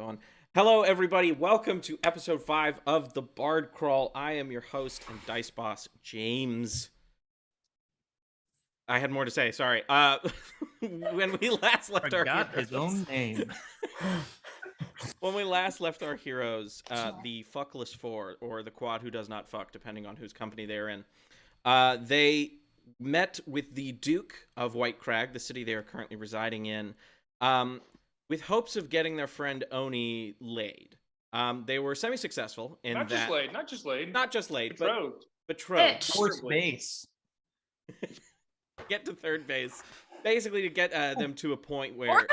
going. Hello, everybody. Welcome to episode 5 of The Bard Crawl. I am your host and dice boss, James. I had more to say. Sorry. When we last left Forgot his own name. When we last left our heroes, the Fuckless Four, or the Quad Who Does Not Fuck, depending on whose company they're in, they met with the Duke of White Crag, the city they are currently residing in, with hopes of getting their friend Oni laid. They were semi-successful in Not just laid, betrothed. but Fourth base. Get to third base, basically to get them to a point where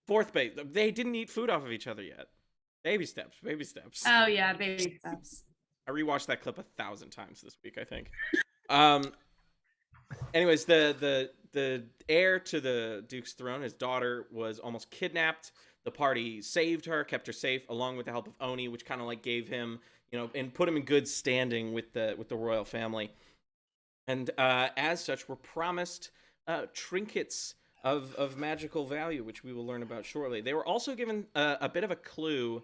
fourth base. They didn't eat food off of each other yet. Baby steps. Oh yeah, baby steps. I rewatched that clip 1,000 times this week, I think. Anyways, the heir to the Duke's throne, his daughter, was almost kidnapped. The party saved her, kept her safe, along with the help of Oni, which kind of like gave him, and put him in good standing with the royal family. And as such, were promised trinkets of magical value, which we will learn about shortly. They were also given a bit of a clue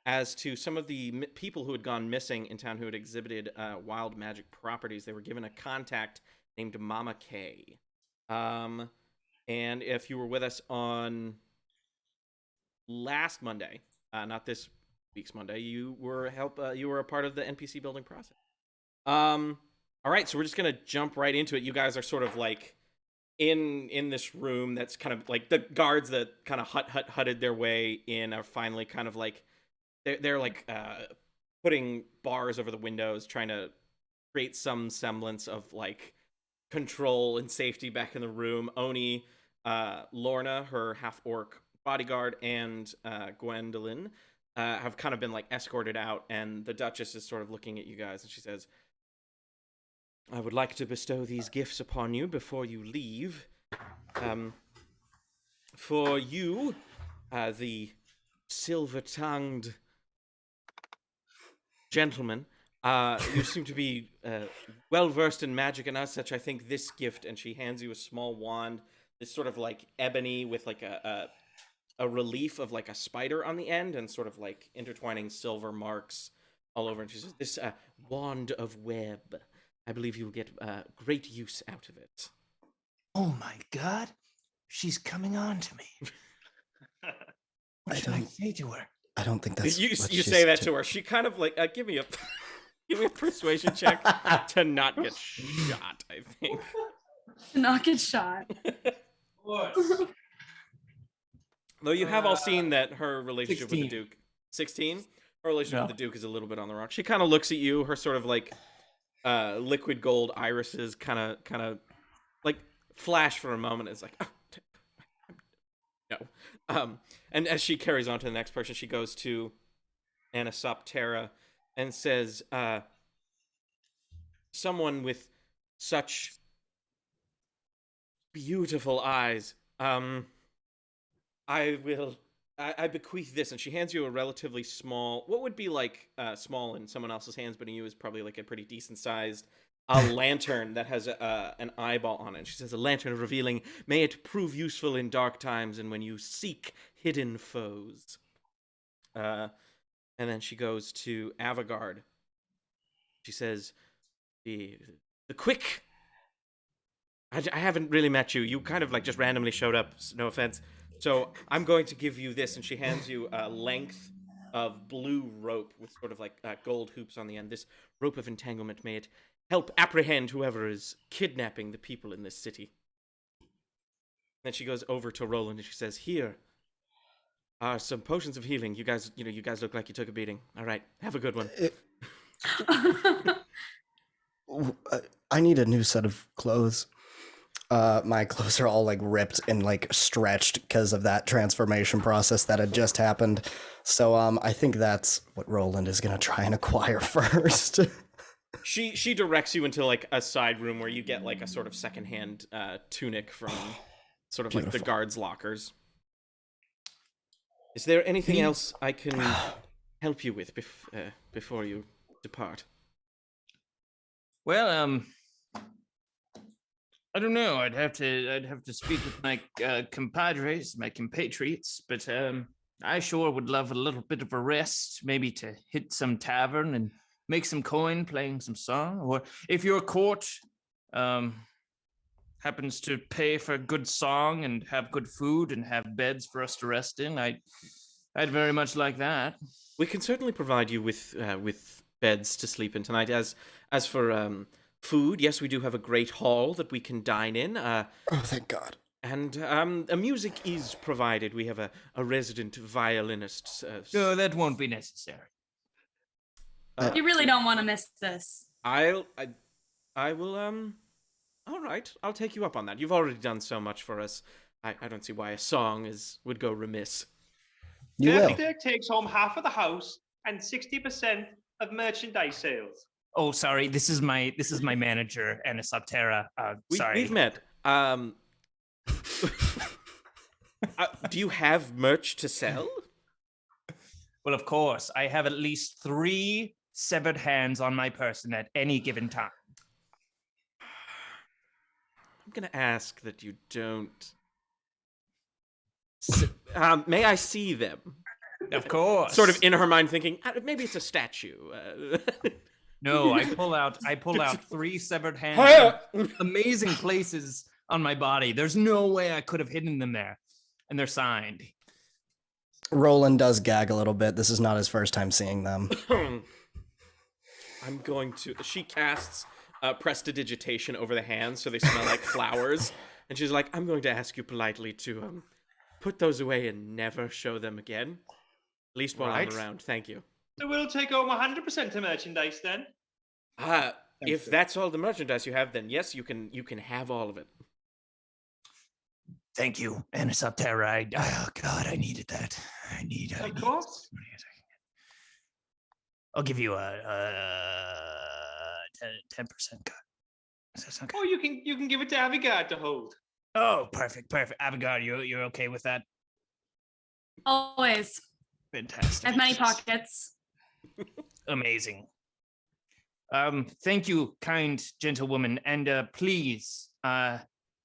as to some of the people who had gone missing in town who had exhibited wild magic properties. They were given a contact named Mama K. And if you were with us on last Monday, not this week's Monday, you were a part of the NPC building process. All right, so we're just gonna jump right into it. You guys are sort of like in this room that's kind of like the guards that kind of hutted their way in are finally kind of like they're like putting bars over the windows, trying to create some semblance of like control and safety back in the room. Oni, Lorna, her half-orc bodyguard, and Gwendolyn have kind of been like escorted out, and the Duchess is sort of looking at you guys, and she says, I would like to bestow these gifts upon you before you leave. For you, the silver-tongued gentleman, you seem to be well-versed in magic, and as such, I think this gift, and she hands you a small wand, this sort of like ebony with like a relief of like a spider on the end, and sort of like intertwining silver marks all over, and she says, this wand of web. I believe you'll get great use out of it. Oh my God, she's coming on to me. What should I say to her? I don't think that's. You say that to her. She kind of like give me a persuasion check to not get shot. I think. To not get shot. Though you have all seen that her relationship 16. with the Duke, 16. Her relationship with the Duke is a little bit on the rock. She kind of looks at you. Her sort of like liquid gold irises kind of like flash for a moment. It's like, oh, no. And as she carries on to the next person, she goes to Anisoptera and says, someone with such beautiful eyes, I bequeath this, and she hands you a relatively small, what would be like small in someone else's hands, but in you is probably like a pretty decent sized lantern that has an eyeball on it. And she says, a lantern revealing, may it prove useful in dark times and when you seek hidden foes. And then she goes to Avigard. She says, the quick. I haven't really met you. You kind of like just randomly showed up. No offense. So I'm going to give you this, and she hands you a length of blue rope with sort of like gold hoops on the end. This rope of entanglement, may it help apprehend whoever is kidnapping the people in this city. Then she goes over to Roland and she says, "Here are some potions of healing. You guys look like you took a beating. All right, have a good one." I need a new set of clothes. My clothes are all like ripped and like stretched because of that transformation process that had just happened. So I think that's what Roland is gonna try and acquire first. She directs you into like a side room where you get like a sort of secondhand tunic from sort of like the guards' lockers. Is there anything else I can help you with before you depart? Well, I don't know. I'd have to speak with my compadres, my compatriots, but I sure would love a little bit of a rest, maybe to hit some tavern and make some coin playing some song. Or if your court happens to pay for a good song and have good food and have beds for us to rest in, I'd very much like that. We can certainly provide you with beds to sleep in tonight. As for food, yes, we do have a great hall that we can dine in. Oh, thank God. And music is provided. We have a resident violinist. No, that won't be necessary. You really don't want to miss this. I will. All right, I'll take you up on that. You've already done so much for us. I don't see why a song would go remiss. You will. Kerfaderk takes home half of the house and 60% of merchandise sales. Oh, sorry. This is my manager, Anisoptera. Sorry. We've met. Do you have merch to sell? Well, of course. I have at least 3 severed hands on my person at any given time. I'm gonna ask that you don't. May I see them? Of course. Sort of in her mind thinking, maybe it's a statue. No, I pull out 3 severed hands from amazing places on my body. There's no way I could have hidden them there. And they're signed. Roland does gag a little bit. This is not his first time seeing them. I'm going to. She casts prestidigitation over the hands so they smell like flowers. And she's like, I'm going to ask you politely to put those away and never show them again. At least while I'm around. Thank you. So we'll take home 100% of merchandise then. If that's all the merchandise you have, then yes, you can have all of it. Thank you, Anisoptera. Oh God, I needed that. Of course. I'll give you a 10% cut. Does that sound good? Oh, you can give it to Avigard to hold. Oh, perfect. Avigard, you're okay with that? Always. Fantastic. I have many pockets. Amazing. Thank you, kind gentlewoman, and please,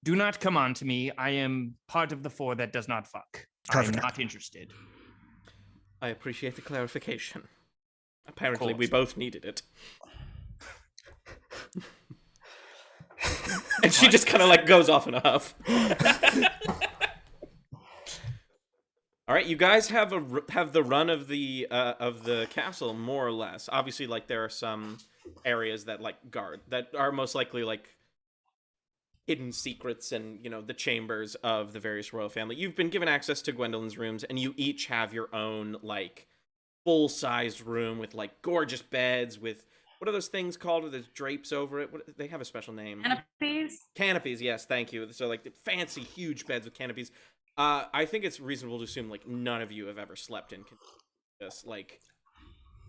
do not come on to me. I am part of the 4 that does not fuck. I'm not interested. I appreciate the clarification. Apparently, we both needed it. And she just kind of like goes off in a huff. All right, you guys have the run of the castle more or less. Obviously, like there are some areas that like guard that are most likely like hidden secrets and the chambers of the various royal family. You've been given access to Gwendolyn's rooms, and you each have your own like full-sized room with like gorgeous beds with what are those things called with those drapes over it? They have a special name. Canopies? Canopies, yes, thank you. So like the fancy, huge beds with canopies. I think it's reasonable to assume like none of you have ever slept in this. Like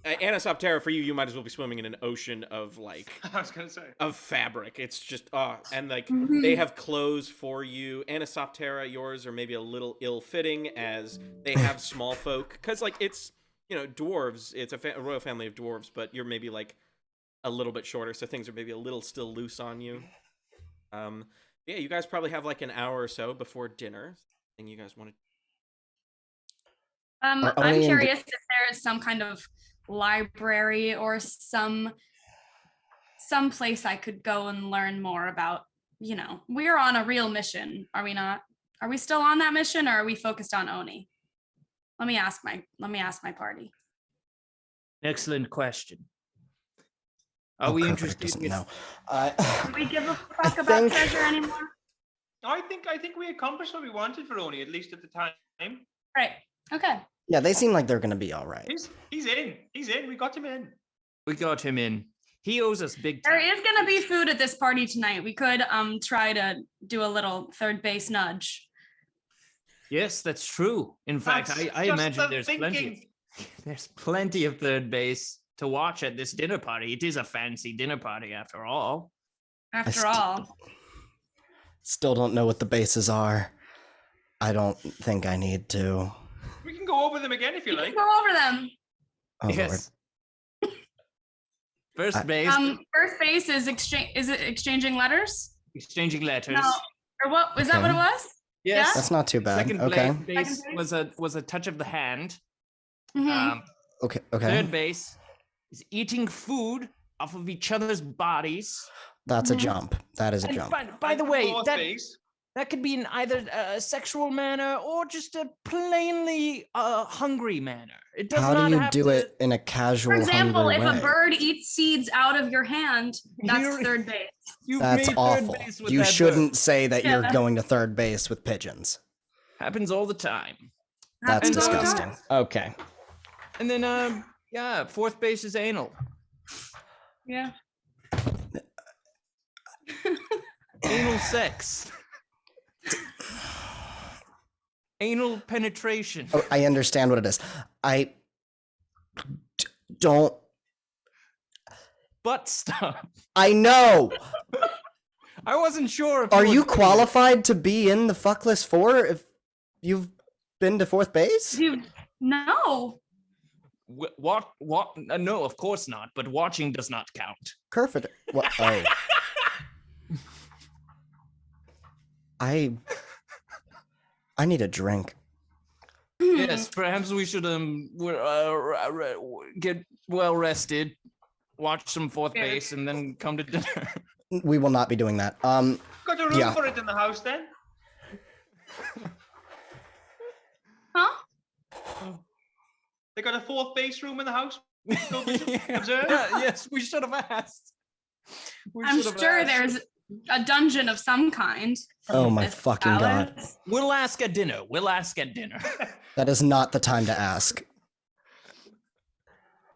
Anisoptera, for you might as well be swimming in an ocean of like I was gonna say of fabric. It's just and like they have clothes for you. Anisoptera, yours are maybe a little ill-fitting as they have small folk because like it's dwarves. It's a royal family of dwarves, but you're maybe like a little bit shorter, so things are maybe a little still loose on you. Yeah, you guys probably have like an hour or so before dinner. Thing you guys want to? I'm curious if there is some kind of library or some place I could go and learn more about. We're on a real mission, are we not? Are we still on that mission, or are we focused on Oni? Let me ask my party. Excellent question. Are we interested in No. Do we give a fuck about treasure anymore? I think we accomplished what we wanted for Oni, at least at the time. Right. Okay. Yeah, they seem like they're gonna be all right. He's in. We got him in. We got him in. He owes us big time. There is gonna be food at this party tonight. We could try to do a little third base nudge. Yes, that's true. In fact, I imagine there's plenty of third base to watch at this dinner party. It is a fancy dinner party after all. Still don't know what the bases are. I don't think I need to. We can go over them again if you like. Go over them. Oh, Yes. First base. First base is exchanging letters. Exchanging letters. No, or what was that? What it was? Yes. That's not too bad. Second Okay. base Second base? was a touch of the hand. Mhm. Okay. Third base is eating food off of each other's bodies. That's a Mhm. jump. That is a And jump. by the way, Fourth base. that could be in either a sexual manner or just a plainly hungry manner. It does How not do you have do to, it in a casual, For example, hungry if way? a bird eats seeds out of your hand, that's You're- third base. You've That's made awful. third base with You that shouldn't bird. say that you're Yeah. going to third base with pigeons. Happens all the time. That's Happens all the disgusting. time. Okay. And then fourth base is anal. Yeah. Anal sex. Anal penetration. Oh, I understand what it is. I don't. Butt stuff. I know. I wasn't sure if Are were you doing it. qualified to be in the Fuckless Four if you've been to fourth base? No. What? No, of course not. But watching does not count. Kerfaderk. What? Oh. I need a drink. Yes, perhaps we should get well rested, watch some fourth Yeah. base, and then come to dinner. We will not be doing that. Got a room Yeah. for it in the house then. Huh? They got a fourth base room in the house. Go Yeah. observe. Yes, we should have asked. I'm sure there's a dungeon of some kind. Oh my This fucking god. palace. We'll ask at dinner. That is not the time to ask.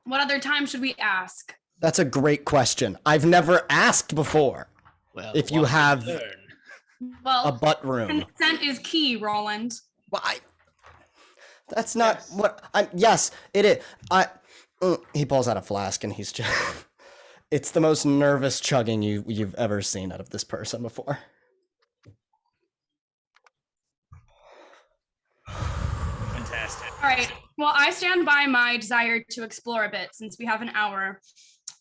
What other time should we ask? That's a great question. I've never asked before. Well, If you watch and have learn. Well, a butt room. consent is key, Roland. Why? That's not Yes. what I'm. Yes, it is. He pulls out a flask and he's just. It's the most nervous chugging you've ever seen out of this person before. Fantastic. All right. Well, I stand by my desire to explore a bit since we have an hour,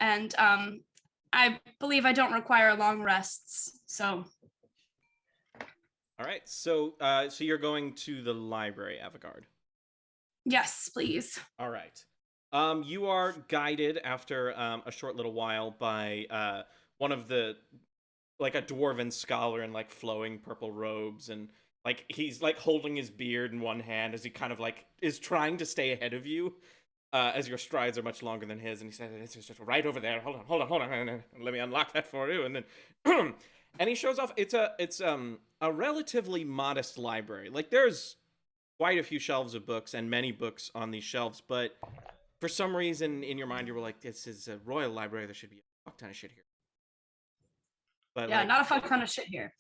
and I believe I don't require long rests. So All right, so you're going to the library, Avigard. yes, please. All right. You are guided after a short little while by one of the, like, a dwarven scholar in like flowing purple robes, and like he's like holding his beard in one hand as he kind of like is trying to stay ahead of you, as your strides are much longer than his, and he says, "It's just right over there. Hold on. Let me unlock that for you." And then, and he shows off. It's a relatively modest library. Like there's quite a few shelves of books and many books on these shelves, but for some reason in your mind you were like, "This is a royal library. There should be a fuck ton of shit here." But Yeah, like, not a fuck ton of shit here.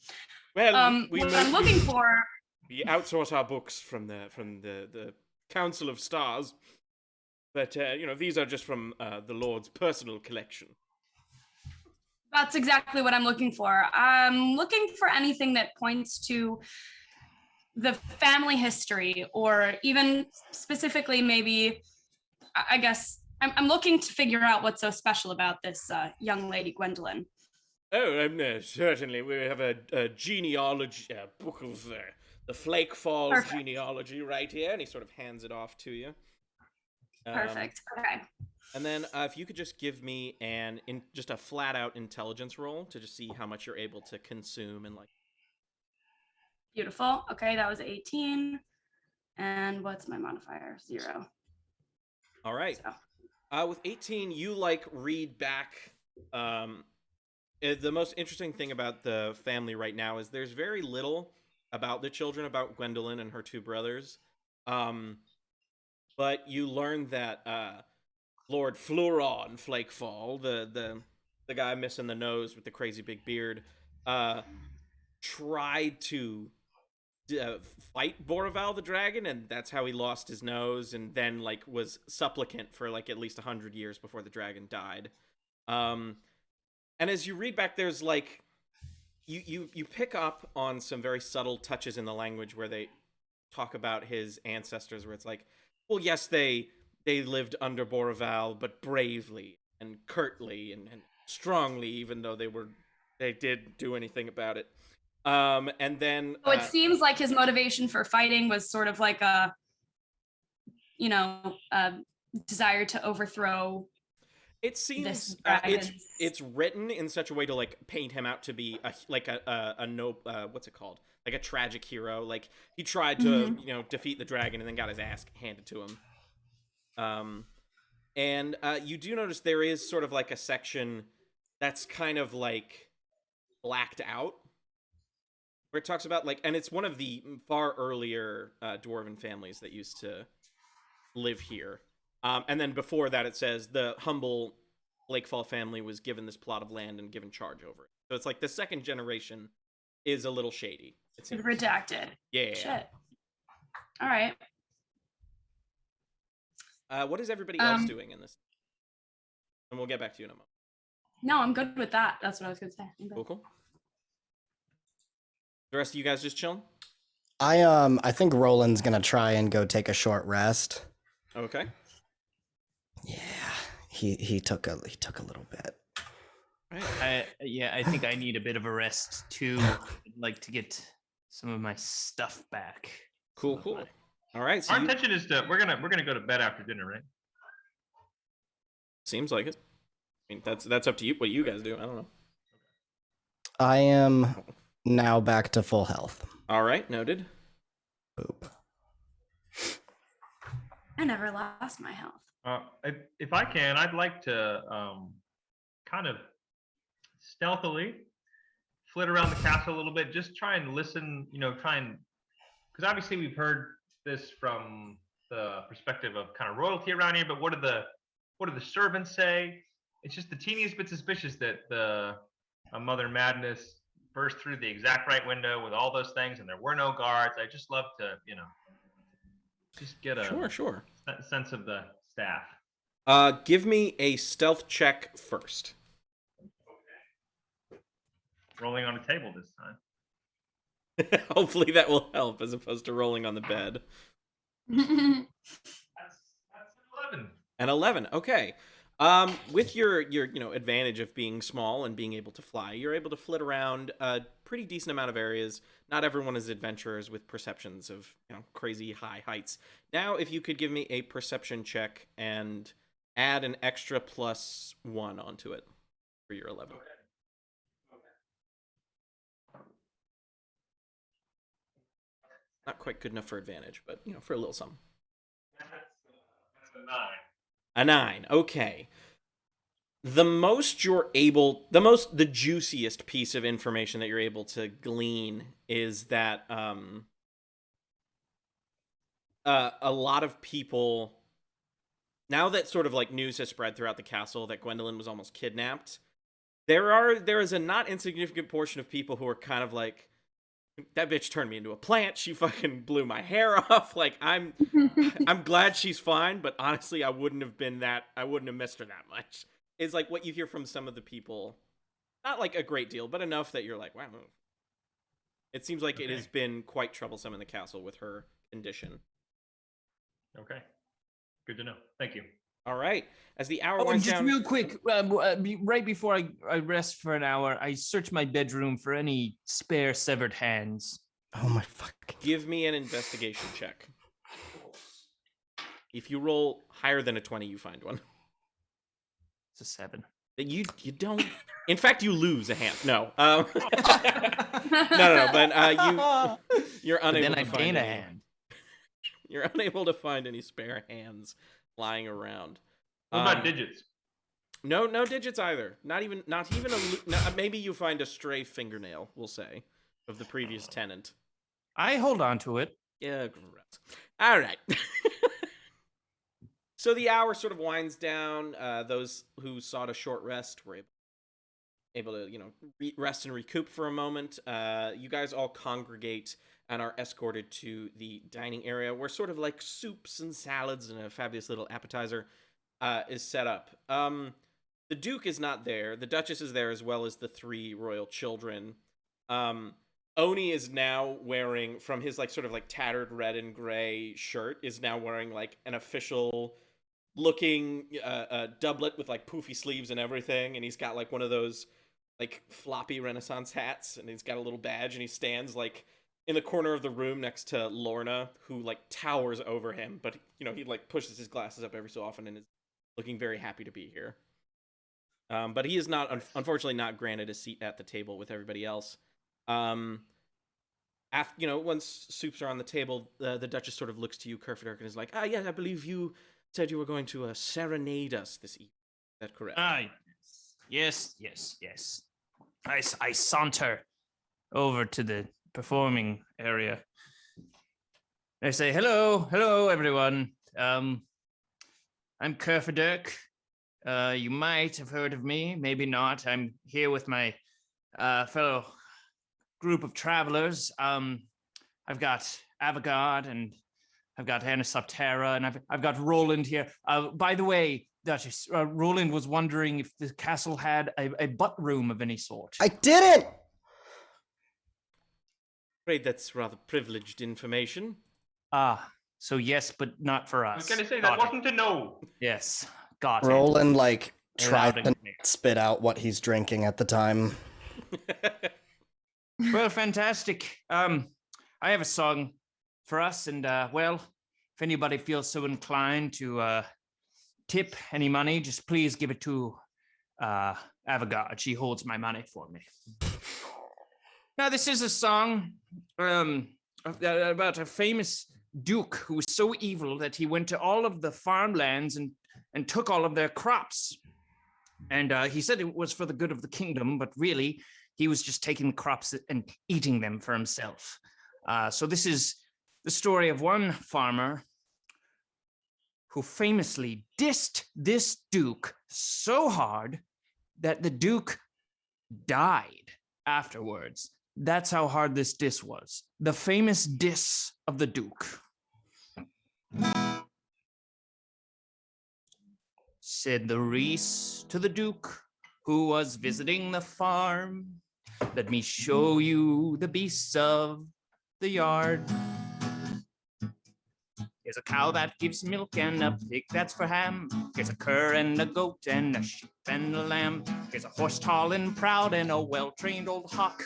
well, What I'm looking for. we outsource our books from the Council of Stars, but these are just from the Lord's personal collection. That's exactly what I'm looking for. I'm looking for anything that points to the family history, or even specifically, maybe, I guess, I'm looking to figure out what's so special about this young lady, Gwendolyn. Oh, certainly. We have a genealogy book of the Flakefall Perfect. genealogy right here, and he sort of hands it off to you. Perfect. Okay. And then if you could just give me just a flat-out intelligence roll to just see how much you're able to consume and like. Beautiful. Okay, that was 18. And what's my modifier? 0. All right. So. With 18, you like read back. The most interesting thing about the family right now is there's very little about the children, about Gwendolyn and her two brothers. But you learn that Lord Fleuron Flakefall, the guy missing the nose with the crazy big beard, tried to fight Boroval the dragon, and that's how he lost his nose, and then like was supplicant for like at least 100 years before the dragon died. And as you read back, there's like you pick up on some very subtle touches in the language where they talk about his ancestors, where it's like, well, yes, they lived under Boroval, but bravely and curtly and strongly, even though they didn't do anything about it. And then So it seems like his motivation for fighting was sort of like a desire to overthrow. it seems dragon's- it's written in such a way to like paint him out to be a no what's it called, like a tragic hero. Like he tried to defeat the dragon and then got his ass handed to him. And you do notice there is sort of like a section that's kind of like blacked out, where it talks about like, and it's one of the far earlier dwarven families that used to live here. And then before that, it says the humble Flakefall family was given this plot of land and given charge over it. So it's like the second generation is a little shady. It's redacted. Yeah. Shit. All right. What is everybody else doing in this? And we'll get back to you in a moment. No, I'm good with that. That's what I was going to say. Cool. The rest of you guys just chilling? I think Roland's gonna try and go take a short rest. Okay. Yeah, he took a little bit. Right. I think I need a bit of a rest too. I'd like to get some of my stuff back. Cool. All right. So our intention is to we're gonna go to bed after dinner, right? Seems like it. I mean, that's up to you. What you guys do, I don't know. I am now back to full health. All right, noted. Boop. I never lost my health. If I can, I'd like to kind of stealthily flit around the castle a little bit, just try and listen, because obviously we've heard this from the perspective of kind of royalty around here, but what do the servants say? It's just the teeniest bit suspicious that the Mother Madness burst through the exact right window with all those things, and there were no guards. I just love to, just get a sure sense of the staff. Give me a stealth check first. Okay. Rolling on a table this time. Hopefully that will help as opposed to rolling on the bed. That's 11. An 11. Okay. With your advantage of being small and being able to fly, you're able to flit around a pretty decent amount of areas. Not everyone is adventurers with perceptions of crazy high heights. Now, if you could give me a perception check and add an extra +1 onto it for your 11. Okay. Not quite good enough for advantage, but for a little something. That's a 9. A 9. Okay. The juiciest piece of information that you're able to glean is that a lot of people, now that sort of like news has spread throughout the castle that Gwendolyn was almost kidnapped, there is a not insignificant portion of people who are kind of like, that bitch turned me into a plant. She fucking blew my hair off. Like, I'm glad she's fine, but honestly, I wouldn't have missed her that much. It's like what you hear from some of the people. Not like a great deal, but enough that you're like, wow. It seems like it has been quite troublesome in the castle with her condition. Okay. Good to know. Thank you. All right. As the hour winds just down... real quick, right before I rest for an hour, I search my bedroom for any spare severed hands. Oh my fuck. Give me an investigation check. If you roll higher than a 20, you find one. It's a 7. You don't... In fact, you lose a hand. No. No. But you're unable then to I find gain a any... hand. You're unable to find any spare hands lying around. What about digits? No digits either. Not even maybe you find a stray fingernail, we'll say, of the previous tenant. I hold on to it. Yeah, gross. All right. So the hour sort of winds down. Those who sought a short rest were able to, rest and recoup for a moment. You guys all congregate and are escorted to the dining area where sort of like soups and salads and a fabulous little appetizer is set up. The Duke is not there. The Duchess is there as well as the 3 royal children. Oni is now wearing, from his like sort of like tattered red and gray shirt, is now wearing like an official looking doublet with like poofy sleeves and everything. And he's got like one of those like floppy Renaissance hats, and he's got a little badge, and he stands like in the corner of the room next to Lorna, who like towers over him, but he like pushes his glasses up every so often and is looking very happy to be here. But he is not, unfortunately, not granted a seat at the table with everybody else. After, once soups are on the table, the Duchess sort of looks to you, Kerfaderk, and is like, yeah, I believe you said you were going to serenade us this evening. Is that correct? Yes. I saunter over to the performing area. I say, hello, everyone. I'm Kerfaderk. You might have heard of me, maybe not. I'm here with my fellow group of travelers. I've got Avigard, and I've got Anisoptera, and I've got Roland here. By the way, Duchess, Roland was wondering if the castle had a butt room of any sort. I didn't! Afraid that's rather privileged information. So yes, but not for us. I was going to say, that wasn't a no. Yes, got it. Roland, tried to Loud and spit out what he's drinking at the time. Well, fantastic. I have a song for us, and if anybody feels so inclined to tip any money, just please give it to Avigard. She holds my money for me. Now, this is a song about a famous duke who was so evil that he went to all of the farmlands and took all of their crops. And he said it was for the good of the kingdom, but really, he was just taking crops and eating them for himself. So this is the story of one farmer who famously dissed this duke so hard that the duke died afterwards. That's how hard this diss was. The famous diss of the duke. Said the Reese to the duke who was visiting the farm, let me show you the beasts of the yard. Here's a cow that gives milk and a pig that's for ham. Here's a cur and a goat and a sheep and a lamb. Here's a horse tall and proud and a well-trained old hawk.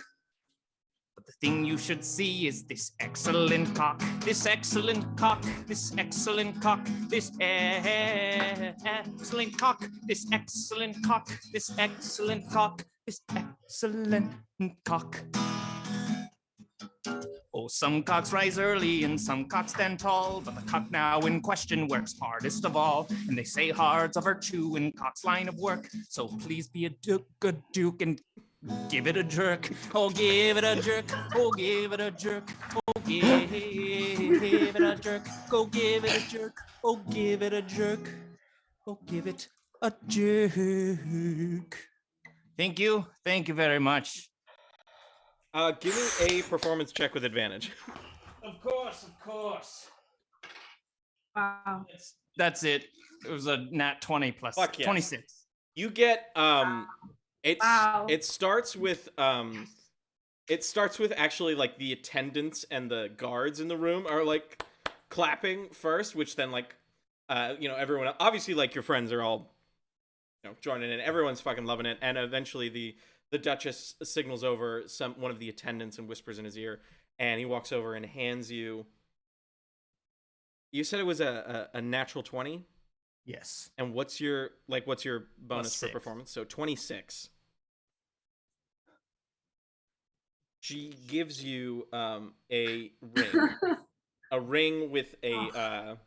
But the thing you should see is this excellent cock, this excellent cock, this excellent cock, this excellent cock, this excellent cock, this excellent cock, this excellent cock. Oh, some cocks rise early and some cocks stand tall, but the cock now in question works hardest of all. And they say hard's a virtue in cock's line of work. So please be a good duke and give it a jerk. Oh, give it a jerk. Oh, give it a jerk. Oh, give it a jerk. Go give it a jerk. Oh, give it a jerk. Oh, give it a jerk. Thank you. Thank you very much. Give me a performance check with advantage. Of course. Wow. That's it. It was a nat 20 plus Fuck yes. 26. You get Wow. it starts with actually like the attendants and the guards in the room are like clapping first, which then like everyone, obviously like your friends are all joining in. Everyone's fucking loving it, and eventually the Duchess signals over one of the attendants and whispers in his ear, and he walks over and hands you. You said it was a natural 20? Yes. And what's your bonus for +6. performance? So 26. She gives you a ring. A ring with a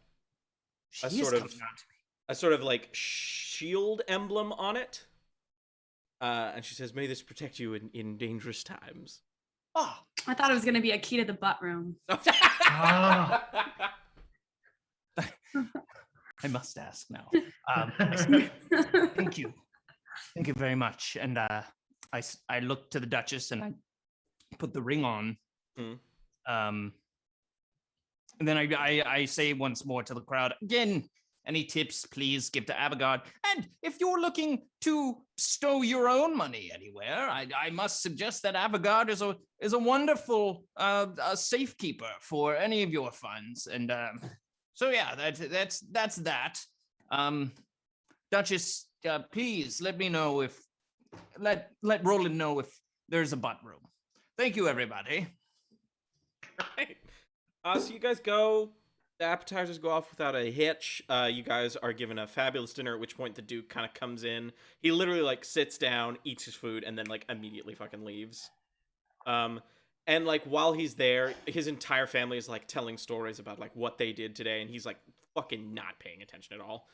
sort of like shield emblem on it. And she says, "May this protect you in dangerous times." Oh, I thought it was going to be a key to the butt room. I must ask now. Thank you very much. And I look to the Duchess and I put the ring on. And then I say once more to the crowd again. Any tips, please give to Avigard. And if you're looking to stow your own money anywhere, I must suggest that Avigard is a wonderful safekeeper for any of your funds. And so yeah, that's that. Duchess, please let me know if let Roland know if there's a butt room. Thank you, everybody. Right. So you guys go. The appetizers go off without a hitch. You guys are given a fabulous dinner, at which point the Duke kind of comes in. He literally like sits down, eats his food, and then like immediately fucking leaves. And like while he's there, his entire family is like telling stories about like what they did today, and he's like fucking not paying attention at all.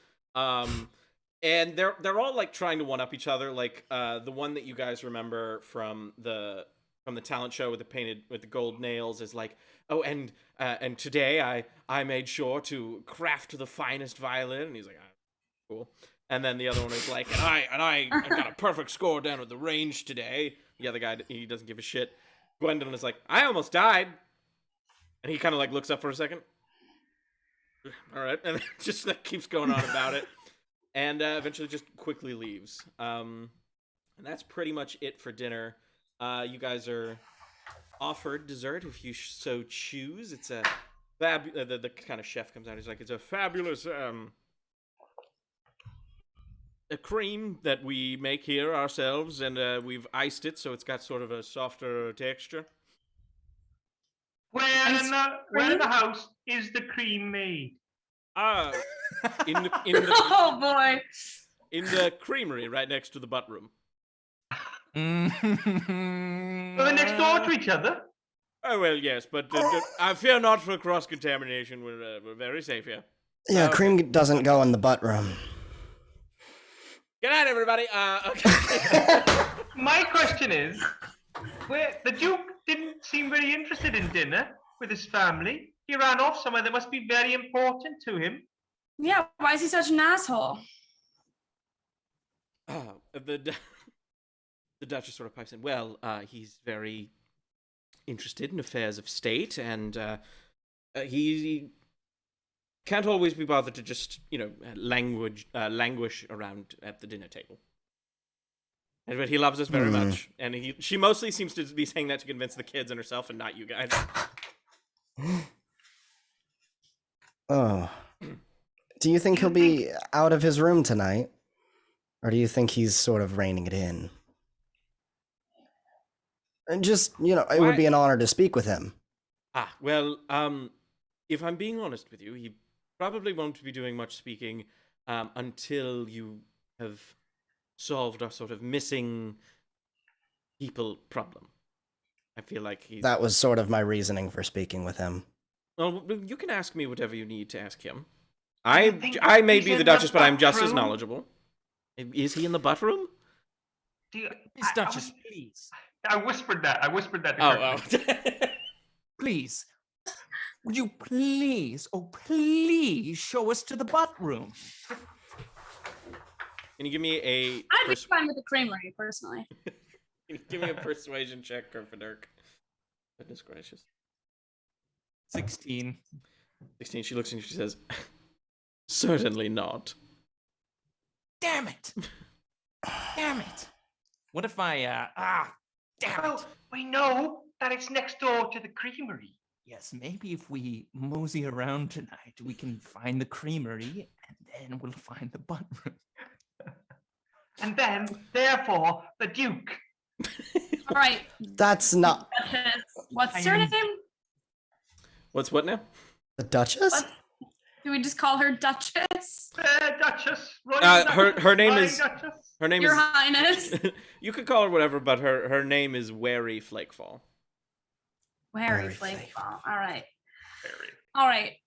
And they're all like trying to one up each other. Like the one that you guys remember from the talent show with the gold nails is like, oh, and today I made sure to craft the finest violin, and he's like, ah, cool. And then the other one is like, and I got a perfect score down at the range today. The other guy, he doesn't give a shit. Gwendolyn is like, I almost died, and he kind of like looks up for a second. All right, and just like keeps going on about it, and eventually just quickly leaves. And that's pretty much it for dinner. You guys are offered dessert if you so choose. It's a the kind of chef comes out. He's like, it's a fabulous a cream that we make here ourselves, and we've iced it so it's got sort of a softer texture. Where in the house is the cream made? In the Oh boy. in the creamery right next to the butt room. So they're next door to each other? Oh well, yes, but I fear not for cross contamination. We're very safe here. Yeah, cream doesn't go in the butt room. Good night, everybody. Okay. My question is, where the Duke didn't seem very interested in dinner with his family. He ran off somewhere that must be very important to him. Yeah, why is he such an asshole? The Duchess sort of pipes in. Well, he's very interested in affairs of state, and he can't always be bothered to just, languish around at the dinner table. But he loves us very much, and she mostly seems to be saying that to convince the kids and herself, and not you guys. Oh. Do you think he'll be out of his room tonight? Or do you think he's sort of reining it in? And just, it would be an honor to speak with him. Well, if I'm being honest with you, he probably won't be doing much speaking until you have solved our sort of missing people problem. I feel like That was sort of my reasoning for speaking with him. Well, you can ask me whatever you need to ask him. I may be the Duchess, but I'm just as knowledgeable. Is he in the butt room? Miss Duchess, please. I whispered that. To Oh. Please. Would you please show us to the butt room? Can you give me a... I'd be fine with the creamery, personally. Can you give me a persuasion check, Kerfaderk? Goodness gracious. 16. 16, she looks and she says, certainly not. Damn it. Damn it. What if I, damn it. We know that it's next door to the creamery. Yes, maybe if we mosey around tonight, we can find the creamery, and then we'll find the butt room. And then, therefore, the Duke. All right. That's not... What's her name? What's what now? The Duchess? What? Do we just call her Duchess? Duchess. Her name is... Duchess. Her name Your is... Highness. You could call her whatever, but her name is Wary Flakefall. Wary Flakefall. All right. All right.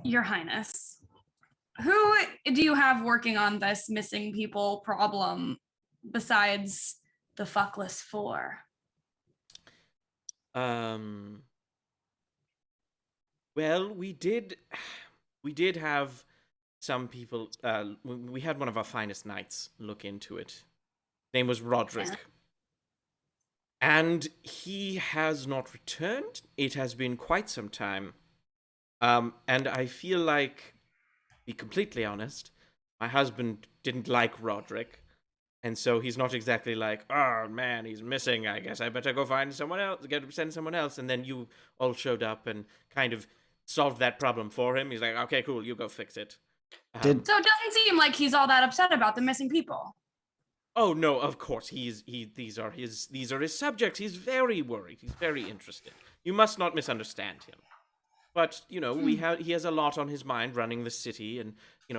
Your Highness. Who do you have working on this missing people problem besides the Fuckless Four? Well, we did have some people. We had one of our finest knights look into it. Name was Roderick. Yeah. And he has not returned. It has been quite some time. And I feel like, to be completely honest, my husband didn't like Roderick. And so he's not exactly like, oh man, he's missing. I guess I better go find someone else, send someone else. And then you all showed up and kind of solved that problem for him. He's like, okay, cool, you go fix it. So it doesn't seem like he's all that upset about the missing people. Oh no, of course these are his subjects. He's very worried. He's very interested. You must not misunderstand him. But he has a lot on his mind, running the city and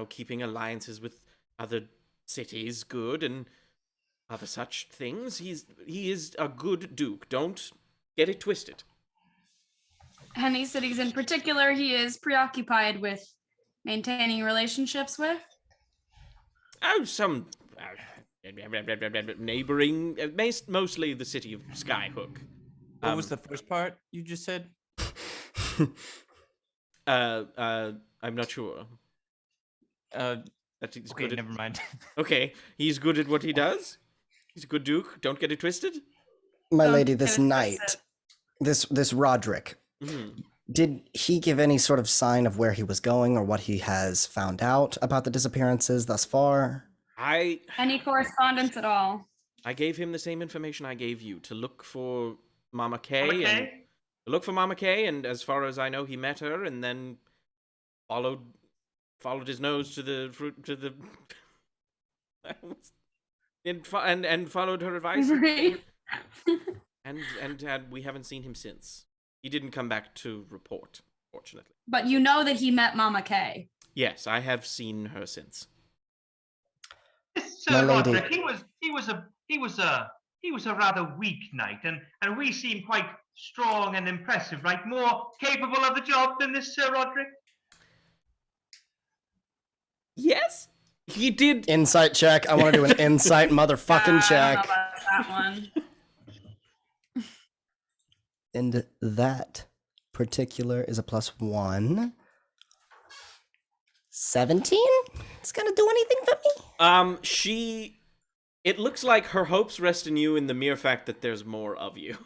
keeping alliances with other cities good and other such things. He is a good duke. Don't get it twisted. Any cities in particular he is preoccupied with maintaining relationships with? Oh, some neighboring, mostly the city of Skyhook. What was the first part you just said? I'm not sure. That he's Okay, good at, never mind. Okay, he's good at what he does. He's a good duke. Don't get it twisted. My Don't lady, get this it knight, this Roderick, did he give any sort of sign of where he was going or what he has found out about the disappearances thus far? Any correspondence at all? I gave him the same information I gave you, to look for Mama Kay. Mama And Kay? to look for Mama Kay, and as far as I know, he met her and then followed his nose to the and followed her advice. Right. and we haven't seen him since. He didn't come back to report, fortunately. But you know that he met Mama Kay. Yes, I have seen her since. My Sir lady. Roderick, he was a rather weak knight, and we seem quite strong and impressive, right? More capable of the job than this Sir Roderick. Yes, he did. Insight check. I want to do an insight motherfucking I don't know check. about that one. And that particular is a +1. 17? It's gonna do anything for me? It looks like her hopes rest in you in the mere fact that there's more of you.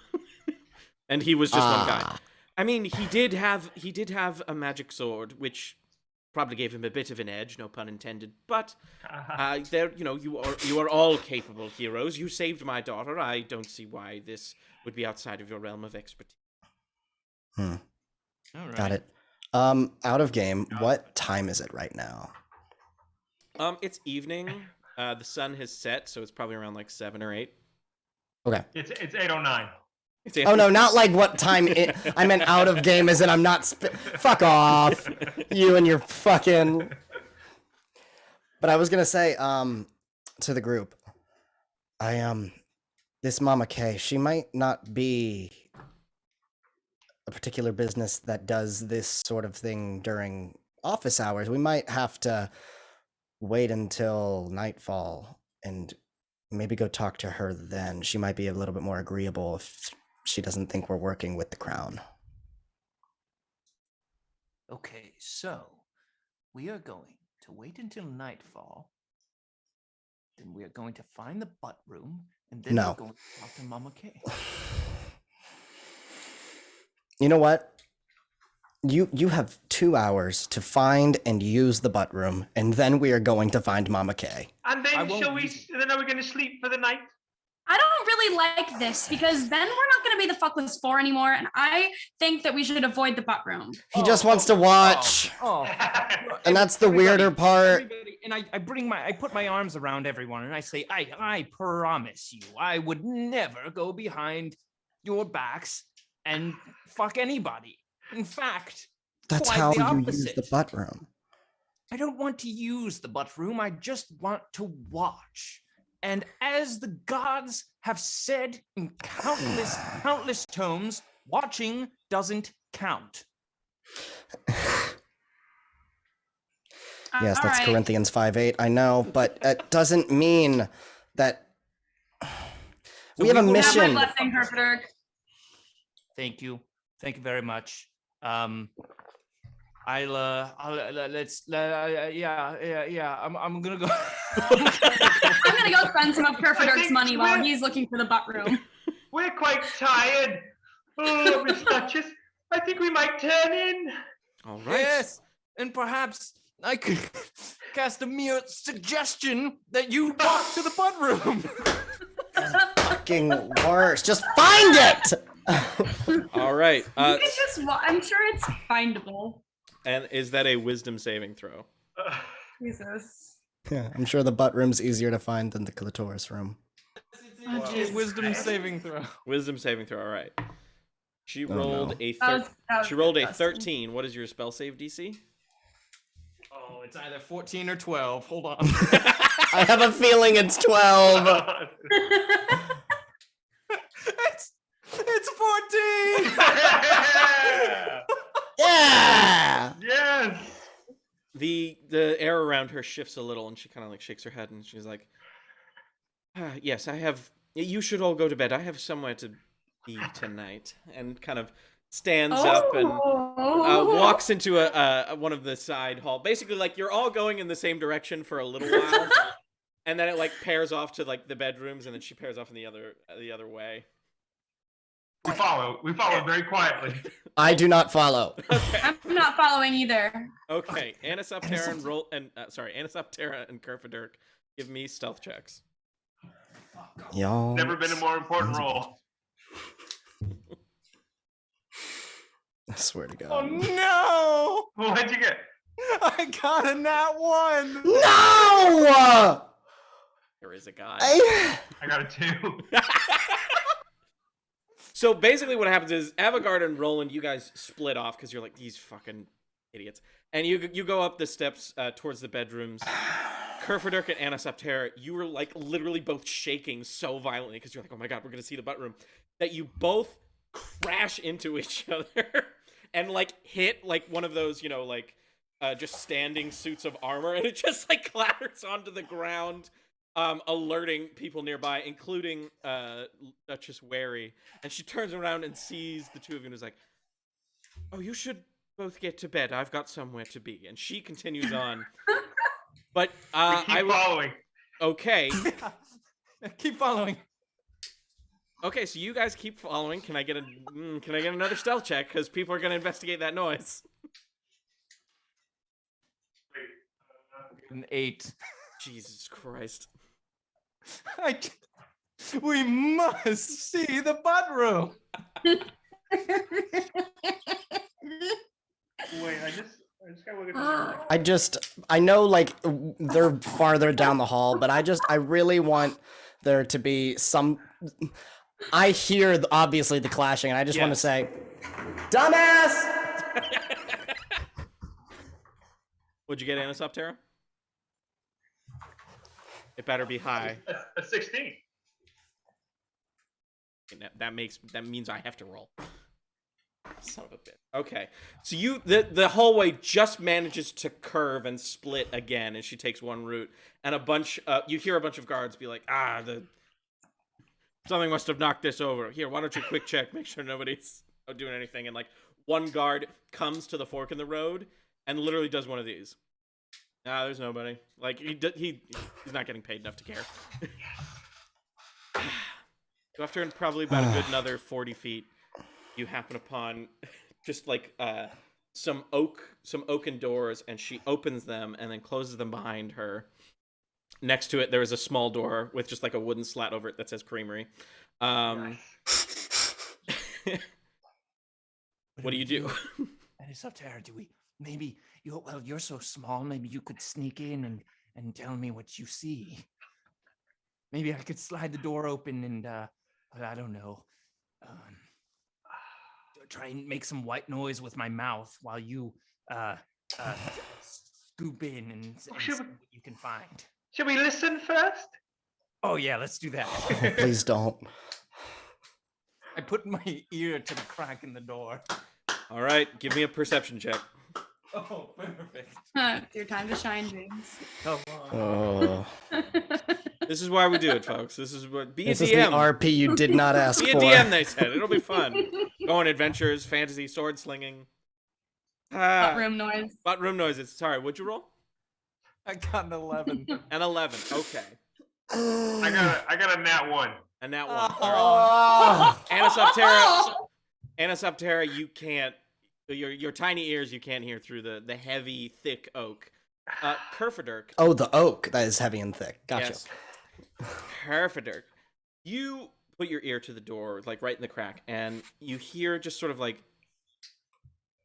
And he was just one guy. I mean, he did have a magic sword, which probably gave him a bit of an edge, no pun intended. But you are all capable heroes. You saved my daughter. I don't see why this would be outside of your realm of expertise. All right. Got it. Out of game, what time is it right now? It's evening. The sun has set, so it's probably around like 7 or 8. Okay. It's 8:09. Oh no, not like what time I meant out of game as in I'm not fuck off. You and your fucking. But I was gonna say, to the group, this Mama Kay, she might not be a particular business that does this sort of thing during office hours. We might have to wait until nightfall and maybe go talk to her then. She might be a little bit more agreeable if she doesn't think we're working with the crown. Okay, so we are going to wait until nightfall. Then we are going to find the butt room, and then No. we're going to talk to Mama Kay. You know what? You have 2 hours to find and use the butt room, and then we are going to find Mama Kay. And I then won't then are we going to sleep for the night? I don't really like this because then we're not going to be the Fuckless Four anymore, and I think that we should avoid the butt room. He just wants to watch. And that's the weirder part. Everybody, and I put my arms around everyone, and I say, I promise you, I would never go behind your backs and fuck anybody. In fact, That's quite how the you use the opposite. butt room. I don't want to use the butt room. I just want to watch. And as the gods have said in countless tomes, watching doesn't count. Yes, All that's right. Corinthians 5:8. I know, but it doesn't mean that we have a will You have my mission. blessing, Kerfaderk. Thank you very much. I'll let's yeah. I'm gonna go. I'm going to go spend some of Kerfaderk's think money while we're- he's looking for the butt room. We're quite tired. Oh, Miss Duchess, I think we might turn in. All right. Yes, and perhaps I could cast a mere suggestion that you walk to the butt room. Fucking worse. Just find it. All right. You can just, I'm sure it's findable. And is that a wisdom saving throw? Jesus. Yeah, I'm sure the butt room's easier to find than the clitoris room. Wisdom saving throw. Wisdom saving throw. All right. She Oh, rolled no. a That was she rolled a Dustin. 13. What is your spell save DC? Oh, it's either 14 or 12. Hold on. I have a feeling it's 12. It's 14. Yeah. Yes. The air around her shifts a little, and she kind of like shakes her head, and she's like, "Yes, I have. You should all go to bed. I have somewhere to be tonight." And kind of stands up and walks into a one of the side hall. Basically, like you're all going in the same direction for a little while, and then it like pairs off to like the bedrooms, and then she pairs off in the other way. We follow very quietly. I do not follow. Okay. I'm not following either. Okay. Anisoptera and Kerfaderk, give me stealth checks. Y'all. Never been a more important role. I swear to God. Oh no! What'd you get? I got a nat 1. No! There is a guy. I got a 2. So basically what happens is Avigard and Roland, you guys split off because you're like, these fucking idiots. And you go up the steps towards the bedrooms. Kerfaderk and Anisoptera, you were like literally both shaking so violently because you're like, oh my God, we're going to see the butt room. That you both crash into each other and like hit like one of those, like just standing suits of armor. And it just like clatters onto the ground. Alerting people nearby, including Duchess Wary, and she turns around and sees the two of you and is like, "Oh, you should both get to bed. I've got somewhere to be." And she continues on. But Keep following. Okay. Keep following. Okay, so you guys keep following. Can I get another stealth check? Because people are gonna investigate that noise. An 8. Jesus Christ. We must see the butt room. Wait, I just gotta look at the I know like they're farther down the hall, but I really want there to be some. I hear obviously the clashing, and I just want to say, dumbass. What'd you get, Anisoptera? It better be high. A 16. That means I have to roll. Son of a bitch. Okay, so the hallway just manages to curve and split again, and she takes one route, and you hear a bunch of guards be like, something must have knocked this over. Here, why don't you quick check, make sure nobody's doing anything, and like one guard comes to the fork in the road and literally does one of these. There's nobody. Like he's not getting paid enough to care. So after probably about a good another 40 feet, you happen upon just like some oaken doors, and she opens them and then closes them behind her. Next to it, there is a small door with just like a wooden slat over it that says creamery. What do you do? Anisoptera, do we maybe you're so small, maybe you could sneak in and tell me what you see. Maybe I could slide the door open and I don't know. Try and make some white noise with my mouth while you scoop in and see what you can find. Should we listen first? Oh yeah, let's do that. Oh, please don't. I put my ear to the crack in the door. All right, give me a perception check. Oh, perfect. It's your time to shine, James. Come on. Oh. This is why we do it, folks. This is what This is the RP you did not ask Be a for. DM, they said. It'll be fun. Go on adventures, fantasy, sword slinging. Butt room noise. Butt room noises. Sorry, what'd you roll? I got an 11. An 11. Okay. I got a nat 1. A nat 1. All right. Oh. Anisoptera, you can't. Your tiny ears, you can't hear through the heavy, thick oak. Kerfaderk. Oh, the oak that is heavy and thick. Gotcha. Yes. Kerfaderk, you put your ear to the door, like right in the crack, and you hear just sort of like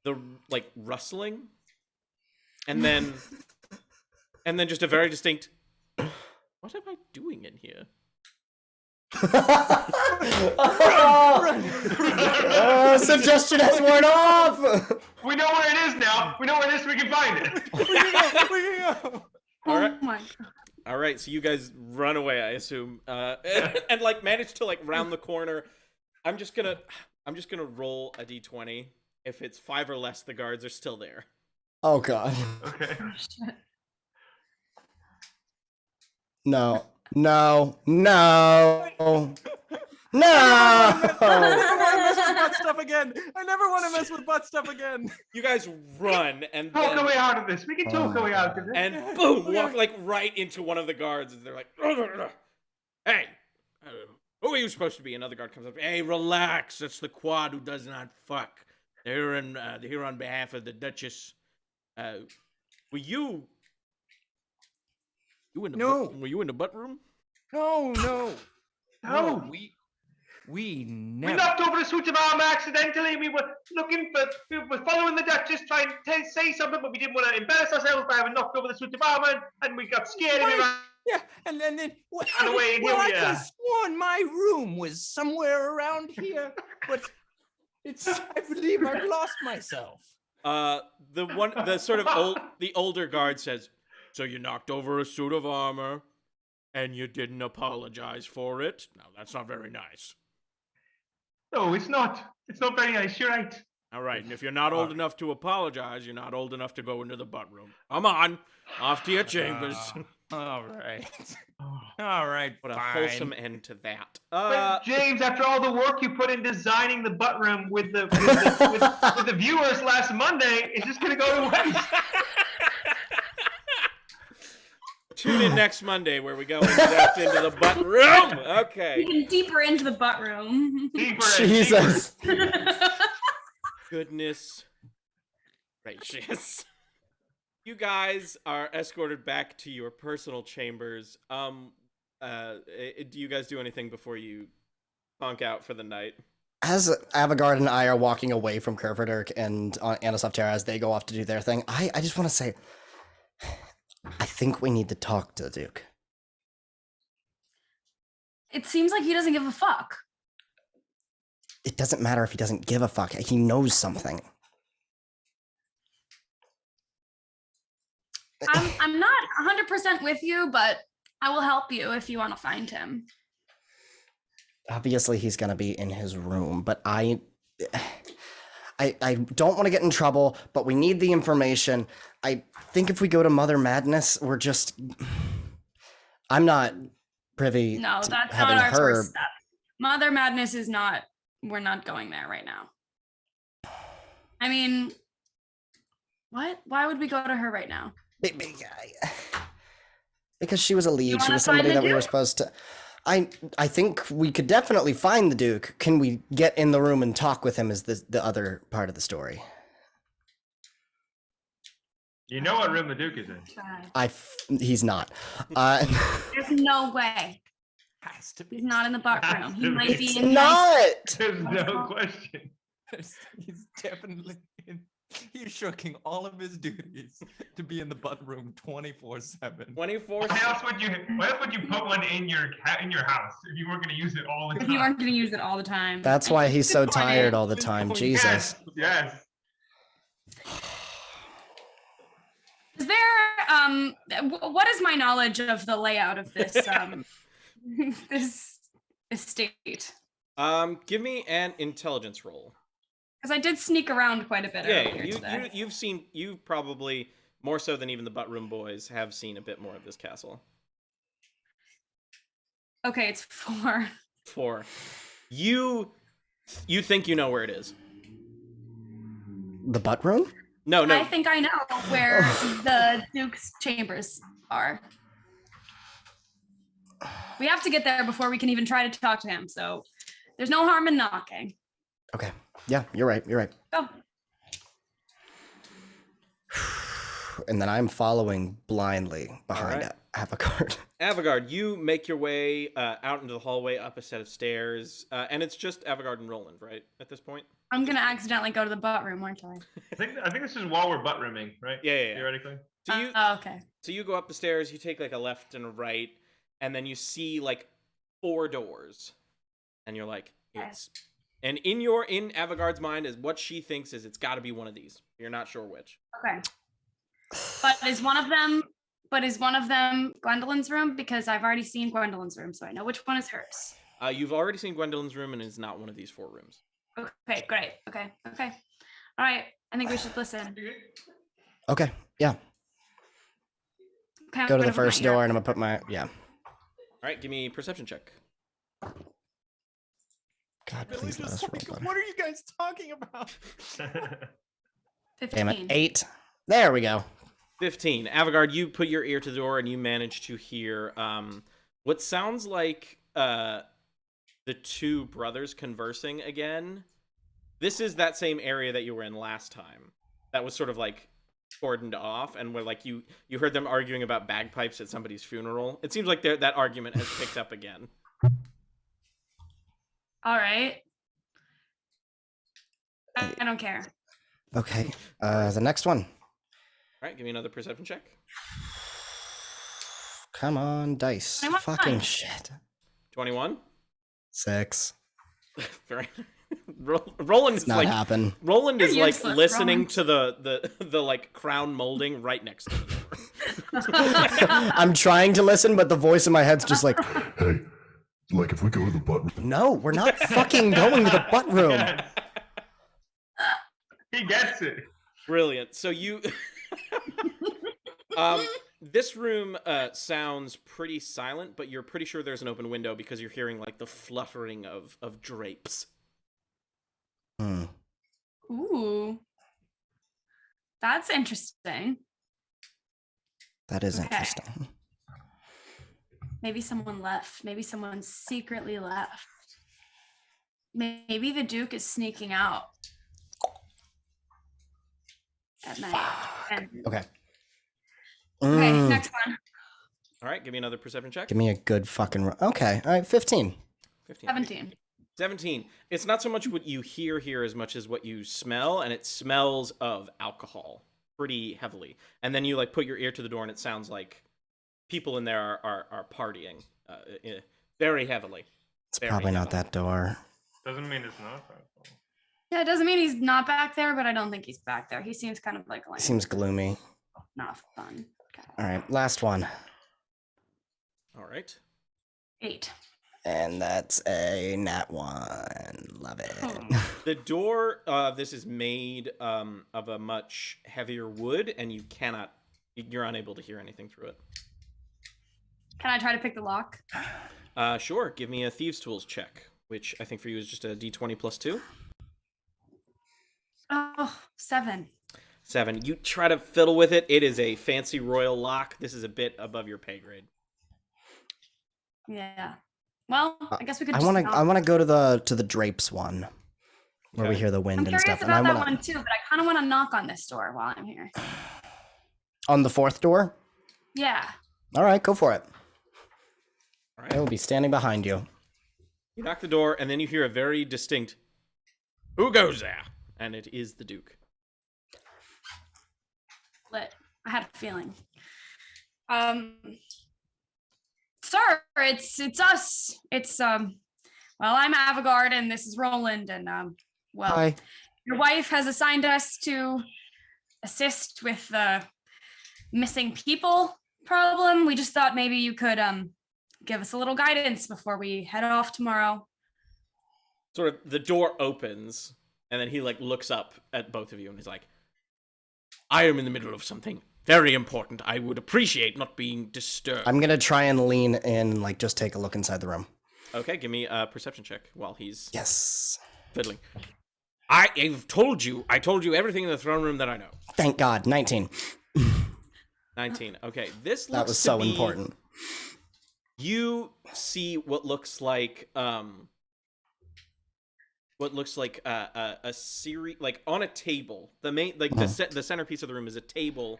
the rustling, and then just a very distinct What am I doing in here? Suggestion has worn off. We know where it is now. We know where it is, so we can find it. We can go. All right. Oh my god. All right, so you guys run away, I assume, and like manage to like round the corner. I'm just gonna roll a d20. If it's 5 or less, the guards are still there. Oh god. Okay. Oh, shit. No. No. No. No. I never want to mess with butt stuff again. I never want to mess with butt stuff again. You guys run and Talk then, our way out of this. We can talk our way out of this. and boom, walk like right into one of the guards, and they're like, "Hey, who are you supposed to be?" Another guard comes up. "Hey, relax. That's the quad who does not fuck. They're here on behalf of the Duchess. Were you? You in the No. were you in the butt room?" No. No. We We never. knocked over the suit of armor accidentally. We were following the Duchess, trying to say something, but we didn't want to embarrass ourselves by having knocked over the suit of armor, and we got scared and we ran. Yeah, and then well, away, and here I we could are. have sworn my room was somewhere around here, but I believe I've lost myself. The older guard says, "So you knocked over a suit of armor, and you didn't apologize for it? Now that's not very nice." No, it's not. It's not very nice. You're right. All right, and if you're not old enough to apologize, you're not old enough to go into the butt room. Come on, off to your chambers. All right. All right. What a fine. wholesome end to that. But James, after all the work you put in designing the butt room with the with the viewers last Monday, it's just gonna go to waste. Tune in next Monday where we go in depth into the butt room. Okay. Even deeper into the butt room. Deeper and Jesus. Goodness gracious. You guys are escorted back to your personal chambers. Do you guys do anything before you honk out for the night? As Avigard and I are walking away from Kerfaderk and Anisoptera as they go off to do their thing, I just want to say, I think we need to talk to the Duke. It seems like he doesn't give a fuck. It doesn't matter if he doesn't give a fuck. He knows something. I'm not 100% with you, but I will help you if you want to find him. Obviously, he's gonna be in his room, but I don't want to get in trouble, but we need the information. I think if we go to Mother Madness, I'm not privy No, to that's having not our her. first step. Mother Madness is not, we're not going there right now. I mean, what? Why would we go to her right now? Because she was a lead. She wanna was somebody find the that we were Duke? supposed to. I think we could definitely find the Duke. Can we get in the room and talk with him? Is the other part of the story? You know what room the Duke is in. Try. He's not. There's no way. Has to be. He's not in the butt Has room. to He be. might be It's in not. There's no question. He's definitely in. He's shirking all of his duties to be in the butt room 24/7. 24. What else would you put one in your house if you weren't going to use it all the time? If you aren't going to use it all the time. That's why he's so Good point. tired all the time. Yes. Jesus. Yes. Is there what is my knowledge of the layout of this this estate? Give me an intelligence roll. Because I did sneak around quite a bit earlier today. You probably more so than even the butt room boys have seen a bit more of this castle. Okay, it's 4. 4. You think you know where it is? The butt room? No. I think I know where the Duke's chambers are. We have to get there before we can even try to talk to him, so there's no harm in knocking. Okay. Yeah, you're right. You're right. Go. And then I'm following blindly behind Alright. Avigard. Avigard, you make your way out into the hallway, up a set of stairs, and it's just Avigard and Roland, right? At this point. I'm gonna accidentally go to the butt room, aren't I? I think this is while we're butt rooming, right? Yeah. Theoretically. So you Oh, okay. So you go up the stairs, you take like a left and a right, and then you see like 4 doors, and you're like, Okay. it's. And in Avigard's mind is what she thinks is it's got to be one of these. You're not sure which. Okay. But is one of them Gwendolyn's room? Because I've already seen Gwendolyn's room, so I know which one is hers. You've already seen Gwendolyn's room, and it's not one of these 4 rooms. Okay, great. Okay. All right. I think we should listen. Okay, yeah. Okay, I'm Go to gonna the put my first ear- door, and I'm gonna put my All right, give me a perception check. God, please let us roll better. What are you guys talking about? 15. Damn it, 8. There we go. 15. Avigard, you put your ear to the door and you manage to hear what sounds like the 2 brothers conversing again. This is that same area that you were in last time. That was sort of like cordoned off, and where like you heard them arguing about bagpipes at somebody's funeral. It seems like that argument has picked up again. All right. I don't care. Okay, the next one. All right, give me another perception check. Come on, dice. 21. Fucking shit. 21. 6. Very. Roland is Not like happen. Roland is You're like useless, listening Roland. to the like crown molding right next to the door. I'm trying to listen, but the voice in my head's just like, Hey, like if we go to the butt room. no, we're not fucking going to the butt room. Yes. He gets it. Brilliant. So you this room sounds pretty silent, but you're pretty sure there's an open window because you're hearing like the fluttering of drapes. Hmm. Ooh. That's interesting. That is Okay. interesting. Maybe someone left. Maybe someone secretly left. Maybe the Duke is sneaking out at night. And Okay. okay, Mm, next one. All right, give me another perception check. Give me a good fucking. Okay, all right, 15. 15. 17. 17. It's not so much what you hear here as much as what you smell, and it smells of alcohol pretty heavily. And then you like put your ear to the door, and it sounds like people in there are partying very heavily. It's Very probably not heavily. that door. Doesn't mean it's not. Yeah, it doesn't mean he's not back there, but I don't think he's back there. He seems kind of like Seems gloomy. not fun. Okay. All right, last one. All right. 8. And that's a nat 1. Love it. Oh. The door, this is made of a much heavier wood, and you're unable to hear anything through it. Can I try to pick the lock? Sure. Give me a Thieves' Tools check, which I think for you is just a D20 plus 2. Oh, 7. 7. You try to fiddle with it. It is a fancy royal lock. This is a bit above your pay grade. Yeah. Well, I guess we could. I just want to. knock. I want to go to the drapes one, where we Okay. hear the wind I'm and curious stuff. And about I that want one too, but I kind of want to knock on this door while I'm here. on the 4th door. Yeah. All right, go for it. All right. I will be standing behind you. You knock the door, and then you hear a very distinct, "Who goes there?" And it is the Duke. Lit. I had a feeling. Sir, it's us. It's well, I'm Avigard and this is Roland, and well, Hi. your wife has assigned us to assist with the missing people problem. We just thought maybe you could give us a little guidance before we head off tomorrow. Sort of, the door opens, and then he like looks up at both of you, and he's like, "I am in the middle of something very important. I would appreciate not being disturbed." I'm gonna try and lean in, like just take a look inside the room. Okay, give me a perception check while he's Yes. fiddling. I told you everything in the throne room that I know. Thank God. 19. 19. Okay, this looks That was to so be- important. You see what looks like a series, like on a table. The main, like the centerpiece of the room is a table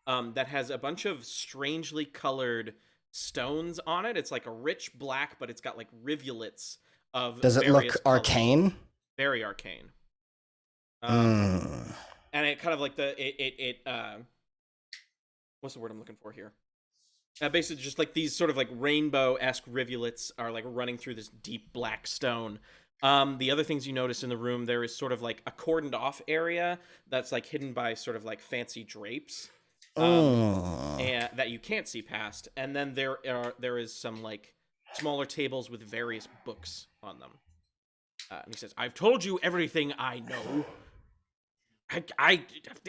that has a bunch of strangely colored stones on it. It's like a rich black, but it's got like rivulets of. Does it various look colors. arcane? Very arcane. Mm. And it kind of like what's the word I'm looking for here? Basically, just like these sort of like rainbow-esque rivulets are like running through this deep black stone. The other things you notice in the room, there is sort of like a cordoned off area that's like hidden by sort of like fancy drapes, and that you can't see past. And then there is some like smaller tables with various books on them. And he says, "I've told you everything I know.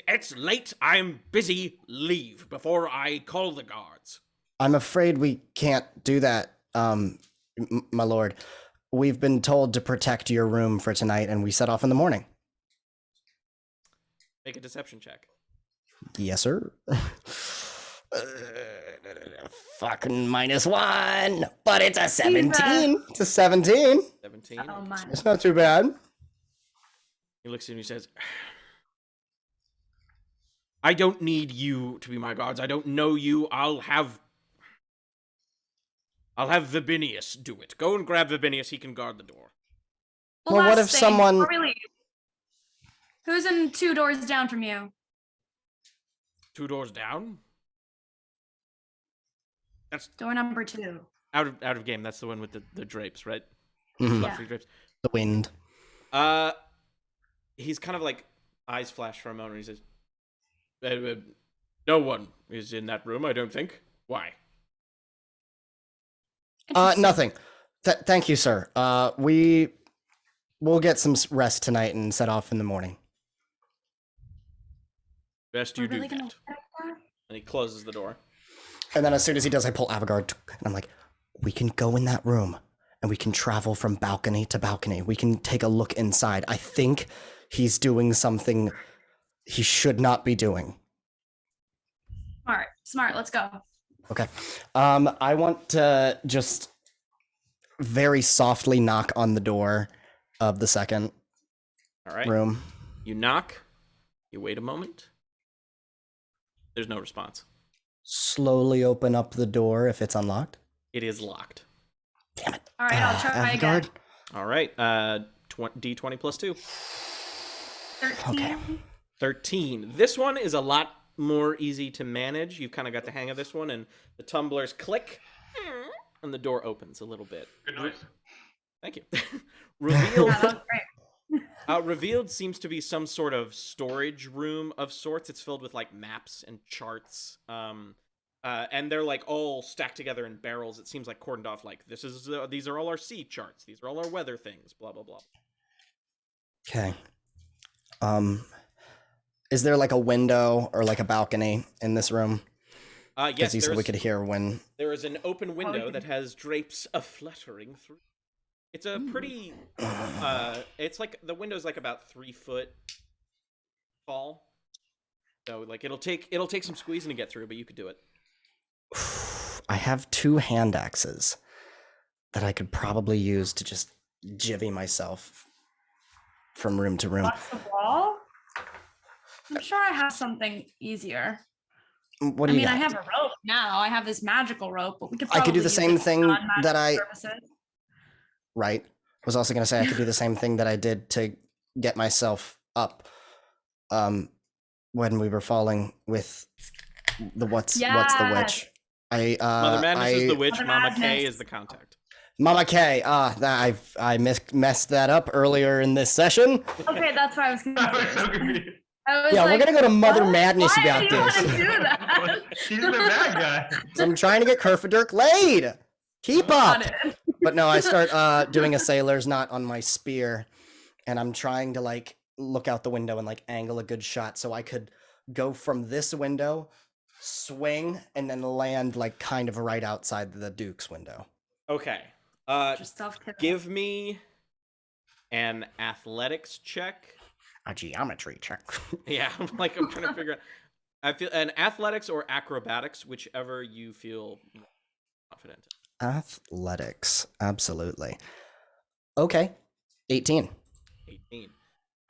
It's late. I'm busy. Leave before I call the guards." I'm afraid we can't do that, my lord. We've been told to protect your room for tonight, and we set off in the morning. Make a deception check. Yes, sir. Fucking -1, but it's a 17. It's a 17. 17. Oh my. It's not too bad. He looks at you and he says, "I don't need you to be my guards. I don't know you. I'll have Vibinius do it. Go and grab Vibinius. He can guard the door." Well, what last if thing, someone- before we leave, who's in 2 doors down from you? 2 doors down? That's Door number 2. out of game. That's the one with the drapes, right? Mhm. Fluffy drapes. The wind. He's kind of like eyes flash for a moment. And he says, "No one is in that room, I don't think. Why?" Nothing. Thank you, sir. We'll get some rest tonight and set off in the morning. Best We're you really do gonna that. work that? And he closes the door. And then as soon as he does, I pull Avigard, and I'm like, we can go in that room, and we can travel from balcony to balcony. We can take a look inside. I think he's doing something he should not be doing. Smart. Let's go. Okay. I want to just very softly knock on the door of the second All right. room. You knock. You wait a moment. There's no response. Slowly open up the door if it's unlocked. It is locked. Damn it. All right, I'll try Avigard? again. All right. D20 plus 2. 13. Okay. 13. This one is a lot more easy to manage. You've kind of got the hang of this one, and the tumblers click, and the door opens a little bit. Good noise. Thank you. Revealed. Yeah, that was great. Revealed seems to be some sort of storage room of sorts. It's filled with like maps and charts, and they're like all stacked together in barrels. It seems like cordoned off. Like these are all our sea charts. These are all our weather things. Blah blah blah. Okay. Is there like a window or like a balcony in this room? Yes, Because you said we could hear when. there is an open window that has drapes a-fluttering through. It's a pretty. It's like the window's like about 3 foot tall. So like it'll take some squeezing to get through, but you could do it. I have 2 hand axes that I could probably use to just jivvy myself from room to room. Across the wall? I'm sure I have something easier. What do you got? I have a rope now. I have this magical rope, but we could I could do probably the use same it for thing non-magical that I- purposes. Right. I was also going to say I could do the same thing that I did to get myself up when we were falling with the what's the witch. Mother Madness is the witch. Mother Mama K Madness. is the contact. Mama K. I messed that up earlier in this session. Okay, that's why I was I was so confused. confused. I was Yeah, like, we're gonna go to Mother what? Madness Why about do you this. want to do that? She's the bad guy. So I'm trying to get Kerfaderk laid. Keep up. Got it. But no, I start doing a sailor's knot on my spear, and I'm trying to like look out the window and like angle a good shot so I could go from this window, swing, and then land like kind of right outside the Duke's window. Okay. Just self-tip. Give me an athletics check. A geometry check. Yeah, I'm trying to figure out. I feel an athletics or acrobatics, whichever you feel more confident in. Athletics, absolutely. Okay, 18. 18.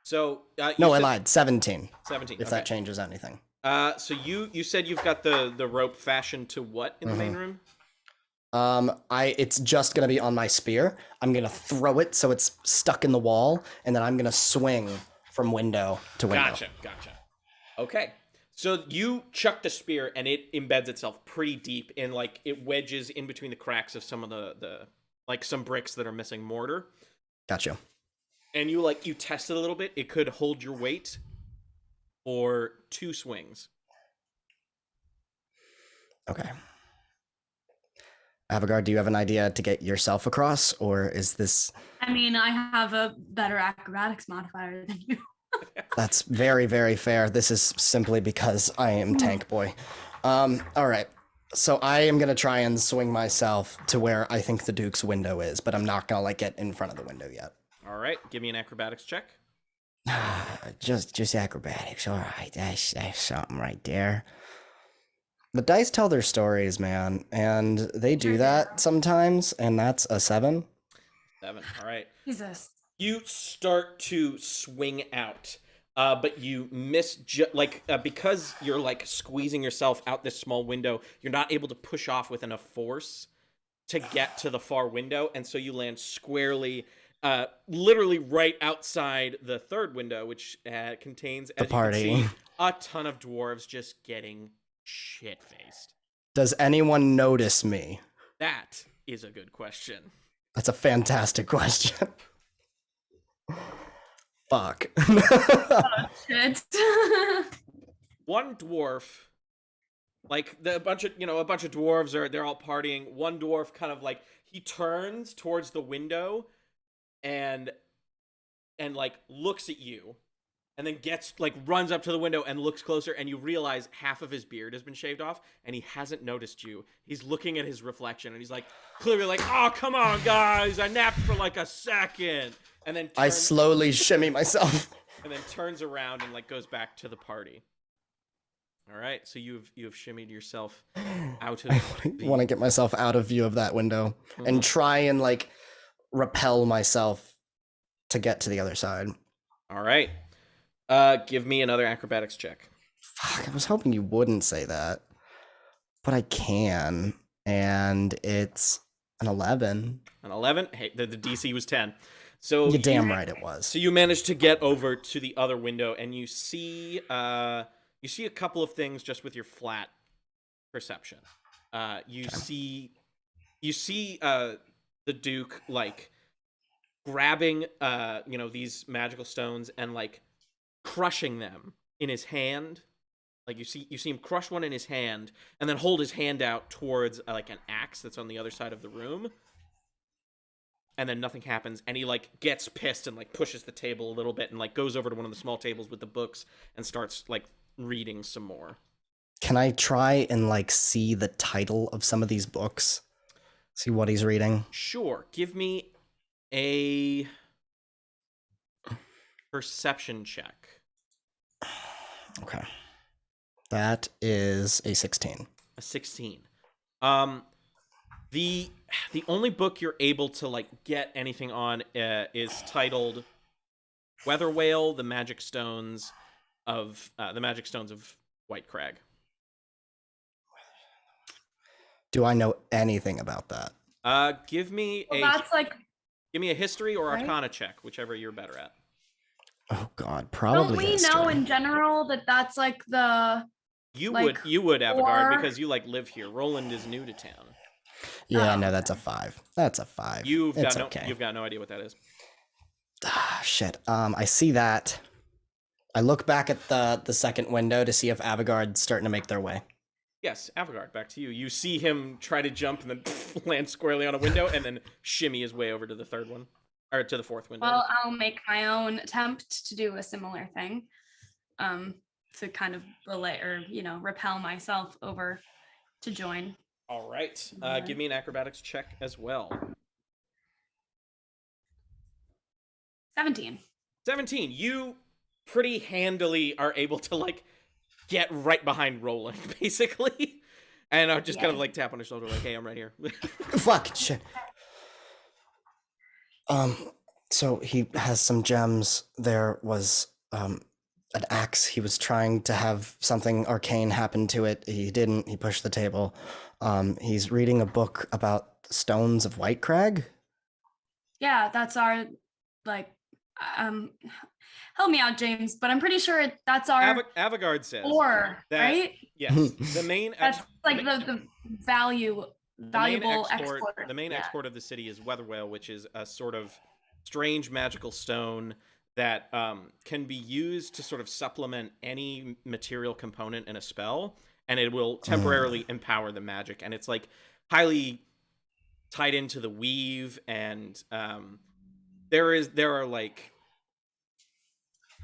So you No, I said- lied. 17. 17. If okay. that changes anything. So you said you've got the rope fashioned to what in the main room? It's just gonna be on my spear. I'm gonna throw it so it's stuck in the wall, and then I'm gonna swing from window to window. Gotcha. Okay. So you chuck the spear, and it embeds itself pretty deep in, like, it wedges in between the cracks of some of the like, some bricks that are missing mortar. Gotcha. And you test it a little bit. It could hold your weight for 2 swings. Okay. Avigard, do you have an idea to get yourself across, or is this... I mean, I have a better acrobatics modifier than you. That's very, very fair. This is simply because I am Tank Boy. All right. So I am going to try and swing myself to where I think the Duke's window is, but I'm not going to, like, get in front of the window yet. All right. Give me an acrobatics check. Just acrobatics. All right. That's something right there. The dice tell their stories, man, and they do that sometimes, and that's a 7. 7. All right. Jesus. You start to swing out, but you miss, because you're, like, squeezing yourself out this small window, you're not able to push off with enough force to get to the far window, and so you land squarely, literally right outside the third window, which contains, as The party. you can see, a ton of dwarves just getting shit-faced. Does anyone notice me? That is a good question. That's a fantastic question. Fuck. Shit. One dwarf, like, a bunch of dwarves they're all partying. One dwarf kind of, like, he turns towards the window and like looks at you, and then runs up to the window and looks closer, and you realize half of his beard has been shaved off, and he hasn't noticed you. He's looking at his reflection, and he's like, clearly like, oh, come on, guys, I napped for like a second. And then I slowly shimmy myself. And then turns around and, like, goes back to the party. All right, so you have shimmied yourself out of I want to get myself out of view of that window and try and, like, repel myself to get to the other side. All right. Give me another acrobatics check. Fuck, I was hoping you wouldn't say that. But I can. And it's an 11. An 11? Hey, the DC was 10. So You're damn right it was. So you managed to get over to the other window, and you see a couple of things just with your flat perception. You see the Duke, like, grabbing these magical stones and, like, crushing them in his hand. Like, you see him crush one in his hand and then hold his hand out towards like an axe that's on the other side of the room. And then nothing happens, and he, like, gets pissed and, like, pushes the table a little bit and, like, goes over to one of the small tables with the books and starts, like, reading some more. Can I try and, like, see the title of some of these books? See what he's reading? Sure. Give me a perception check. Okay. That is a 16. A 16. The only book you're able to, like, get anything on is titled Weather Whale: The Magic Stones of White Crag. Do I know anything about that? Give me a history or arcana check, whichever you're better at. Oh God, probably. Don't we history. know in general that that's like the you like, would Avigard or... because you, like, live here. Roland is new to town. Yeah, no, that's a 5. That's a 5. You've got no idea what that is. Ah, shit. I see that. I look back at the second window to see if Avigard's starting to make their way. Yes, Avigard, back to you. You see him try to jump and then land squarely on a window and then shimmy his way over to the third one. Or to the fourth window. Well, I'll make my own attempt to do a similar thing. To kind of relay or, repel myself over to join. All right. Give me an acrobatics check as well. 17. 17. You pretty handily are able to, like, get right behind Roland, basically. And I just kind of, like, tap on his shoulder, like, hey, I'm right here. Fuck, shit. So he has some gems. There was, an axe. He was trying to have something arcane happen to it. He didn't. He pushed the table. He's reading a book about the stones of White Crag. Yeah, that's our, like, um, help me out, James, but I'm pretty sure that's our Avigard says ore, that, right? yes, the main That's like the valuable export. The main export of the city is weather whale, which is a sort of strange magical stone that can be used to sort of supplement any material component in a spell, and it will temporarily empower the magic. And it's like highly tied into the weave, and there are like.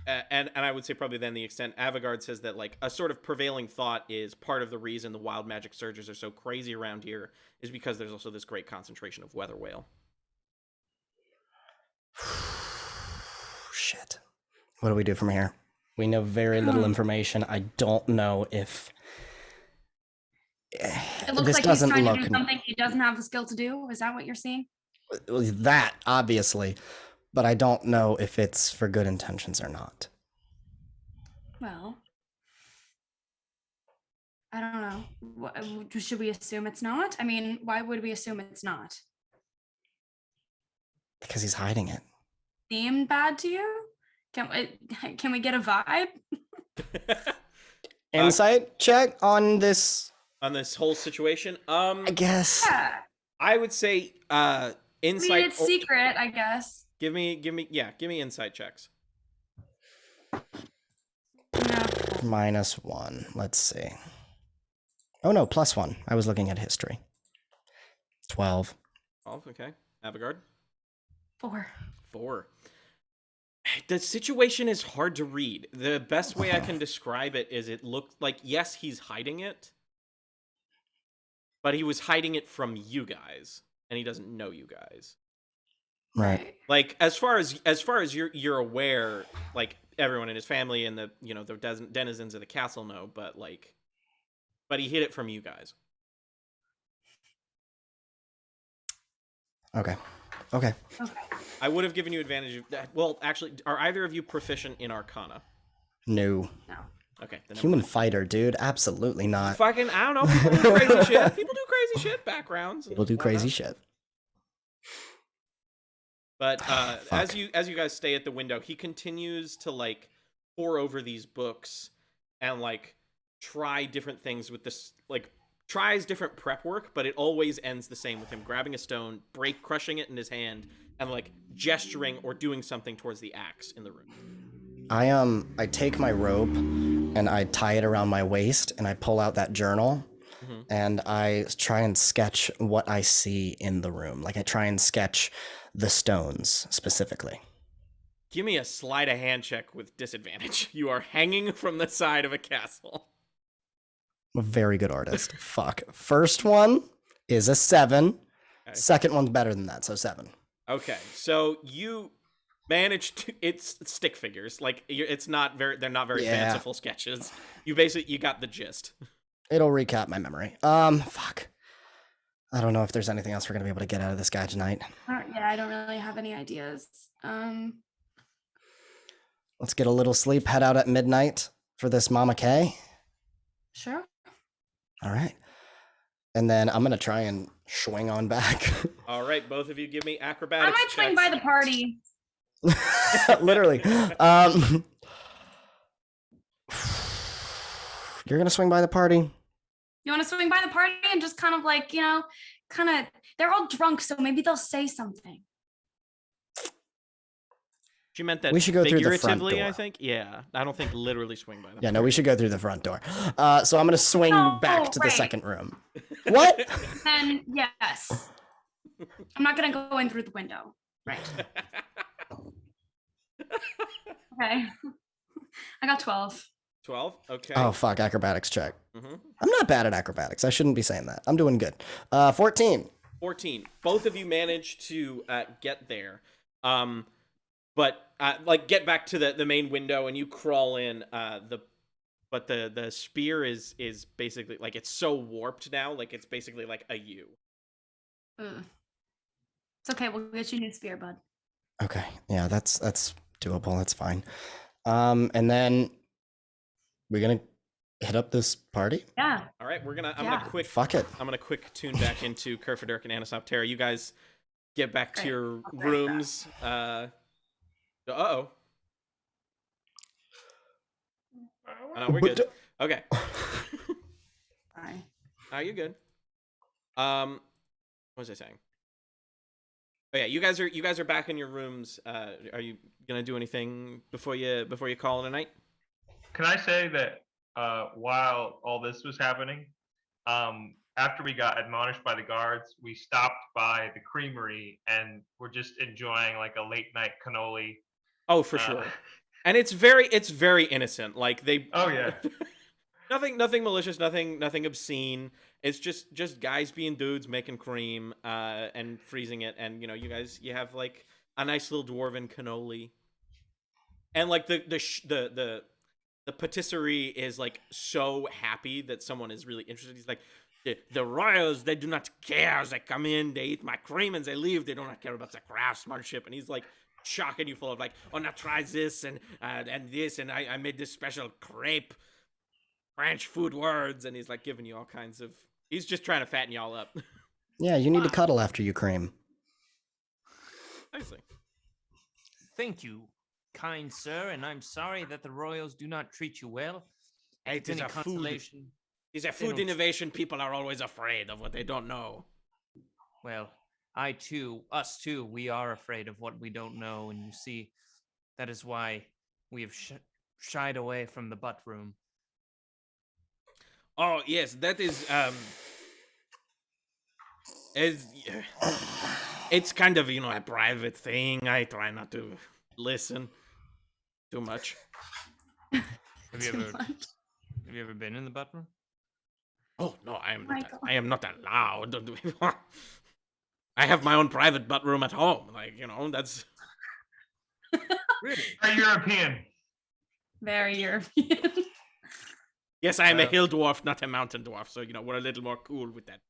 And I would say probably then the extent Avigard says that like a sort of prevailing thought is part of the reason the wild magic surges are so crazy around here is because there's also this great concentration of weather whale. Shit. What do we do from here? We know very little information. I don't know if It looks this like he's doesn't trying look to do something he doesn't have the skill to do. Is that what you're seeing? that obviously, but I don't know if it's for good intentions or not. Well, I don't know. Should we assume it's not? I mean, why would we assume it's not? Because he's hiding it. Seemed bad to you? Can we get a vibe? Insight check on this. On this whole situation, I guess. Yeah. I would say insight. I mean, it's secret, I guess. Give me insight checks. No. -1. Let's see. Oh no, +1. I was looking at history. 12. Oh, okay. Avigard? 4. The situation is hard to read. The best way I can describe it is it looked like, yes, he's hiding it, but he was hiding it from you guys, and he doesn't know you guys. Right. Like as far as you're aware, like everyone in his family and the denizens of the castle know, but he hid it from you guys. Okay. I would have given you advantage of that. Well, actually, are either of you proficient in Arcana? No. Okay. Then Human fighter, dude. Absolutely not. fucking, I don't know. People do crazy shit. People do crazy shit. Backgrounds. People do crazy shit. But as you guys stay at the window, he continues to like pore over these books and like try different things with this, like tries different prep work, but it always ends the same with him grabbing a stone, crushing it in his hand, and like gesturing or doing something towards the axe in the room. I take my rope and I tie it around my waist and I pull out that journal and I try and sketch what I see in the room. Like I try and sketch the stones specifically. Give me a sleight of hand check with disadvantage. You are hanging from the side of a castle. I'm a very good artist. Fuck. First one is a 7. Okay. Second one's better than that, so 7. Okay, so you managed to. It's stick figures. Like it's not very. They're not very fanciful sketches. You got the gist. It'll recap my memory. Fuck. I don't know if there's anything else we're gonna be able to get out of this guy tonight. Yeah, I don't really have any ideas. Let's get a little sleep. Head out at midnight for this Mama K. Sure. All right. And then I'm gonna try and swing on back. All right, both of you give me acrobatics. I might swing by the party. Literally. You're gonna swing by the party? You want to swing by the party and just kind of like, they're all drunk, so maybe they'll say something. She meant that we should go through the front door. I think. Yeah, I don't think literally swing by the Yeah, no, we should go through the front door. So I'm going to swing back to the second room. What? Then, yes. I'm not going to go in through the window. Right. Okay. I got 12. 12? Okay. Oh, fuck. Acrobatics check. I'm not bad at acrobatics. I shouldn't be saying that. I'm doing good. 14. 14. Both of you managed to get there. But like get back to the main window and you crawl in. But the spear is basically like it's so warped now, like it's basically like a U. It's okay. We'll get you a new spear, bud. Okay. Yeah, that's doable. That's fine. And then we're gonna hit up this party. Yeah. All right. I'm gonna quick. Fuck it. I'm gonna quick tune back into Kerfaderk and Anisoptera. You guys get back to your rooms. Uh-oh. Oh, no, we're good. Okay. Hi. You're good. What was I saying? Oh yeah, you guys are back in your rooms. Are you gonna do anything before you call it a night? Can I say that while all this was happening, after we got admonished by the guards, we stopped by the creamery and we're just enjoying like a late night cannoli. Oh, for sure. And it's very innocent. Like they. Oh yeah. Nothing malicious, nothing obscene. It's just guys being dudes making cream and freezing it, and you have like a nice little dwarven cannoli, and like the patisserie is like so happy that someone is really interested. He's like, the royals, they do not care. They come in, they eat my cream, and they leave. They do not care about the craftsmanship. And he's like shocking you full of like, oh, now try this and this, and I made this special crepe. French food words, and he's like giving you all kinds of. He's just trying to fatten y'all up. Yeah, you need to cuddle after you cream. Nicely. Thank you, kind sir, and I'm sorry that the royals do not treat you well. It is Any a food. consolation. It's a They food don't- innovation. People are always afraid of what they don't know. Well, us too, we are afraid of what we don't know, and you see, that is why we have shied away from the butt room. Oh yes, that is it's kind of a private thing. I try not to listen too much. Have you Too ever much. have you ever been in the butt room? Oh no, I am not. Michael. I am not allowed. I have my own private butt room at home. Like that's. Really? Very European. Very European. Yes, I am a Well- hill dwarf, not a mountain dwarf. So we're a little more cool with that.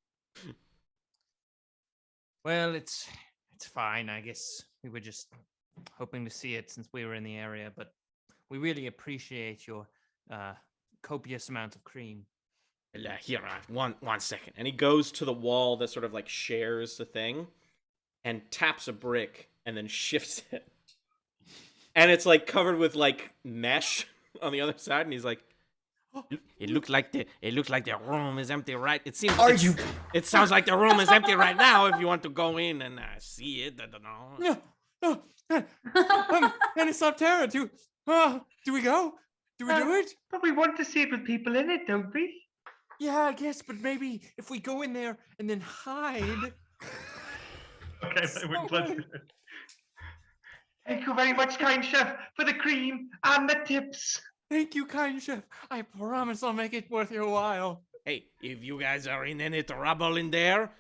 Well, it's fine, I guess. We were just hoping to see it since we were in the area, but we really appreciate your copious amount of cream. Well, here, one second. And he goes to the wall that sort of like shares the thing and taps a brick and then shifts it. And it's like covered with like mesh on the other side. And he's like, it looks like the room is empty, right? It seems. It sounds like the room is empty right now. If you want to go in and see it, I don't know. Anisoptera, do we go? Do we do it? But we want to see it with people in it, don't we? Yeah, I guess, but maybe if we go in there and then hide. Okay, So let's. Thank you very much, kind chef, for the cream and the tips. Thank you, kind chef. I promise I'll make it worth your while. Hey, if you guys are in any trouble in there,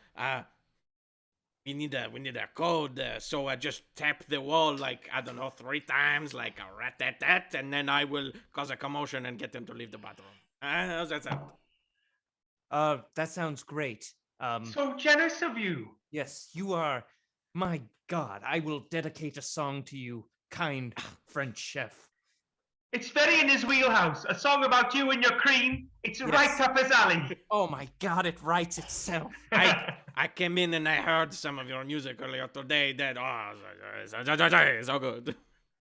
we need a code. So just tap the wall like I don't know 3 times, like a rat-tat-tat, and then I will cause a commotion and get them to leave the bathroom. How's that sound? That sounds great. So generous of you. Yes, you are. My God, I will dedicate a song to you, kind French chef. It's very in his wheelhouse. A song about you and your cream. It's Yes. right up his alley. Oh my God, it writes itself. I came in and I heard some of your music earlier today. That it's so good.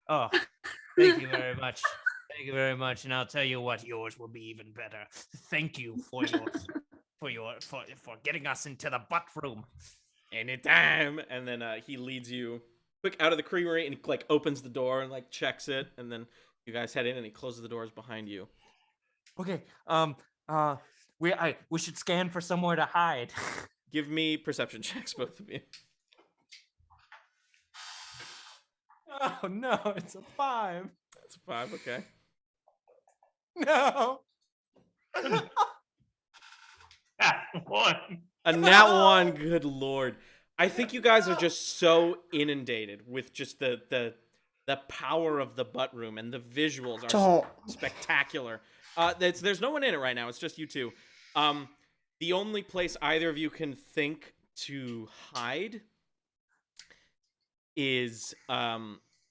Oh, thank you very much. Thank you very much, and I'll tell you what, yours will be even better. Thank you for getting us into the butt room. Anytime. And then he leads you quick out of the creamery and he like opens the door and like checks it, and then you guys head in and he closes the doors behind you. Okay. We should scan for somewhere to hide. Give me perception checks, both of you. Oh no, it's a 5. That's a 5, okay. No. One. A nat 1, good lord. I think you guys are just so inundated with just the power of the butt room, and the visuals are Don't. spectacular. There's no one in it right now. It's just you two. The only place either of you can think to hide is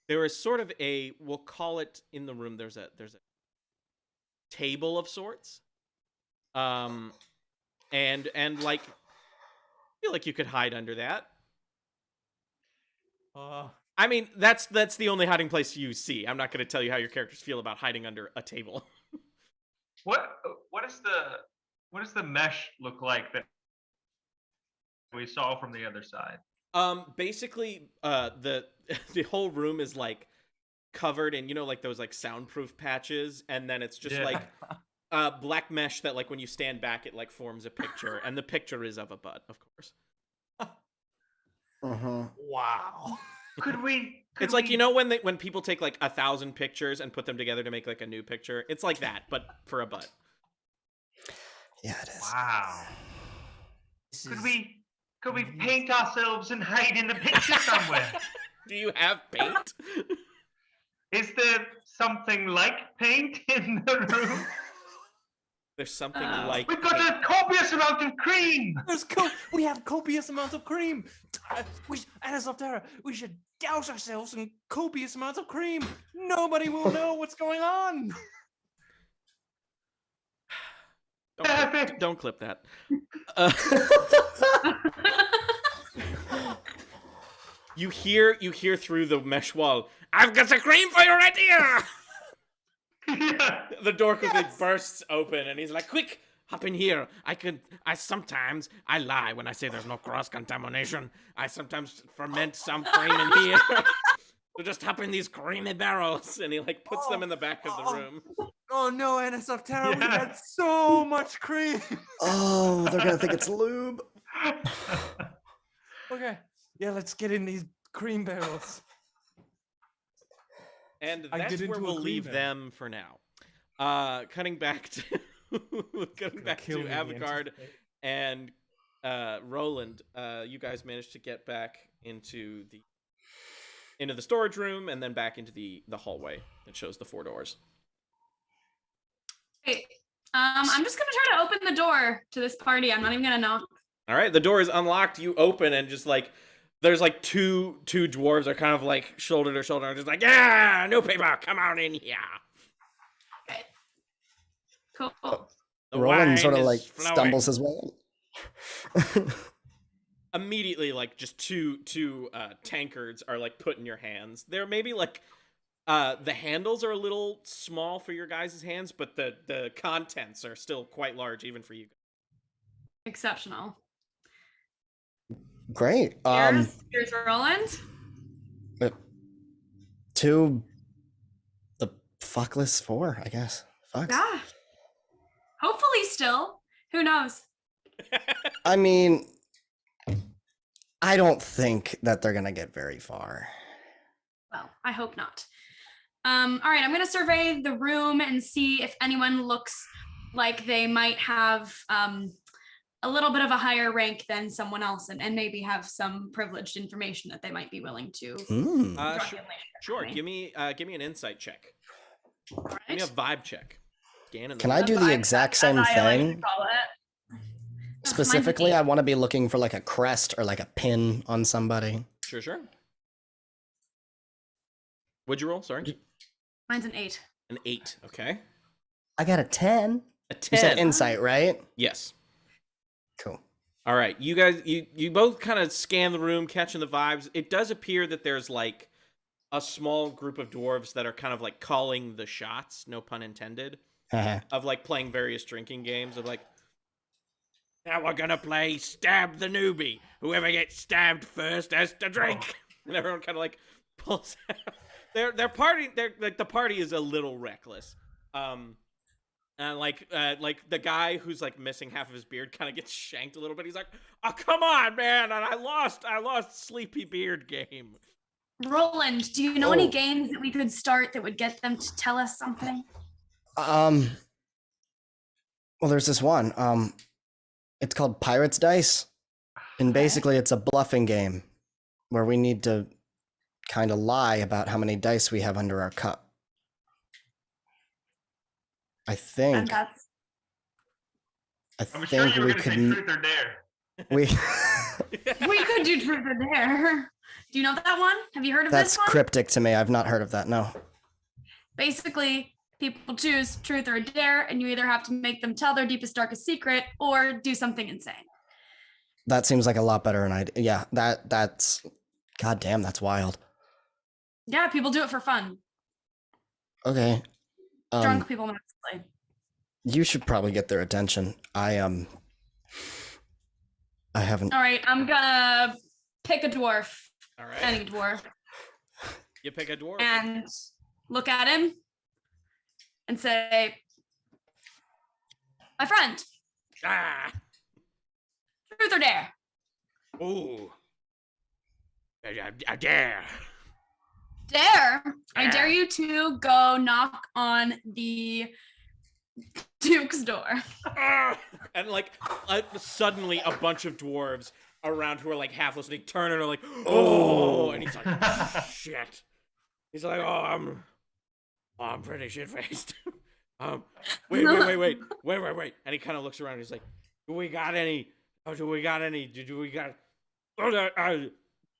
there is sort of we'll call it in the room. There's a table of sorts. And like I feel like you could hide under that. I mean, that's the only hiding place you see. I'm not going to tell you how your characters feel about hiding under a table. What does the mesh look like that we saw from the other side? Basically, the the whole room is like covered in, like those like soundproof patches, and then it's just like black mesh that like when you stand back it like forms a picture, and the picture is of a butt, of course. Wow. It's like when people take like 1,000 pictures and put them together to make like a new picture. It's like that, but for a butt. Yeah, it is. Wow. Could we paint ourselves and hide in the picture somewhere? Do you have paint? Is there something like paint in the room? There's something like We've got a copious amount of cream. We have copious amounts of cream. Anisoptera, we should douse ourselves in copious amounts of cream. Nobody will know what's going on. Don't clip that. You hear through the mesh wall, "I've got the cream for you right here!" Yeah. The door quickly bursts open, and he's like, "Quick, hop in here. Sometimes I lie when I say there's no cross-contamination. I sometimes ferment some cream in here. So just hop in these creamy barrels." And he like puts them in the back of the room. Oh no, Anisoptera, we had so much cream. Oh, they're gonna think it's lube. Okay, yeah, let's get in these cream barrels. And that's where we'll leave them for now. Cutting back to Avigard and Roland. You guys managed to get back into the storage room and then back into the hallway that shows the 4 doors. Okay. I'm just gonna try to open the door to this party. I'm not even gonna knock. All right, the door is unlocked. You open, and just like there's like two dwarves are kind of like shoulder to shoulder, just like, "Yeah, new people, come on in here." Okay. Cool. The Roland wine sort of is like flowing. stumbles his way in. Immediately, like just two tankards are like put in your hands. They're maybe like the handles are a little small for your guys' hands, but the contents are still quite large even for you. Exceptional. Great. Here's Roland. To the Fuckless Four, I guess. Fuck. Yeah. Hopefully still. Who knows? I mean, I don't think that they're gonna get very far. Well, I hope not. All right, I'm gonna survey the room and see if anyone looks like they might have a little bit of a higher rank than someone else, and maybe have some privileged information that they might be willing to. Drop the information Sure. for Give me an insight check. All right. Give me a vibe check. Can I do the exact same As I like to thing? call it. Specifically, I want to be looking for like a crest or like a pin on somebody. Sure. What'd you roll? Sorry. Mine's an 8. An 8. Okay. I got a 10. A 10. You said insight, right? Yes. Cool. All right, you guys, you both kind of scan the room, catching the vibes. It does appear that there's like a small group of dwarves that are kind of like calling the shots, no pun intended, of like playing various drinking games of like, now we're gonna play stab the newbie. Whoever gets stabbed first has to drink. And everyone kind of like pulls out. Their party, the party is a little reckless. And like the guy who's like missing half of his beard kind of gets shanked a little bit. He's like, "Oh, come on, man. And I lost Sleepy Beard game." Roland, do you know any games that we could start that would get them to tell us something? Well, there's this one. It's called Pirates Dice. And basically it's a bluffing game where we need to kind of lie about how many dice we have under our cup. I think. And that's I'm sure you were we going to say could. truth or dare. We. we could do truth or dare. Do you know that one? Have you heard of That's this one? cryptic to me. I've not heard of that. No. Basically, people choose truth or dare, and you either have to make them tell their deepest, darkest secret or do something insane. That seems like a lot better than I. Yeah, that's. God damn, that's wild. Yeah, people do it for fun. Okay. Drunk people mostly. You should probably get their attention. I haven't. All right, I'm gonna pick a dwarf. All right. Any dwarf. You pick a dwarf. And look at him and say, my friend, Ah. truth or dare? Ooh. I dare. Dare. I dare you to go knock on the Duke's door. And like suddenly a bunch of dwarves around who are like half listening turn and are like, oh, and he's like, shit. He's like, oh, I'm pretty shit faced. Wait. And he kind of looks around. And he's like, do we got any?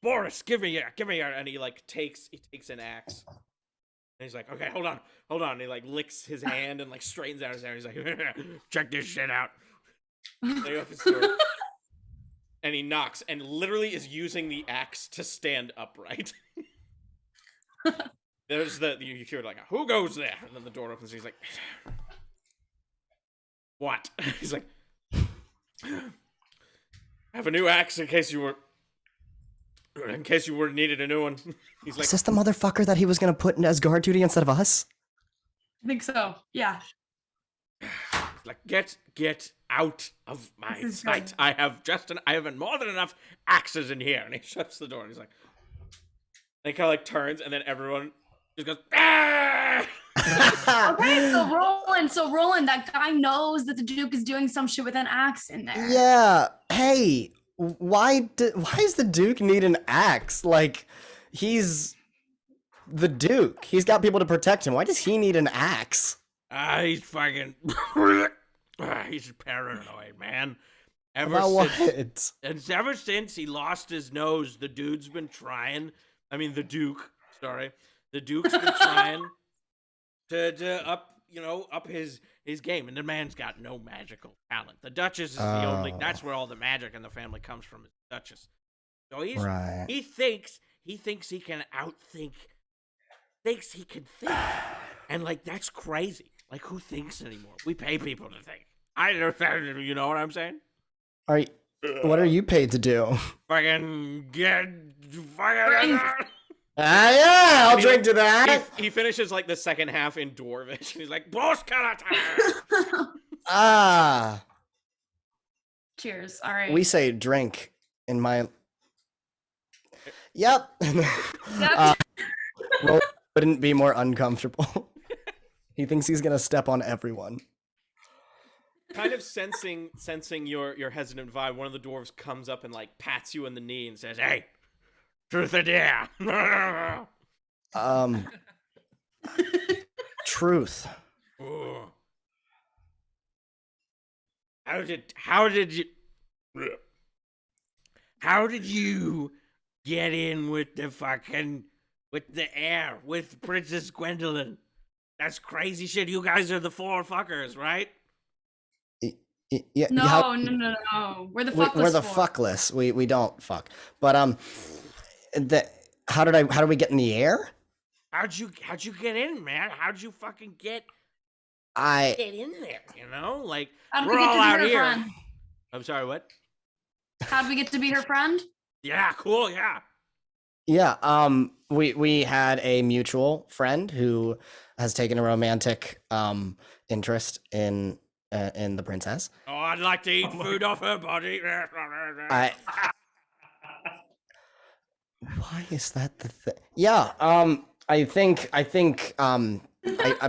Boris, give me your. And he takes an axe. And he's like, okay, hold on. And he like licks his hand and like straightens out his hair. He's like, check this shit out. And he opens the door. And he knocks and literally is using the axe to stand upright. There's you hear like, who goes there? And then the door opens and he's like, what? He's like, I have a new axe in case you were needed a new one. He's like, Is this the motherfucker that he was gonna put in as guard duty instead of us? I think so. Yeah. like get out of my This is sight. good. I have more than enough axes in here. And he shuts the door and he's like, and he kind of like turns and then everyone just goes, ah! Okay, so Roland, that guy knows that the Duke is doing some shit with an axe in there. Yeah. Hey, why does the Duke need an axe? Like, he's the Duke. He's got people to protect him. Why does he need an axe? He's fucking, he's paranoid, man. About what? Ever since he lost his nose, the dude's been trying. I mean, the Duke's been trying to up his game, and the man's got no magical talent. The Duchess is the only. That's where all the magic in the family comes from. Is the Duchess. So he thinks he can outthink. Thinks he can think, and like that's crazy. Like who thinks anymore? We pay people to think. I don't. You know what I'm saying? What are you paid to do? Fucking get. Yeah, I'll drink to that. He finishes like the second half in Dwarvish. He's like, Cheers. All right. We say drink in my. Yep. Yep. Well, wouldn't be more uncomfortable. He thinks he's gonna step on everyone. Kind of sensing your hesitant vibe, one of the dwarves comes up and like pats you in the knee and says, "Hey, truth or dare?" Truth. Ooh. How did you get in with the heir with Princess Gwendolyn? That's crazy shit. You guys are the four fuckers, right? Yeah. No. We're the fuckless. We're the four. fuckless. We don't fuck. But how did we get in the air? How'd you get in, man? How'd you fucking get in there? You know, like How'd we're we get all to be out her here. friend? I'm sorry, what? How'd we get to be her friend? Yeah, cool. Yeah. Yeah. We had a mutual friend who has taken a romantic interest in the princess. Oh, I'd like to eat food off her body. Why is that the thing? Yeah. I think I'm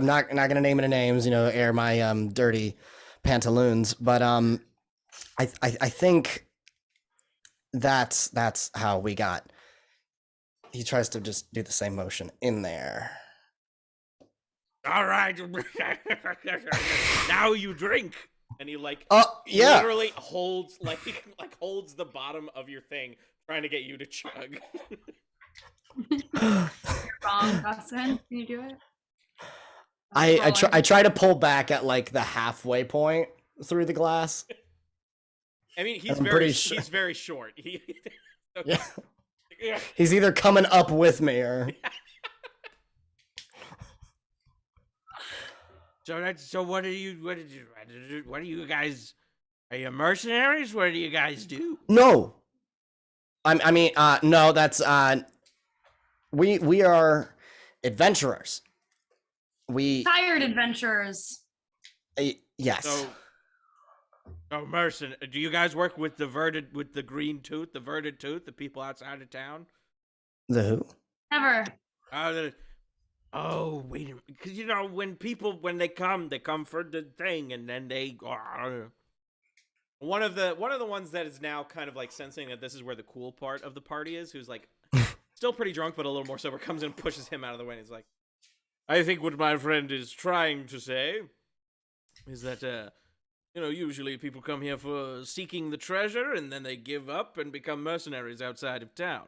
not gonna name any names, air my dirty pantaloons, but I think that's how we got. He tries to just do the same motion in there. All right. Now you drink. And he Yeah. literally holds holds the bottom of your thing, trying to get you to chug. You're wrong, Dustin. Can you do it? I try to pull back at like the halfway point through the glass. I mean, he's I'm pretty he's very short. Yeah. He's either coming up with me or So what are you? What are you guys? Are you mercenaries? What do you guys do? No. No. That's we are adventurers. We Tired adventurers. yes. So, do you guys work with the green tooth, the verded tooth, the people outside of town? The who? Never. Oh, wait a minute. Because, when they come for the thing, and then they... One of the ones that is now kind of like sensing that this is where the cool part of the party is, who's like still pretty drunk but a little more sober, comes in and pushes him out of the way, and he's like, I think what my friend is trying to say is that, usually people come here for seeking the treasure, and then they give up and become mercenaries outside of town.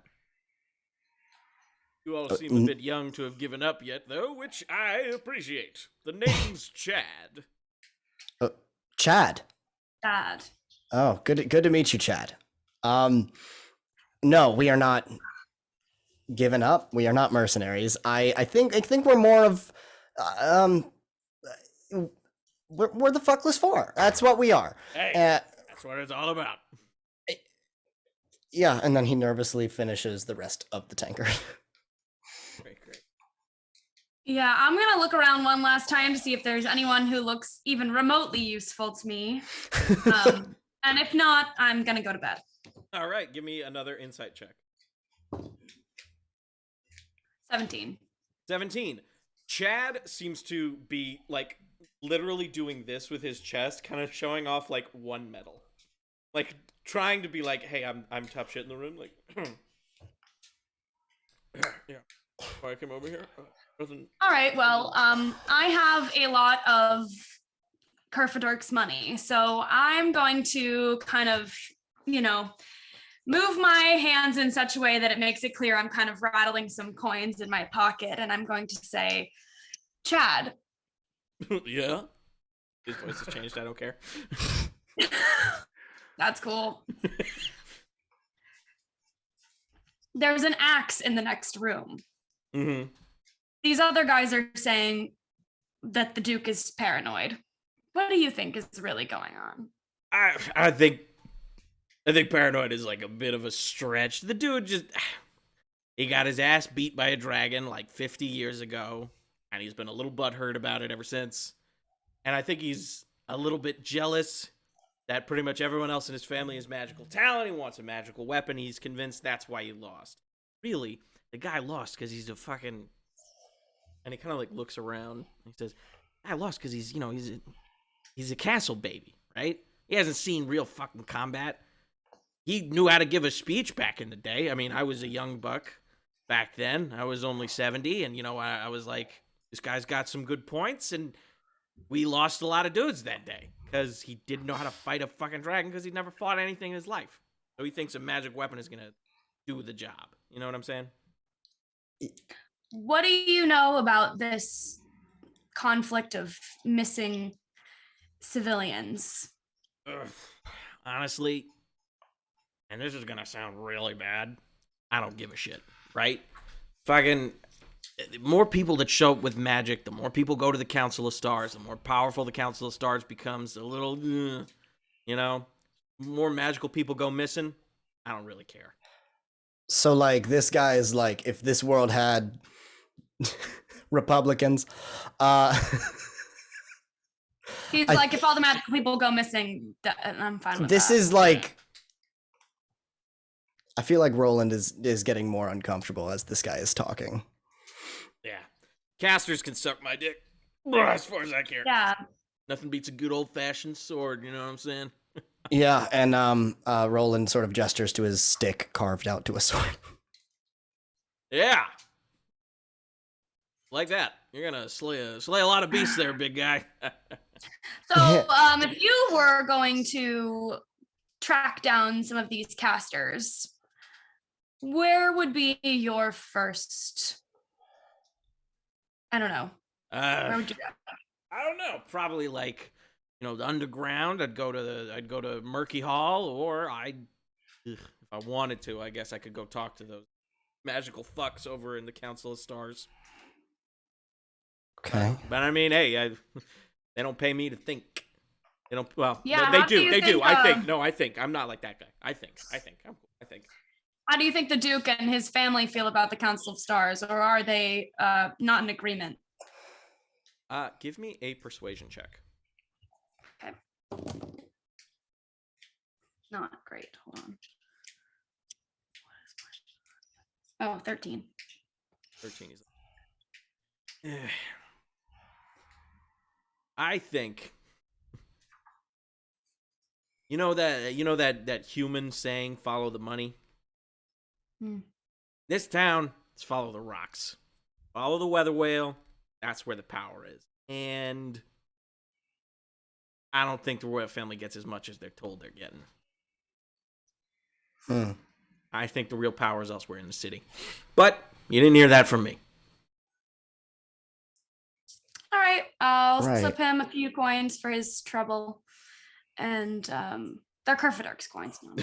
You all seem a bit young to have given up yet, though, which I appreciate. The name's Chad. Chad. Dad. Oh, good to meet you, Chad. No, we are not given up. We are not mercenaries. I think we're more of we're the Fuckless Four. That's what we are. Hey, that's what it's all about. Yeah, and then he nervously finishes the rest of the tankard. Great. Yeah, I'm gonna look around one last time to see if there's anyone who looks even remotely useful to me. And if not, I'm gonna go to bed. All right, give me another insight check. 17. 17. Chad seems to be like literally doing this with his chest, kind of showing off like one medal, like trying to be like, "Hey, I'm top shit in the room." Like, yeah. Why I came over here? All right. Well, I have a lot of Kerfaderk's money, so I'm going to kind of, move my hands in such a way that it makes it clear I'm kind of rattling some coins in my pocket, and I'm going to say, Chad. Yeah. His voice has changed. I don't care. That's cool. There's an axe in the next room. Mm-hmm. These other guys are saying that the Duke is paranoid. What do you think is really going on? I think paranoid is like a bit of a stretch. The dude he got his ass beat by a dragon like 50 years ago, and he's been a little butthurt about it ever since. And I think he's a little bit jealous that pretty much everyone else in his family has magical talent. He wants a magical weapon. He's convinced that's why he lost. Really, the guy lost because he's a fucking... And he kind of like looks around. He says, I lost because he's a castle baby, right? He hasn't seen real fucking combat. He knew how to give a speech back in the day. I mean, I was a young buck back then. I was only 70, and I was like, this guy's got some good points, and we lost a lot of dudes that day because he didn't know how to fight a fucking dragon because he'd never fought anything in his life. So he thinks a magic weapon is gonna do the job. You know what I'm saying? What do you know about this conflict of missing civilians? Honestly, and this is gonna sound really bad, I don't give a shit, right? Fucking, the more people that show up with magic, the more people go to the Council of Stars, the more powerful the Council of Stars becomes, a little, more magical people go missing, I don't really care. So, like, this guy is like, if this world had Republicans, He's like, if all the magical people go missing, I'm fine with this that. is like... I feel like Roland is getting more uncomfortable as this guy is talking. Yeah. Casters can suck my dick, as far as I care. Yeah. Nothing beats a good old-fashioned sword, you know what I'm saying? Yeah, and Roland sort of gestures to his stick carved out to a sword. Yeah. Like that. You're gonna slay a lot of beasts there, big guy. So, if you were going to track down some of these casters, where would be your first? I don't know. Where would you go? I don't know. Probably like, the underground. I'd go to Murky Hall, or if I wanted to, I guess I could go talk to those magical fucks over in the Council of Stars. Okay. But I mean, hey, They don't pay me to think. They don't. Well, Yeah, they how do do. you They do. think, I think. No, I think. I'm not like that guy. I think. I'm cool. I think. How do you think the Duke and his family feel about the Council of Stars, or are they not in agreement? Give me a persuasion check. Okay. Not great. Hold on. Oh, 13. 13 is. I think. You know that human saying, "Follow the money." Hmm. This town, let's follow the rocks. Follow the weather whale. That's where the power is. And I don't think the royal family gets as much as they're told they're getting. I think the real power is elsewhere in the city. But you didn't hear that from me. All right. I'll Right. slip him a few coins for his trouble. And they're Kerfaderk's coins. No.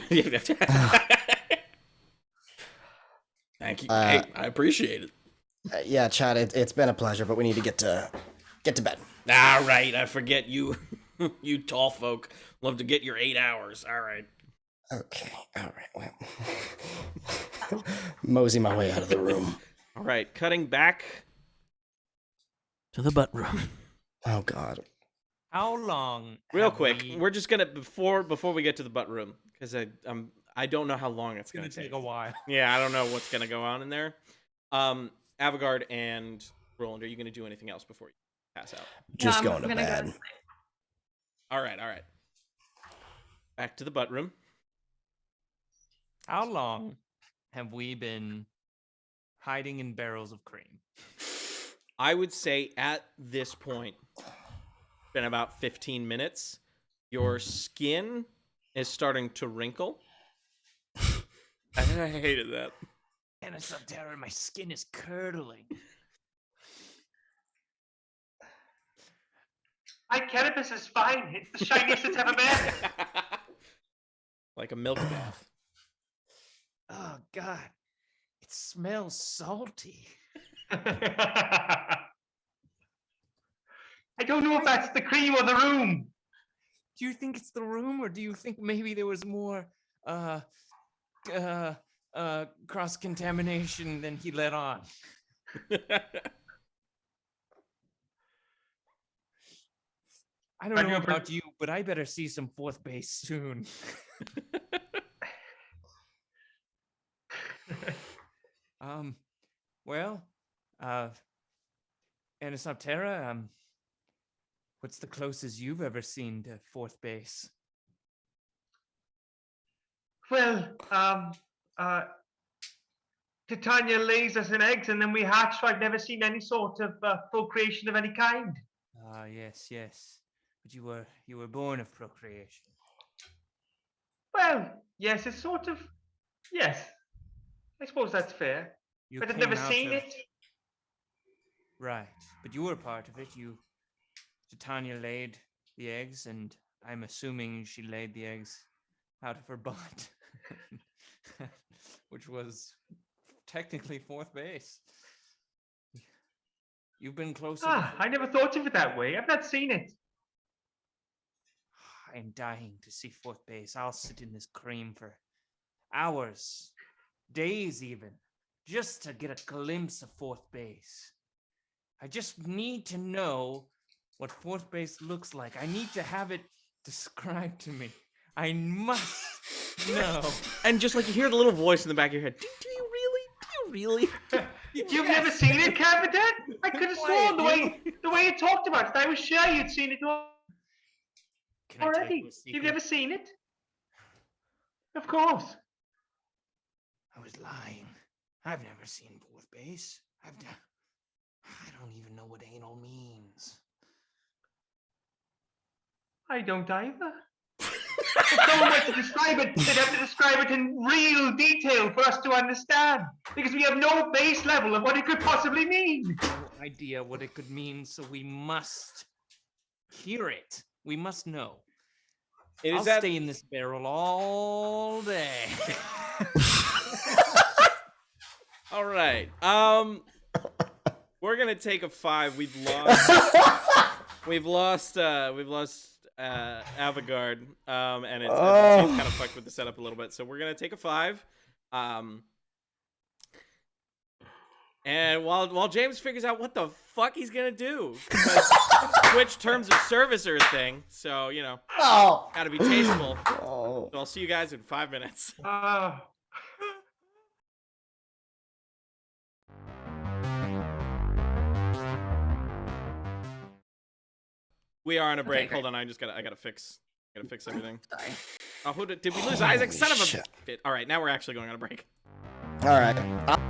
Thank you. Hey, I appreciate it. Yeah, Chad, it's been a pleasure, but we need to get to bed. All right, I forget you. You tall folk love to get your 8 hours. All right. Okay, all right. Well, mosey my way out of the room. All right, cutting back to the butt room. Oh God. How long? Real have quick, we- we're just gonna before we get to the butt room because I don't know how long it's It's gonna gonna take a while. Yeah, I don't know what's gonna go on in there. Avigard and Roland, are you gonna do anything else before you pass out? Just I'm going to gonna go bed. to sleep. All right. Back to the butt room. How long have we been hiding in barrels of cream? I would say at this point, it's been about 15 minutes. Your skin is starting to wrinkle. I hated that. Anisoptera, my skin is curdling. My cannabis is fine. It's the shiniest it's ever been. Like a milk bath. Oh God, it smells salty. I don't know if that's the cream or the room. Do you think it's the room, or do you think maybe there was more cross contamination than he let on? I don't know about you, but I better see some fourth base soon. Well, Anisoptera, what's the closest you've ever seen to fourth base? Well, Titania lays us in eggs and then we hatch, so I've never seen any sort of procreation of any kind. Ah, yes. But you were born of procreation. Well, yes, it's sort of, yes. I suppose that's fair. You But I've came never out seen of- it. Right, but you were part of it. Titania laid the eggs, and I'm assuming she laid the eggs out of her butt, which was technically fourth base. You've been closer. I never thought of it that way. I've not seen it. I'm dying to see fourth base. I'll sit in this cream for hours, days even, just to get a glimpse of fourth base. I just need to know what fourth base looks like. I need to have it described to me. I must know. And just like you hear the little voice in the back of your head, do you really? You've never seen it, Kerfaderk? I could have sworn the way you talked about it, I was sure you'd seen it Can I tell already. you a secret? You've never seen it? Of course. I was lying. I've never seen fourth base. I don't even know what anal means. I don't either. If someone were to describe it, they'd have to describe it in real detail for us to understand. Because we have no base level of what it could possibly mean. No idea what it could mean, so we must hear it. We must know. I'll stay in this barrel all day. All right. We're gonna take a 5. We've lost. We've lost Avigard, and it's kind of fucked with the setup a little bit. So we're gonna take a 5. And while James figures out what the fuck he's gonna do, because Twitch terms of service are a thing, so gotta be tasteful. So I'll see you guys in 5 minutes. We are on a break. Okay, Hold on, I gotta fix everything. Sorry. Oh, did we lose Isaac? Son of a shit. bit. All right, now we're actually going on a break. All right.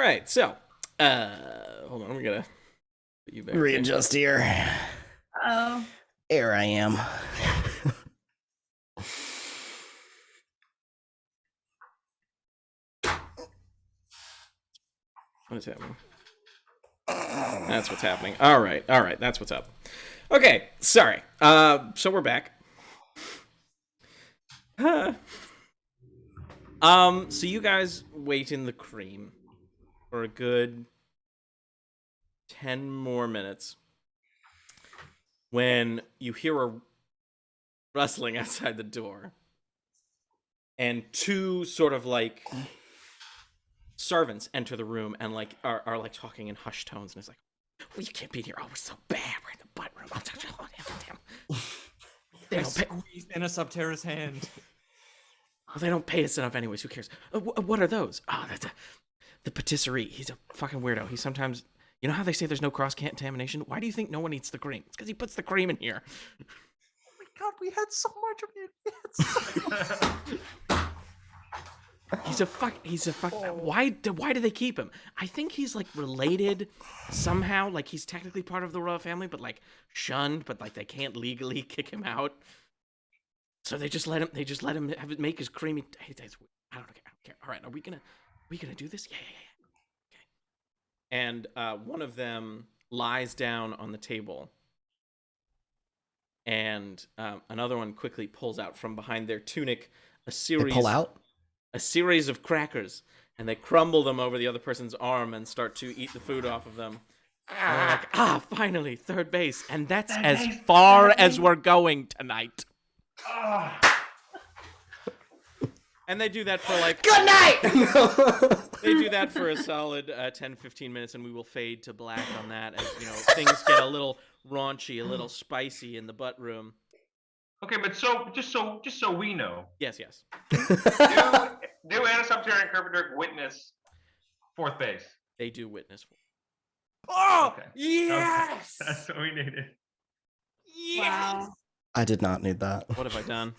right, so hold on, I'm gonna put you back. Readjust here. Oh. Here I am. What is happening? That's what's happening. All right, that's what's up. Okay, sorry. So we're back. So you guys wait in the cream for a good 10 more minutes when you hear a rustling outside the door and two sort of like servants enter the room and like are like talking in hushed tones, and it's like, well, you can't be in here. Oh, we're so bad. We're in the butt room. Oh, damn. They don't pay. Squeezed Anisoptera's hand. Well, they don't pay us enough anyways. Who cares? What are those? Oh, that's the patisserie. He's a fucking weirdo. He sometimes, you know how they say there's no cross-contamination? Why do you think no one eats the cream? It's because he puts the cream in here. Oh my god, we had so much of it. He's a fuck. Why do they keep him? I think he's like related somehow. Like he's technically part of the royal family, but like shunned. But like they can't legally kick him out. So they just let him have it make his creamy. I don't care. All right, are we gonna do this? Yeah. Okay. And one of them lies down on the table, and another one quickly pulls out from behind their tunic a series. They pull out? A series of crackers, and they crumble them over the other person's arm and start to eat the food off of them. And they're like, finally, third base. And that's as far as we're going tonight. And they do that for like... Good night! They do that for a solid 10-15 minutes, and we will fade to black on that as, you know, things get a little raunchy, a little spicy in the butt room. Okay, but just so we know. Yes. Do Anisoptera and Kerfaderk witness fourth base? They do witness. Oh, Okay. yes! Okay. That's what we needed. Yes! Wow. I did not need that. What have I done?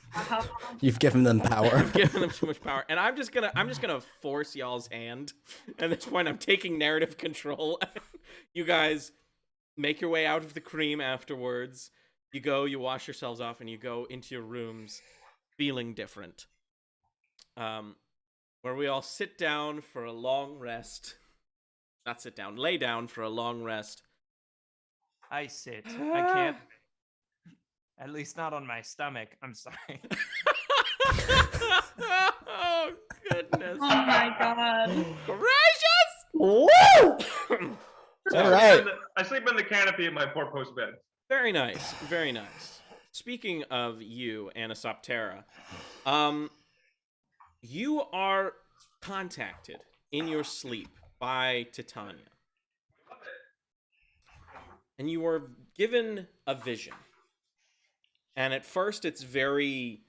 You've given them power. I've given them too much power, and I'm just gonna force y'all's hand. At this point, I'm taking narrative control. You guys make your way out of the cream afterwards. You go, you wash yourselves off, and you go into your rooms, feeling different. Where we all sit down for a long rest. Not sit down, lay down for a long rest. I sit. I can't. At least not on my stomach. I'm sorry. Oh, goodness. Oh my god. Gracious! Woo! All right. I sleep in the canopy of my four-post bed. Very nice, very nice. Speaking of you, Anisoptera, you are contacted in your sleep by Titania. And you are given a vision. And at first it's very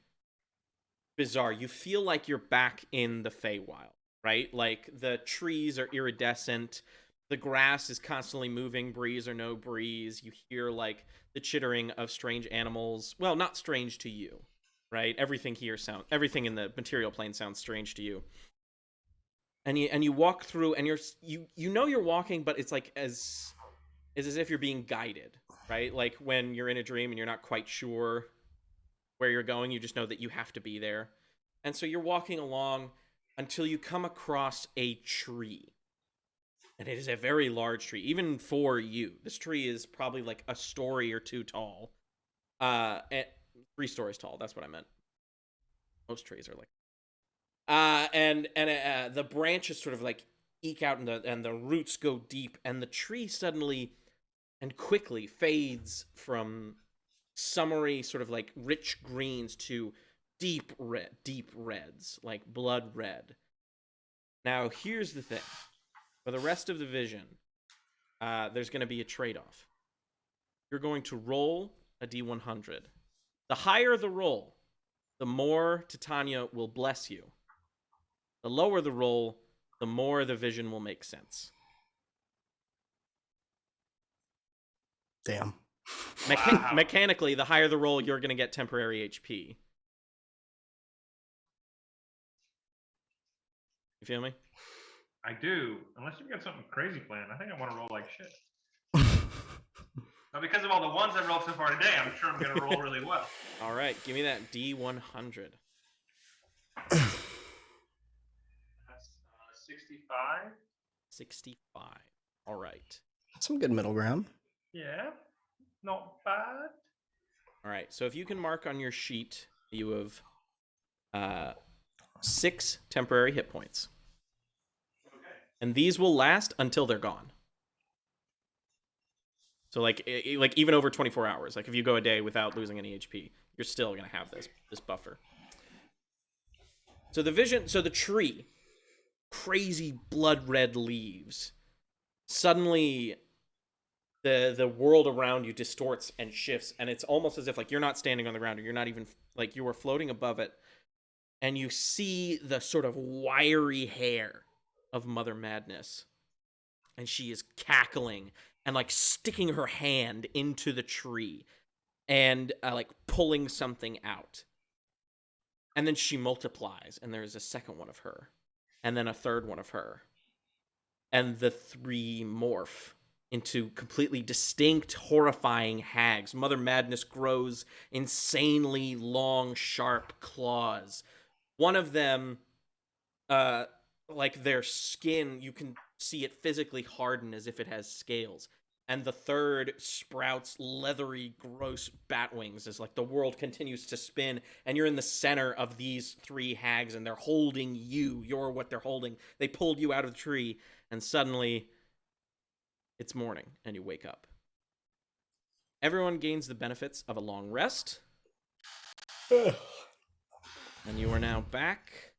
bizarre. You feel like you're back in the Feywild, right? Like the trees are iridescent. The grass is constantly moving, breeze or no breeze. You hear like the chittering of strange animals. Well, not strange to you, right? Everything in the material plane sounds strange to you. And you walk through, and you know you're walking, but it's like as if you're being guided, right? Like when you're in a dream and you're not quite sure where you're going, you just know that you have to be there. And so you're walking along until you come across a tree. And it is a very large tree, even for you. This tree is probably like a story or two tall. 3 stories tall, that's what I meant. Most trees are like... the branches sort of like eke out and the roots go deep, and the tree suddenly and quickly fades from summery sort of like rich greens to deep reds, like blood red. Now here's the thing. For the rest of the vision, there's going to be a trade-off. You're going to roll a D100. The higher the roll, the more Titania will bless you. The lower the roll, the more the vision will make sense. Damn. Mechanically, the higher the roll, you're going to get temporary HP. You feel me? I do. Unless you've got something crazy planned. I think I want to roll like shit. But because of all the ones I rolled so far today, I'm sure I'm going to roll really well. All right, give me that D100. That's 65. 65. All right. Some good middle ground. Yeah, not bad. All right. So if you can mark on your sheet, you have 6 temporary hit points. Okay. And these will last until they're gone. So like even over 24 hours. Like if you go a day without losing any HP, you're still going to have this buffer. So the tree, crazy blood red leaves. Suddenly the world around you distorts and shifts, and it's almost as if like you're not standing on the ground, or you're not even like you are floating above it, and you see the sort of wiry hair of Mother Madness, and she is cackling and like sticking her hand into the tree and like pulling something out. And then she multiplies, and there's a second one of her, and then a third one of her, and the 3 morph into completely distinct, horrifying hags. Mother Madness grows insanely long, sharp claws. One of them, like their skin, you can see it physically harden as if it has scales. And the third sprouts leathery, gross bat wings as like the world continues to spin, and you're in the center of these 3 hags, and they're holding you. You're what they're holding. They pulled you out of the tree, and suddenly it's morning, and you wake up. Everyone gains the benefits of a long rest. And you are now back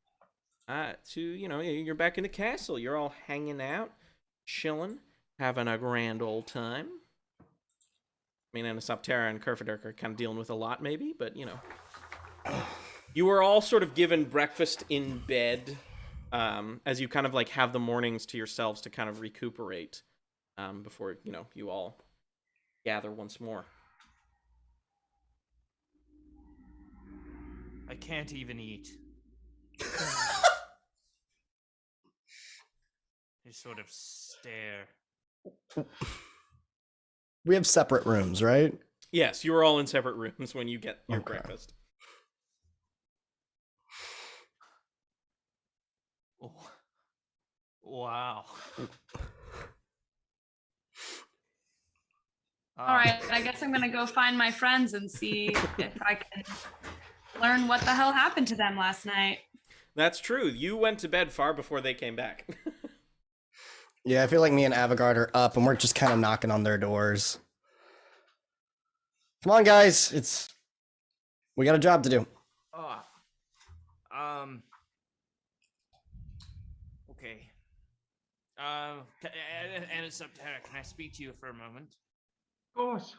to, you're back in the castle. You're all hanging out, chilling, having a grand old time. I mean, Anisoptera and Kerfaderk are kind of dealing with a lot, maybe, but, You were all sort of given breakfast in bed, as you kind of, like, have the mornings to yourselves to kind of recuperate, before, you all gather once more. I can't even eat. Just sort of stare. We have separate rooms, right? Yes, you are all in separate rooms when you get your Okay. breakfast. Oh. Wow. All right, I guess I'm gonna go find my friends and see if I can learn what the hell happened to them last night. That's true. You went to bed far before they came back. Yeah, I feel like me and Avigard are up, and we're just kind of knocking on their doors. Come on, guys. We got a job to do. Oh. Okay. Anisoptera, can I speak to you for a moment? Of course.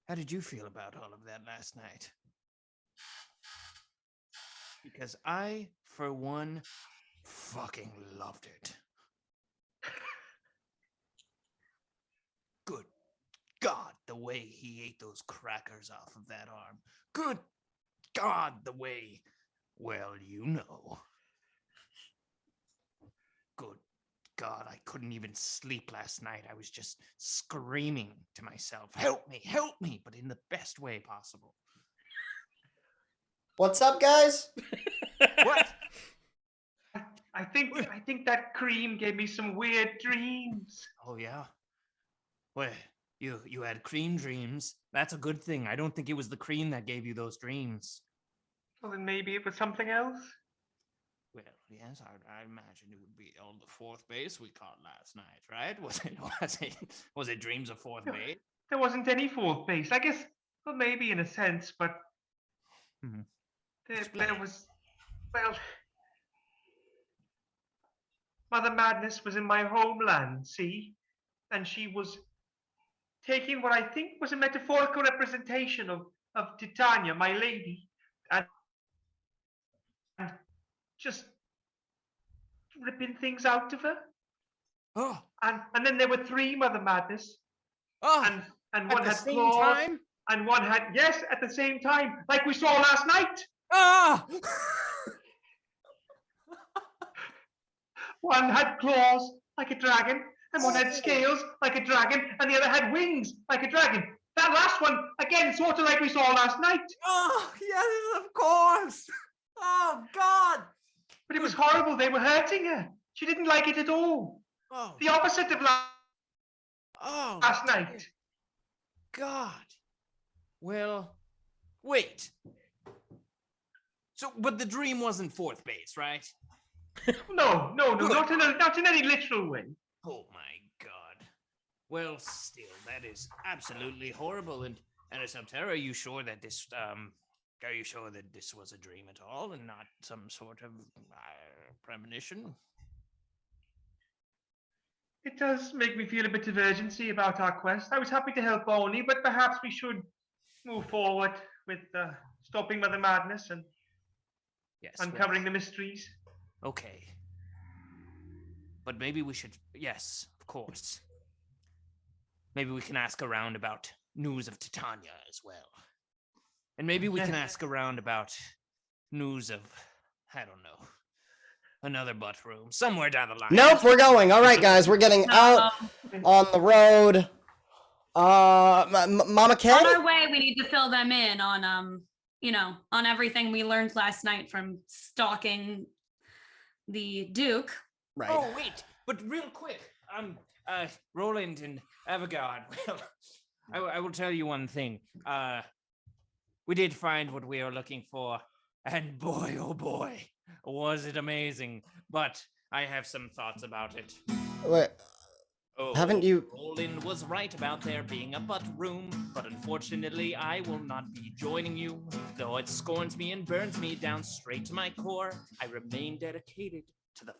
How did you feel about all of that last night? Because I, for one, fucking loved it. Good God, the way he ate those crackers off of that arm. Good God, the way, well, you know. Good God, I couldn't even sleep last night. I was just screaming to myself, help me, but in the best way possible. What's up, guys? What? I think that cream gave me some weird dreams. Oh, yeah? Well, you had cream dreams. That's a good thing. I don't think it was the cream that gave you those dreams. Well, then maybe it was something else. Well, yes, I imagine it would be on the 4th base we caught last night, right? Was it dreams of 4th base? There wasn't any 4th base. I guess, well, maybe in a sense, but there was, well, Mother Madness was in my homeland, see? And she was taking what I think was a metaphorical representation of Titania, my lady, and just ripping things out of her. Oh, And then there were 3 Mother Madness. oh, And one at the had same claws, time? and one had, yes, at the same time, like we saw last night. Ah! One had claws like a dragon, and one had scales like a dragon, and the other had wings like a dragon. That last one, again, sort of like we saw last night. Oh, yes, of course. Oh, God. But it was horrible. They were hurting her. She didn't like it at all. Oh, The opposite of last oh, night. God. Well, wait. So, but the dream wasn't fourth base, right? No, not in any literal way. Oh my God. Well, still, that is absolutely horrible. And Anisoptera, are you sure that this was a dream at all and not some sort of premonition? It does make me feel a bit of urgency about our quest. I was happy to help Oni, but perhaps we should move forward with stopping Mother Madness and uncovering the mysteries. Okay. But maybe we should, yes, of course. Maybe we can ask around about news of Titania as well. And maybe we can ask around about news of, I don't know, another butt room somewhere down the line. Nope, we're going. All right, guys, we're getting out on the road. Mama K? On our way, we need to fill them in on, on everything we learned last night from stalking the Duke. Right. Oh, wait, but real quick, Roland and Avigard, well, I will tell you one thing. We did find what we are looking for, and boy, oh boy, was it amazing. But I have some thoughts about it. Wait, Oh, haven't you... Roland was right about there being a butt room, but unfortunately I will not be joining you. Though it scorns me and burns me down straight to my core, I remain dedicated to the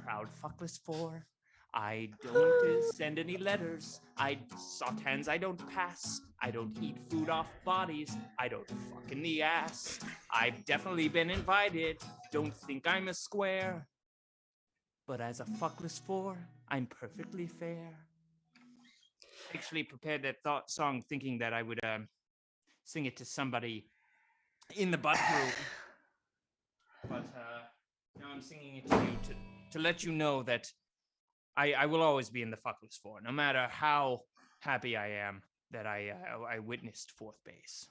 proud Fuckless Four. I don't send any letters. I sought hands I don't pass. I don't eat food off bodies. I don't fuck in the ass. I've definitely been invited. Don't think I'm a square. But as a Fuckless Four, I'm perfectly fair. I actually prepared that song thinking that I would sing it to somebody in the butt room. But now I'm singing it to you to let you know that I will always be in the Fuckless Four, no matter how happy I am that I witnessed fourth base.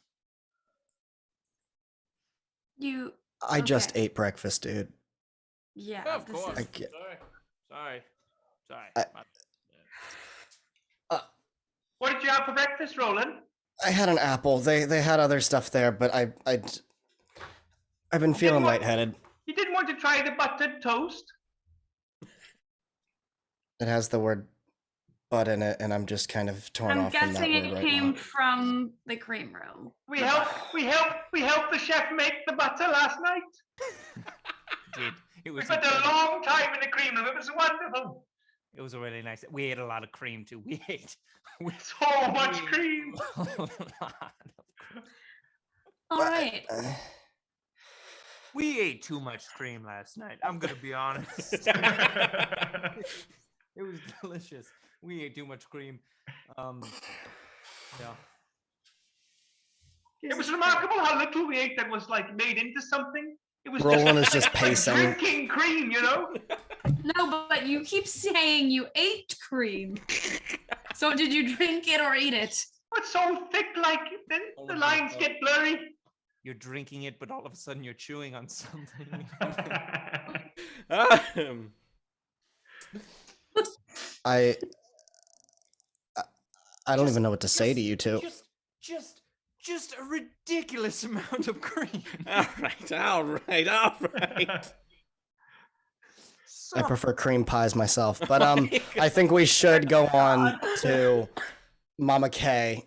I just ate breakfast, dude. Yeah, Oh, of course. Sorry. What did you have for breakfast, Roland? I had an apple. They had other stuff there, but I've been feeling lightheaded. You didn't want to try the buttered toast? It has the word butt in it, and I'm just kind of torn I'm off from that guessing word it right came now. from the cream room. We helped the chef make the butter last night. Dude, it We was spent a long time in the cream room. It was wonderful. It was really nice. We ate a lot of cream too. We ate So much cream. a lot of cream. All right. We ate too much cream last night. I'm gonna be honest. It was delicious. We ate too much cream. Yeah. It was remarkable how little we ate that was like made into something. It was Roland is just pacing. drinking cream, you know? No, but you keep saying you ate cream. So did you drink it or eat it? It's so thick, like the lines get blurry. You're drinking it, but all of a sudden you're chewing on something. I don't even know what to say to you two. Just a ridiculous amount of cream. All right. I prefer cream pies myself, but I think we should go on to Mama K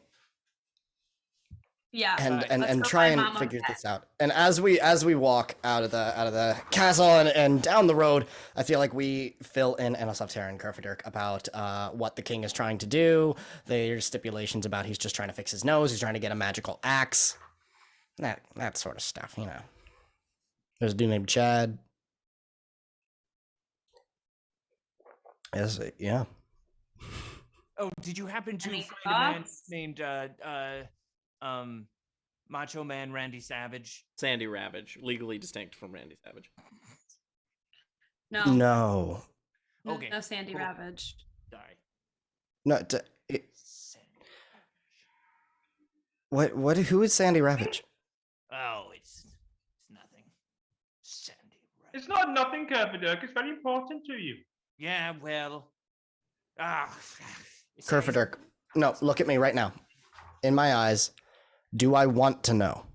Yeah. and try and figure this out. And as we walk out of the castle and down the road, I feel like we fill in Anisoptera and Kerfaderk about what the king is trying to do. There's stipulations about he's just trying to fix his nose, he's trying to get a magical axe. That sort of stuff, you know. There's a dude named Chad. Yeah. Oh, did you happen to Any find a man thoughts? named Macho Man Randy Savage. Sandy Ravage, legally distinct from Randy Savage. No. No. Okay, No Sandy cool. Ravage. Sorry. No. What? Who is Sandy Ravage? Oh, it's nothing. Sandy Ravage. It's not nothing, Kerfaderk. It's very important to you. Yeah, well. It's- Kerfaderk. No, look at me right now. In my eyes, do I want to know?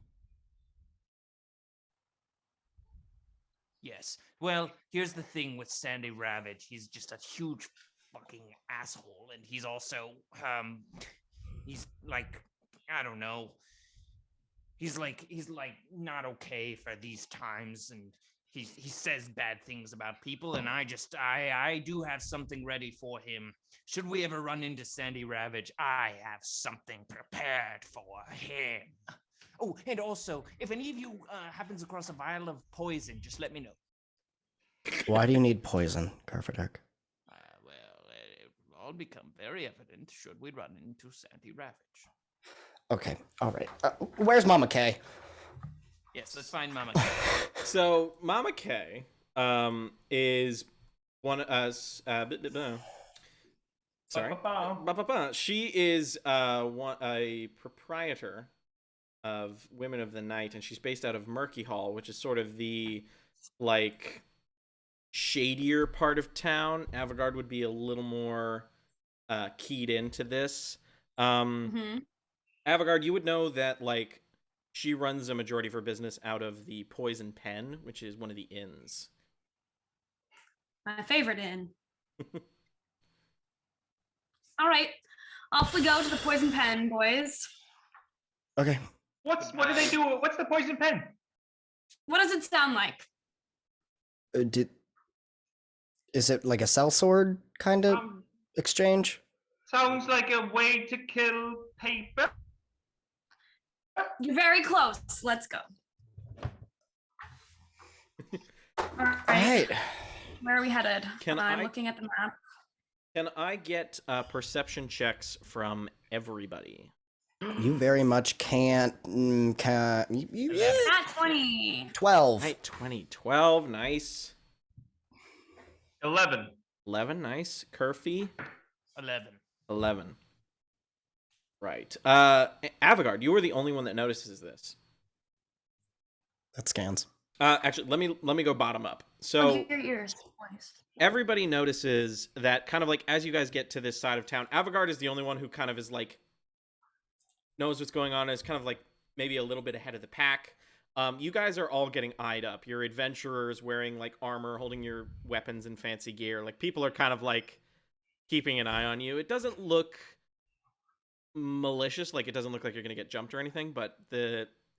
Yes. Well, here's the thing with Sandy Ravage. He's just a huge fucking asshole, and he's also he's like, I don't know. He's like not okay for these times, and he says bad things about people, and I do have something ready for him. Should we ever run into Sandy Ravage, I have something prepared for him. Oh, and also, if any of you happens across a vial of poison, just let me know. Why do you need poison, Kerfaderk? Well, it will all become very evident should we run into Sandy Ravage. Okay, all right. Where's Mama Kay? Yes, let's find Mama. So Mama Kay is one sorry. Ba-ba-ba. She is a proprietor of Women of the Night, and she's based out of Murky Hall, which is sort of the like shadier part of town. Avigard would be a little more keyed into this. Avigard, you would know that like she runs a majority of her business out of the Poison Pen, which is one of the inns. My favorite inn. All right. Off we go to the Poison Pen, boys. Okay. What do they do? What's the poison pen? What does it sound like? Is it like a sellsword kind of exchange? Sounds like a way to kill paper. You're very close. Let's go. All All right. right. Where are we headed? Can I'm I- looking at the map. Can I get perception checks from everybody? You very much can't. Can yeah. At 20. 12. Right, 20, 12, nice. 11. 11, nice. Kerfy, 11. 11. Right. Avigard, you were the only one that notices this. That scans. Actually, let me go bottom up. So Your ears, boys. everybody notices that kind of like as you guys get to this side of town, Avigard is the only one who kind of is like knows what's going on, is kind of like maybe a little bit ahead of the pack. You guys are all getting eyed up. You're adventurers wearing like armor, holding your weapons and fancy gear. Like people are kind of like keeping an eye on you. It doesn't look malicious, like it doesn't look like you're gonna get jumped or anything, but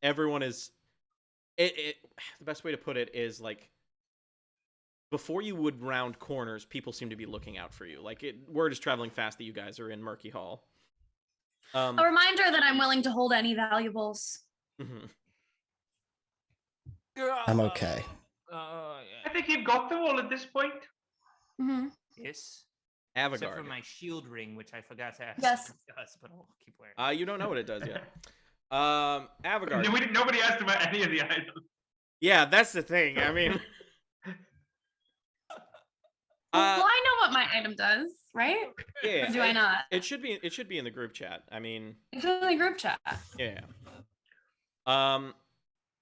everyone is the best way to put it is like before you would round corners, people seem to be looking out for you. Like word is traveling fast that you guys are in Murky Hall. A reminder that I'm willing to hold any valuables. Mhm. I'm okay. I think you've got them all at this point. Mm-hmm. Yes. Except for Avigard. my shield ring, which I forgot to ask. Yes. what it does, but I'll keep wearing. You don't know what it does yet. Avigard. Nobody asked about any of the items. Yeah, that's the thing. I mean, Well, I know what my item does, right? yeah. Or do I not? It should be in the group chat. I mean, It's in the group chat. yeah.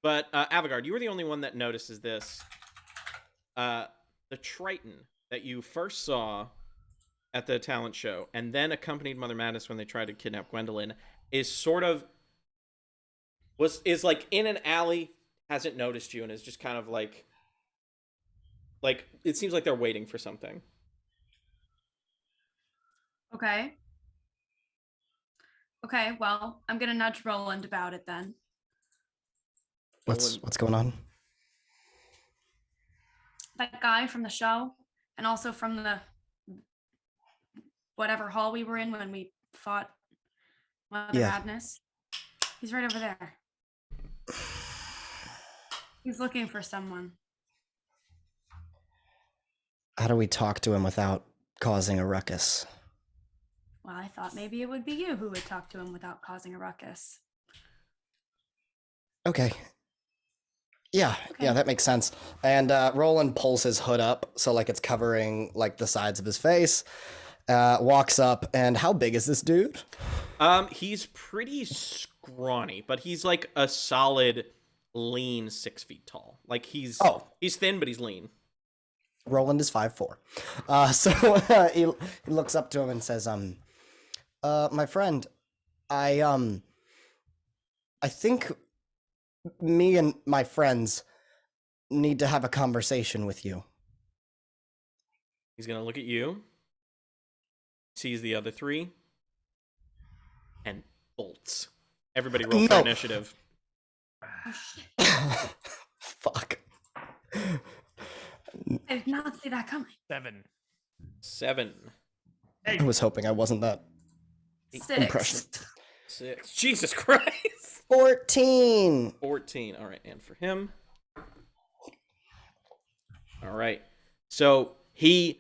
But Avigard, you were the only one that notices this. The Triton that you first saw at the talent show, and then accompanied Mother Madness when they tried to kidnap Gwendolyn, is like in an alley, hasn't noticed you, and is just kind of like it seems like they're waiting for something. Okay. Okay, well, I'm gonna nudge Roland about it then. What's going on? That guy from the show, and also from the whatever hall we were in when we fought Mother Yeah. Madness. He's right over there. He's looking for someone. How do we talk to him without causing a ruckus? Well, I thought maybe it would be you who would talk to him without causing a ruckus. Okay. Yeah, Okay. that makes sense. And Roland pulls his hood up so like it's covering like the sides of his face. Walks up, and how big is this dude? He's pretty scrawny, but he's like a solid, lean 6 feet tall. Like he's thin, but he's lean. Roland is 5'4". So he looks up to him and says, my friend, I think me and my friends need to have a conversation with you. He's gonna look at you, sees the other three, and bolts. Everybody roll for initiative. Fuck. I did not see that coming. 7. Hey, I was hoping I wasn't that 6. impressioned. 6. Jesus Christ. 14. 14. All right, and for him. All right. So he's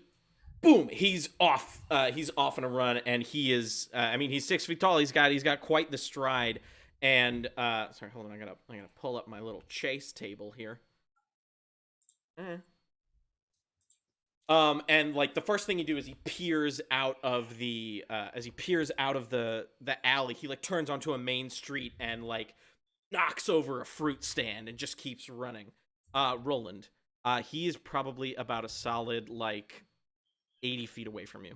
off. He's off on a run, and he is. He's 6 feet tall. He's got quite the stride. And sorry, hold on. I gotta pull up my little chase table here. And like the first thing you do is he peers out of the alley. He like turns onto a main street and like knocks over a fruit stand and just keeps running. Roland, he is probably about a solid like 80 feet away from you.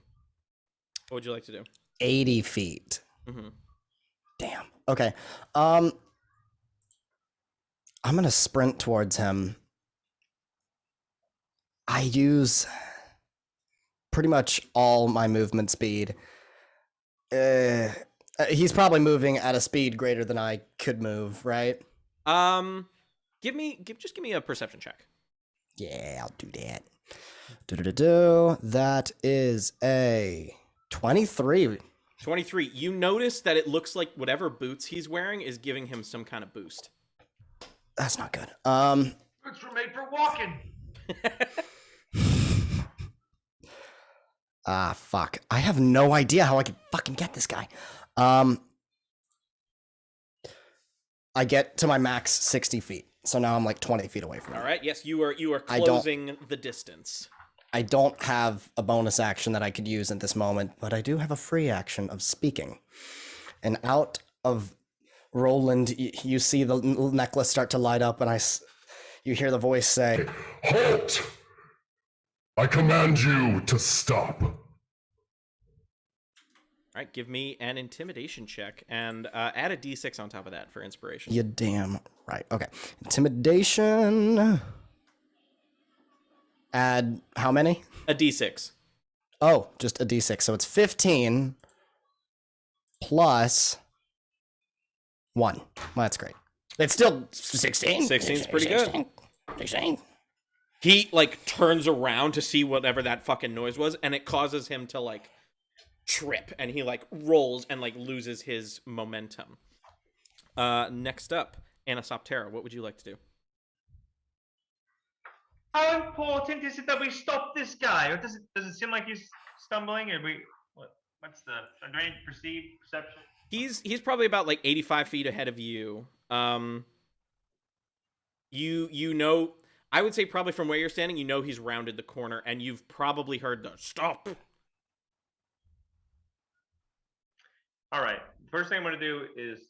What would you like to do? 80 feet. Mm-hmm. Damn. Okay. I'm gonna sprint towards him. I use pretty much all my movement speed. He's probably moving at a speed greater than I could move, right? Give me a perception check. Yeah, I'll do that. That is a 23. 23. You notice that it looks like whatever boots he's wearing is giving him some kind of boost. That's not good. boots were made for walking. Fuck. I have no idea how I can fucking get this guy. I get to my max 60 feet. So now I'm like 20 feet away from him. All right. Yes, you are closing the distance. I don't have a bonus action that I could use at this moment, but I do have a free action of speaking. And out of Roland, you see the necklace start to light up, and you hear the voice say, Halt! I command you to stop. All right, give me an intimidation check and add a d6 on top of that for inspiration. "You damn right." Okay. Intimidation. Add how many? A d6. Oh, just a d6. So it's 15 plus 1. Well, that's great. It's still 16. 16's pretty good. 16. He like turns around to see whatever that fucking noise was, and it causes him to like trip, and he like rolls and like loses his momentum. Next up, Anisoptera, what would you like to do? How important is it that we stop this guy? Or does it seem like he's stumbling? Or what's the perception? He's probably about like 85 feet ahead of you. You know, I would say probably from where you're standing, you know he's rounded the corner, and you've probably heard the stop. All right. First thing I'm going to do is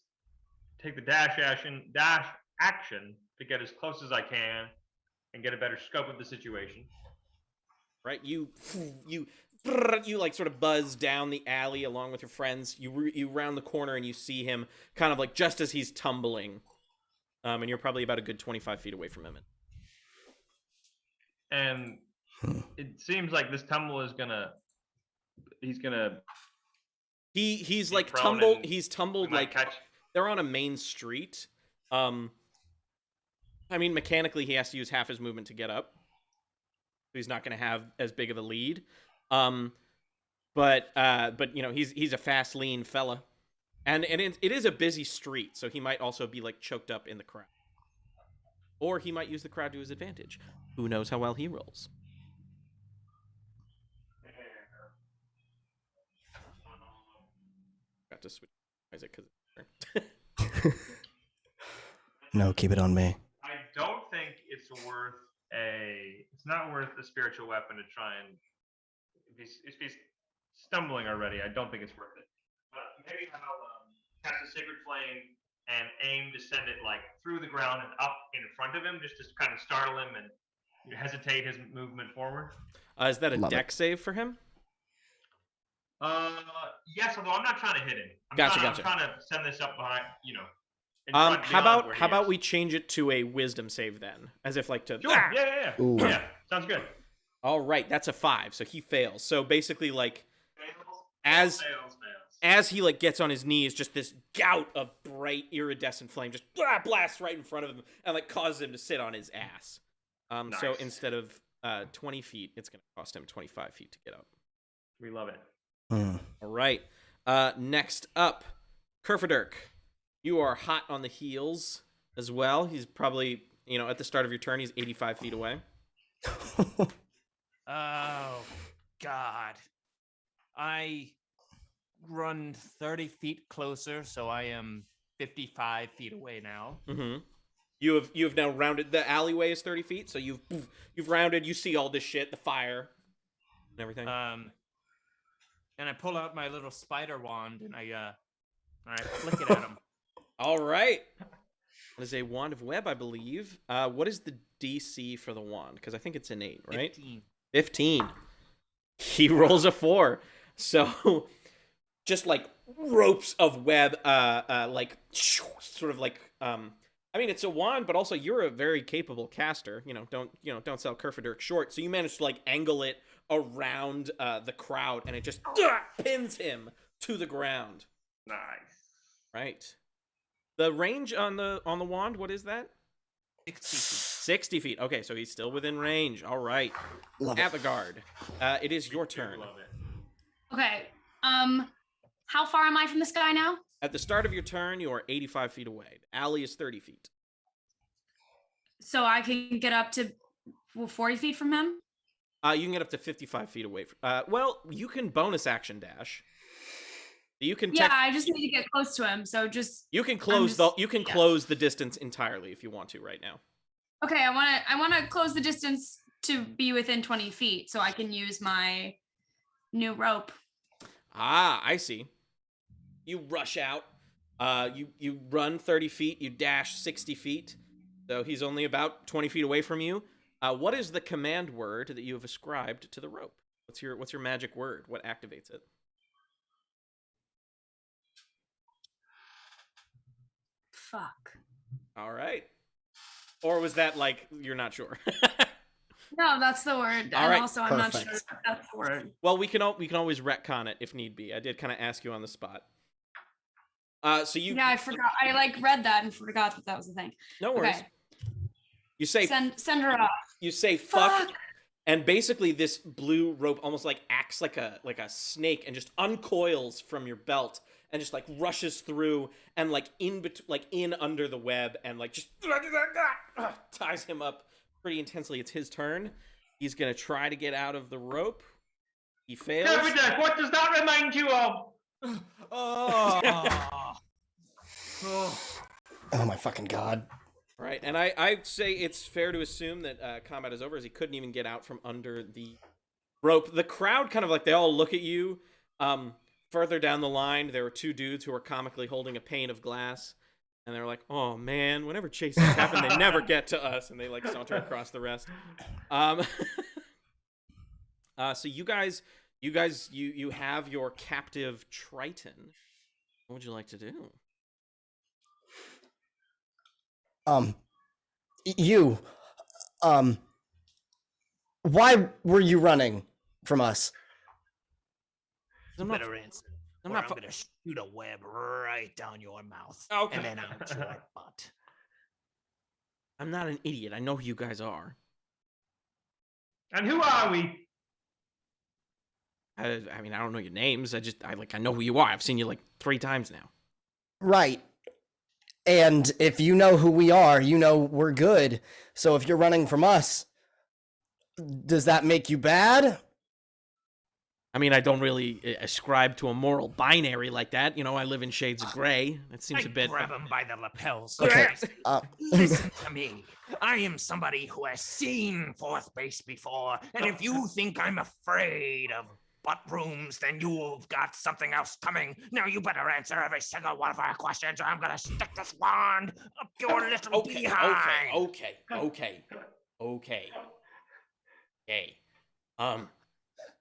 take the dash action to get as close as I can and get a better scope of the situation. Right, you like sort of buzz down the alley along with your friends. You round the corner and you see him kind of like just as he's tumbling, and you're probably about a good 25 feet away from him. And it seems like this tumble is he's like prone tumbled. and He's tumbled we might like catch. they're on a main street. I mean, mechanically, he has to use half his movement to get up. He's not going to have as big of a lead. But you know, he's a fast, lean fella, and it is a busy street, so he might also be like choked up in the crowd, or he might use the crowd to his advantage. Who knows how well he rolls? Got to switch Isaac because No, keep it on me. I don't think it's not worth a spiritual weapon to try and if he's stumbling already, I don't think it's worth it. But maybe I'll cast a sacred flame and aim to send it like through the ground and up in front of him, just to kind of startle him and hesitate his movement forward. Is that a dex save for him? Yes, although I'm not trying to hit him. Gotcha. I'm trying to send this up behind, in How front beyond where he about is. we change it to a wisdom save then, as if like to. Sure. Yeah. Ooh. Yeah, sounds good. All right, that's a 5, so he fails. So basically, like, Fails. as he like gets on his knees, just this gout of bright iridescent flame just blasts right in front of him and like causes him to sit on his ass. So Nice. instead of 20 feet, it's going to cost him 25 feet to get up. We love it. All right. Next up, Kerfaderk. You are hot on the heels as well. He's probably, at the start of your turn, he's 85 feet away. Oh, God. I run 30 feet closer, so I am 55 feet away now. Mm-hmm. You have now rounded. The alleyway is 30 feet, so you've rounded. You see all this shit, the fire, and everything. And I pull out my little spider wand and I flick it at him. All right. That is a wand of web, I believe. What is the DC for the wand? Because I think it's innate, right? 15. He rolls a 4. So just like ropes of web, like sort of like I mean, it's a wand, but also you're a very capable caster. Don't sell Kerfaderk short. So you manage to like angle it around the crowd, and it just pins him to the ground. Nice. Right. The range on the wand, what is that? 60 feet. 60 feet. Okay, so he's still within range. All right. Love it. Avigard, it is your turn. Love it. Okay. How far am I from this guy now? At the start of your turn, you are 85 feet away. The alley is 30 feet. So I can get up to 40 feet from him? You can get up to 55 feet away. Well, you can bonus action dash. You can Yeah, I just need to get close to him. So you can close close the distance entirely if you want to right now. Okay, I want to close the distance to be within 20 feet so I can use my new rope. Ah, I see. You rush out. You run 30 feet. You dash 60 feet. So he's only about 20 feet away from you. What is the command word that you have ascribed to the rope? What's your magic word? What activates it? Fuck. All right. Or was that like you're not sure? No, that's the word. All And right, also, I'm not sure perfect. if that's the word. Well, we can always retcon it if need be. I did kind of ask you on the spot. So you Yeah, I forgot. I read that and forgot that was the thing. no worries. Okay. You say Send her off. you say fuck, Fuck. and basically this blue rope almost like acts like a snake and just uncoils from your belt and just like rushes through and like in under the web and like just ties him up pretty intensely. It's his turn. He's gonna try to get out of the rope. He fails. Kerfaderk, what does that remind you of? Oh. Oh my fucking god. Right, and I'd say it's fair to assume that combat is over as he couldn't even get out from under the rope. The crowd kind of like, they all look at you. Further down the line, there were two dudes who were comically holding a pane of glass, and they were like, oh man, whenever chases happen, they never get to us, and they like saunter across the rest. So you guys, you have your captive Triton. What would you like to do? Why were you running from us? I'm not, Better answer. I'm or not I'm fu- gonna shoot a web right down your mouth. Okay. And then out your butt. I'm not an idiot. I know who you guys are. And who are we? I mean, I don't know your names. I know who you are. I've seen you like 3 times now. Right. And if you know who we are, you know we're good. So if you're running from us, does that make you bad? I mean, I don't really ascribe to a moral binary like that. You know, I live in shades of gray. That seems a bit. Grab him by the lapels. Okay. Listen to me. I am somebody who has seen fourth base before, and if you think I'm afraid of butt rooms, then you've got something else coming. Now you better answer every single one of our questions, or I'm gonna stick this wand up your little behind. Okay. Hey,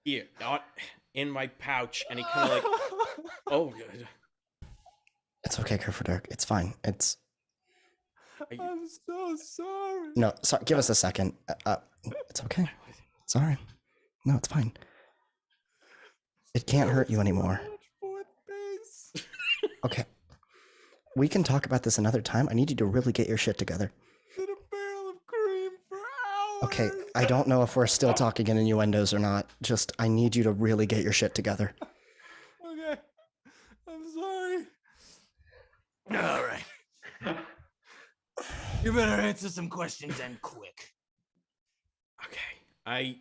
here, not in my pouch, and he kind of like, oh, It's okay, Kerfaderk. It's fine. It's I'm so sorry. no. Sorry. Give us a second. It's okay. Sorry. No, it's fine. It can't hurt you anymore. Fourth base. Okay. We can talk about this another time. I need you to really get your shit together. Been a barrel of cream for hours. Okay. I don't know if we're still talking in innuendos or not. Just, I need you to really get your shit together. Okay. I'm sorry. All right. You better answer some questions and quick. okay.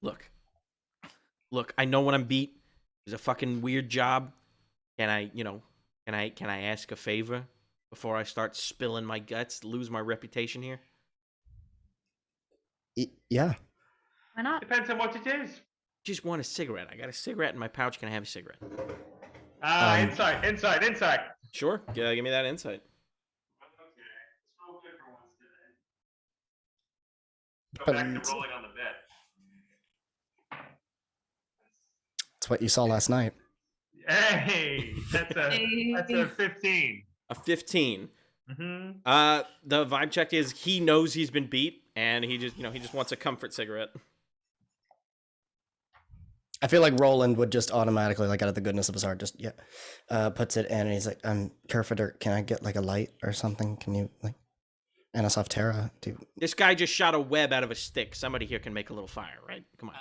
Look. I know when I'm beat. It's a fucking weird job. Can I ask a favor before I start spilling my guts, lose my reputation here? Yeah. Why not? Depends on what it is. Just want a cigarette. I got a cigarette in my pouch. Can I have a cigarette? Inside. Sure. Give me that insight. Go back to rolling on the bed. It's what you saw last night. Hey, that's a 15. A 15. Mm-hmm. The vibe check is he knows he's been beat, and he just wants a comfort cigarette. I feel like Roland would just automatically, like out of the goodness of his heart, just puts it in, and he's like, Kerfaderk, can I get like a light or something? Can you like Anisoptera do? This guy just shot a web out of a stick. Somebody here can make a little fire, right? Come on.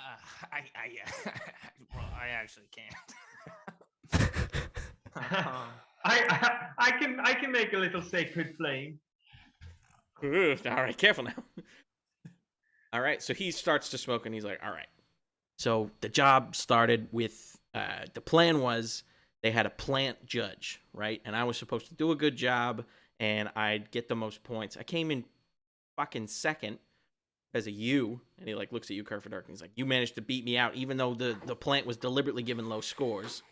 I actually can't. I can make a little sacred flame. All right, careful now. All right, so he starts to smoke, and he's like, all right. So the job started with, the plan was they had a plant judge, right? And I was supposed to do a good job, and I'd get the most points. I came in fucking second because of you. And he like looks at you, Kerfaderk, and he's like, you managed to beat me out, even though the plant was deliberately given low scores.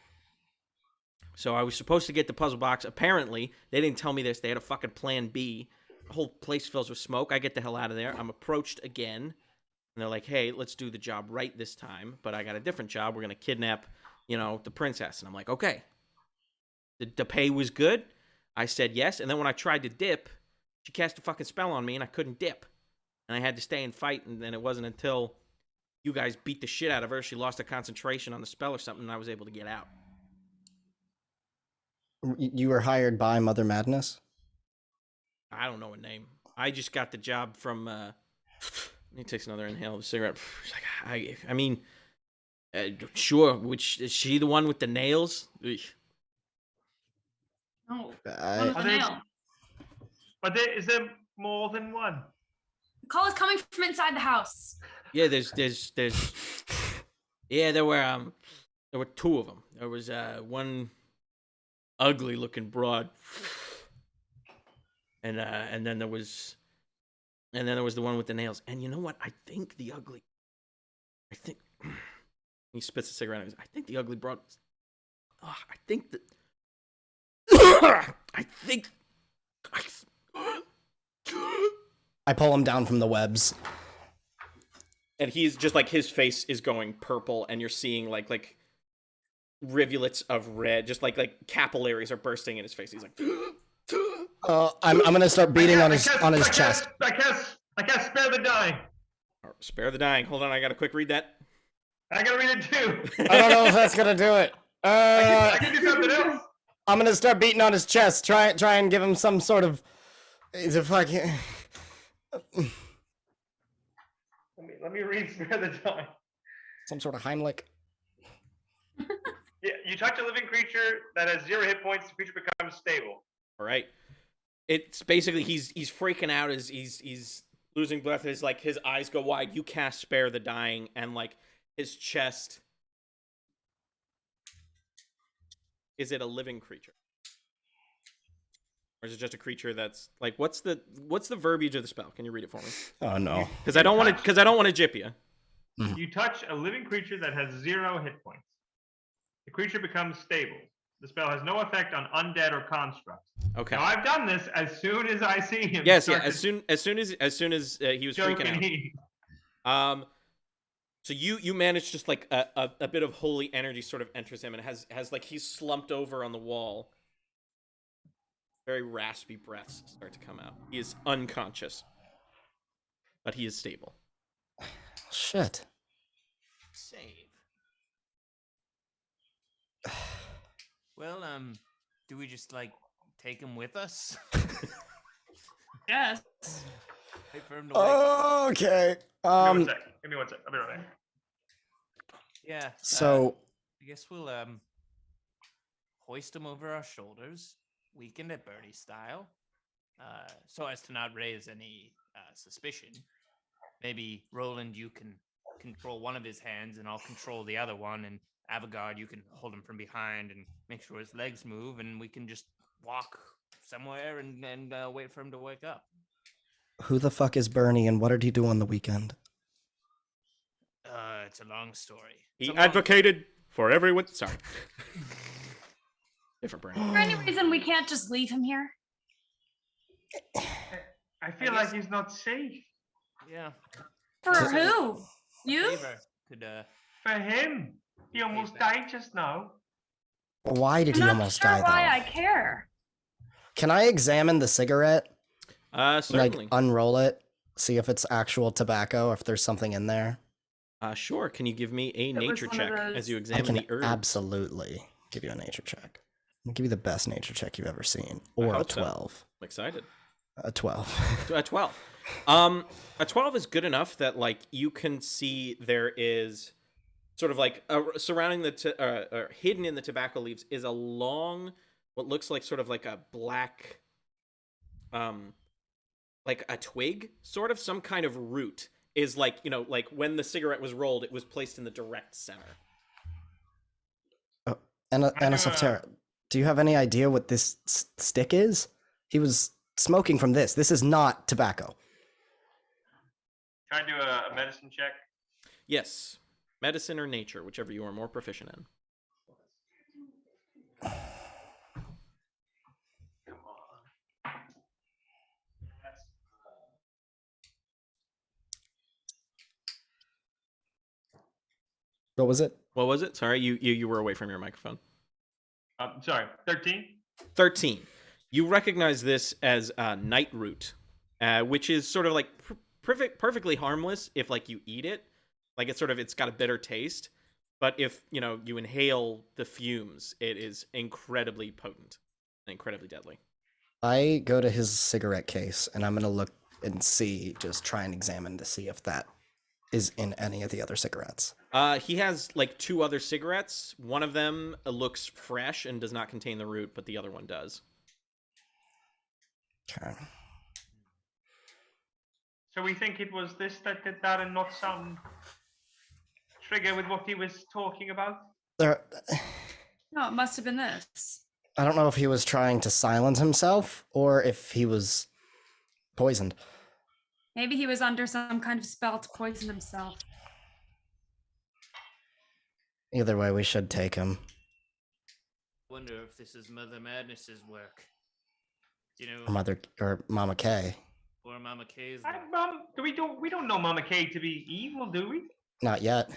So I was supposed to get the puzzle box. Apparently, they didn't tell me this. They had a fucking plan B. The whole place fills with smoke. I get the hell out of there. I'm approached again. And they're like, hey, let's do the job right this time. But I got a different job. We're going to kidnap, the princess. And I'm like, okay. The pay was good. I said yes. And then when I tried to dip, she cast a fucking spell on me and I couldn't dip. And I had to stay and fight. And then it wasn't until you guys beat the shit out of her, she lost her concentration on the spell or something, and I was able to get out. You were hired by Mother Madness? I don't know her name. I just got the job from, he takes another inhale of the cigarette. He's like, I mean, sure. Which, is she the one with the nails? Ugh. No. I- One with the nail. But is there more than one? The call is coming from inside the house. Yeah, there's yeah, there were two of them. There was one ugly looking broad, and then there was the one with the nails. And you know what? I think he spits a cigarette out. I think the ugly broad. I pull him down from the webs. And he's just like, his face is going purple, and you're seeing like rivulets of red, just like capillaries are bursting in his face. He's like, I'm gonna start beating on his chest. I can't spare the dying. Spare the dying. Hold on, I gotta quick read that. I gotta read it too. I don't know if that's gonna do it. I can do something else. I'm gonna start beating on his chest. Try and give him some sort of. It's a fucking. Let me read spare the dying. Some sort of Heimlich. Yeah, you touch a living creature that has 0 hit points. The creature becomes stable. All right. It's basically he's freaking out as he's losing breath. His eyes go wide. You cast spare the dying, and like his chest is it a living creature? Or is it just a creature that's like what's the verbiage of the spell? Can you read it for me? Oh no. Because I don't want to jip you. You touch a living creature that has 0 hit points. The creature becomes stable. The spell has no effect on undead or constructs. Okay. Now I've done this as soon as I see him. Yes, yeah. start As soon as he was freaking out. So you manage just like a bit of holy energy sort of enters him and has like he's slumped over on the wall. Very raspy breaths start to come out. He is unconscious, but he is stable. Shit. Save. Well, do we just like take him with us? Yes. Wait for him to wake. Okay. Give me one sec. I'll be right back. Yeah. So I guess we'll hoist him over our shoulders, weakened at Bernie style, so as to not raise any suspicion. Maybe Roland, you can control one of his hands, and I'll control the other one. And Avigard, you can hold him from behind and make sure his legs move, and we can just walk somewhere and wait for him to wake up. who the fuck is Bernie and what did he do on the weekend? It's a long story. He advocated for everyone. Sorry. Different Bernie. Is there any reason we can't just leave him here? I feel like he's not safe. Yeah. For who? You? Favor could For him. He almost died just now. Why did I'm he not almost sure die why though? I care. Can I examine the cigarette? Certainly. Like unroll it, see if it's actual tobacco, if there's something in there? Sure. Can you give me a was nature one of check those- as you I examine can the herb? absolutely give you a nature check. I'll give you the best nature check you've ever seen. Or a hope so. 12. I'm excited. A 12. A 12. A 12 is good enough that like you can see there is sort of like surrounding or hidden in the tobacco leaves is a long, what looks like sort of like a black, like a twig, sort of some kind of root is like, you know, like when the cigarette was rolled, it was placed in the direct center. Oh, Anisoptera, do you have any idea what this stick is? He was smoking from this. This is not tobacco. Can I do a medicine check? Yes. Medicine or nature, whichever you are more proficient in. Come on. What was it? What was it? Sorry, you were away from your microphone. Sorry, 13? 13. You recognize this as night root, which is sort of like perfectly harmless if like you eat it. Like it's got a bitter taste, but if you inhale the fumes, it is incredibly potent and incredibly deadly. I go to his cigarette case and I'm gonna look and just try and examine to see if that is in any of the other cigarettes. He has like 2 other cigarettes. One of them looks fresh and does not contain the root, but the other one does. Okay. So we think it was this that did that and not some trigger with what he was talking about? No, it must have been this. I don't know if he was trying to silence himself or if he was poisoned. Maybe he was under some kind of spell to poison himself. Either way, we should take him. Wonder if this is Mother Madness's work. You know, Or Mama K. or Mama K's. We don't know Mama K to be evil, do we? Not yet.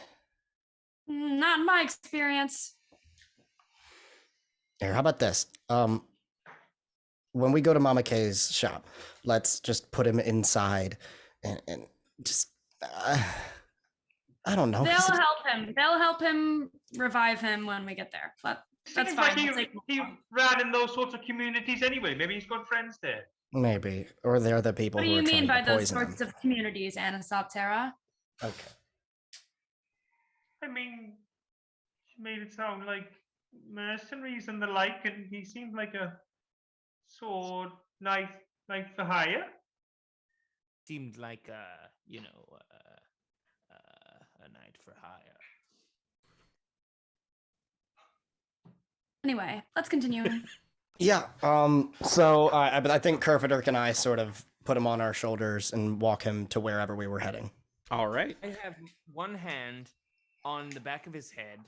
Not in my experience. Here, how about this? When we go to Mama K's shop, let's just put him inside and just I don't know. They'll help him. They'll help him revive him when we get there. But that's Seems fine. like We'll take him he along. ran in those sorts of communities anyway. Maybe he's got friends there. Maybe. Or they're the people What do who you are mean by trying to those poison sorts him. of communities, Anisoptera? Okay. I mean, she made it sound like mercenaries and the like, and he seemed like a sword, knife for hire. Seemed like a knight for hire. Anyway, let's continue. Yeah. So I think Kerfaderk and I sort of put him on our shoulders and walk him to wherever we were heading. All right. I have one hand on the back of his head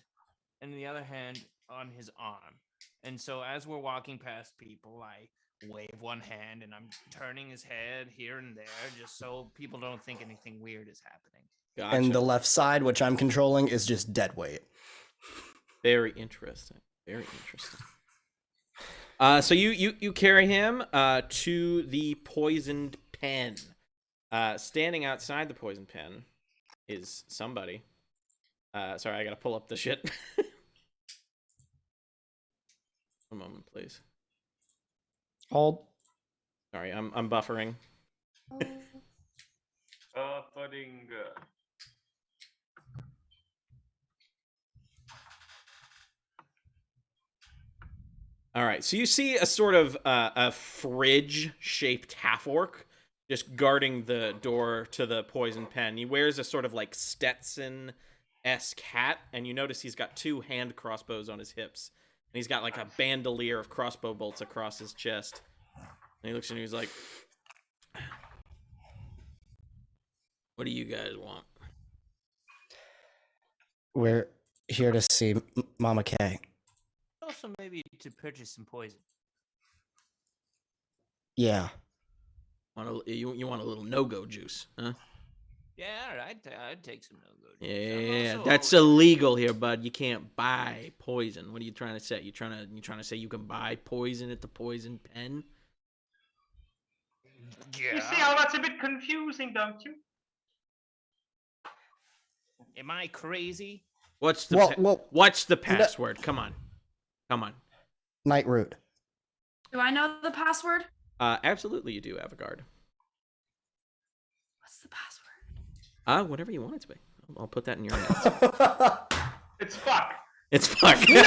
and the other hand on his arm. And so as we're walking past people, I wave one hand and I'm turning his head here and there just so people don't think anything weird is happening. Gotcha. And the left side, which I'm controlling, is just dead weight. Very interesting. Very interesting. So you carry him to the poisoned pen. Standing outside the poisoned pen is somebody. Sorry, I gotta pull up the shit. A moment, please. Hold. Sorry, I'm buffering. Buffering. All right, so you see a sort of a fridge-shaped half-orc just guarding the door to the poison pen. He wears a sort of like Stetson-esque hat, and you notice he's got 2 hand crossbows on his hips. And he's got like a bandolier of crossbow bolts across his chest. And he looks at you and he's like, what do you guys want? We're here to see Mama K. Also, maybe to purchase some poison. Yeah. You want a little no-go juice, huh? Yeah, all right. I'd take some no-go. Yeah, that's illegal here, bud. You can't buy poison. What are you trying to say? You trying to say you can buy poison at the poison pen? Yeah. You see how that's a bit confusing, don't you? Am I crazy? What's the password? Come on. Night route. Do I know the password? Absolutely you do, Avigard. What's the password? Whatever you want it to be. I'll put that in your hands. It's fuck. It's fuck. No,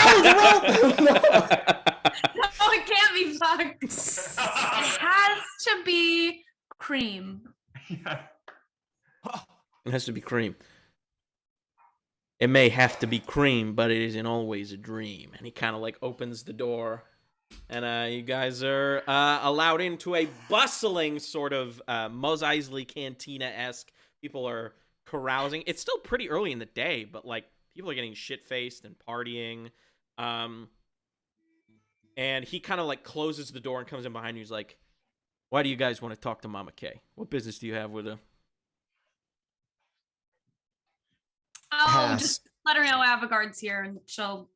it can't be fucked. It has to be cream. Yeah. It has to be cream. It may have to be cream, but it isn't always a dream. And he kind of like opens the door, and you guys are allowed into a bustling sort of Mos Eisley Cantina-esque. People are carousing. It's still pretty early in the day, but like people are getting shit-faced and partying. And he kind of like closes the door and comes in behind you. He's like, "Why do you guys want to talk to Mama K? What business do you have with her?" Oh, Pass. just let her know Avigard's here, and she'll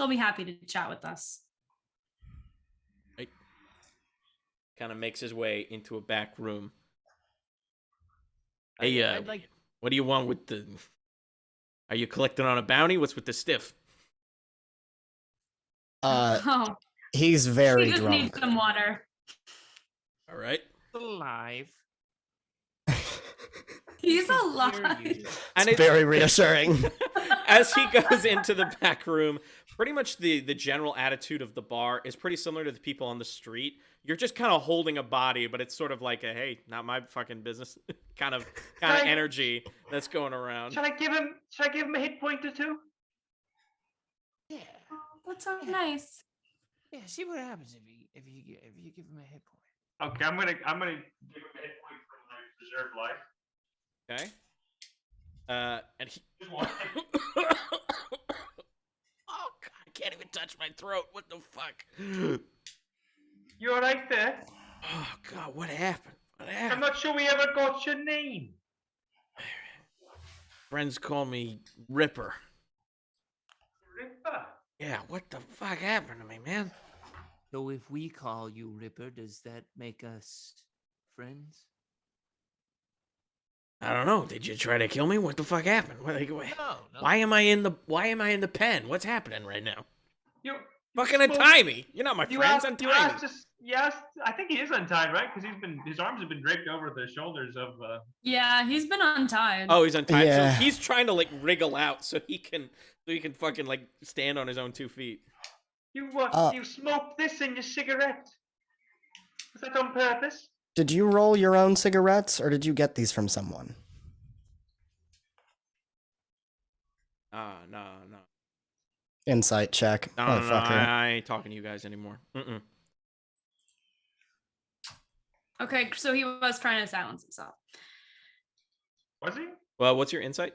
be happy to chat with us. Kind of makes his way into a back room. I'd Hey, like. what do you want with the... Are you collecting on a bounty? What's with the stiff? Oh, He's she very just drunk. needs some water. All right. Alive. He's Hear alive. you. And It's very reassuring. as he goes into the back room, pretty much the general attitude of the bar is pretty similar to the people on the street. You're just kind of holding a body, but it's sort of like a, hey, not my fucking business kind of Right. energy that's going around. Should I give him a hit point or 2? Yeah. Oh, that's so nice. Yeah. See what happens if you give him a hit point. Okay, I'm gonna give him a hit point for my preserved life. Okay. And he... Just one. Oh, God, I can't even touch my throat. What the fuck? You all right there? Oh, God, what happened? What I'm happened? not sure we ever got your name. Friends call me Ripper. Ripper. Yeah, what the fuck happened to me, man? So if we call you Ripper, does that make us friends? I don't know. Did you try to kill me? What the fuck happened? No. Why am I in the pen? What's happening right now? You Fucking spoke- untie me. You're not my You friends. asked, you Untie me. asked us. Yes, I think he is untied, right? Because his arms have been draped over the shoulders of. Yeah, he's been untied. Oh, he's untied. Yeah. So he's trying to like wriggle out so he can fucking like stand on his own 2 feet. You what? Uh, You smoked this in your cigarette? Was that on purpose? Did you roll your own cigarettes, or did you get these from someone? No. Insight check. No, Motherfucker. I ain't talking to you guys anymore. Mm-mm. Okay, so he was trying to silence himself. Was he? Well, what's your insight?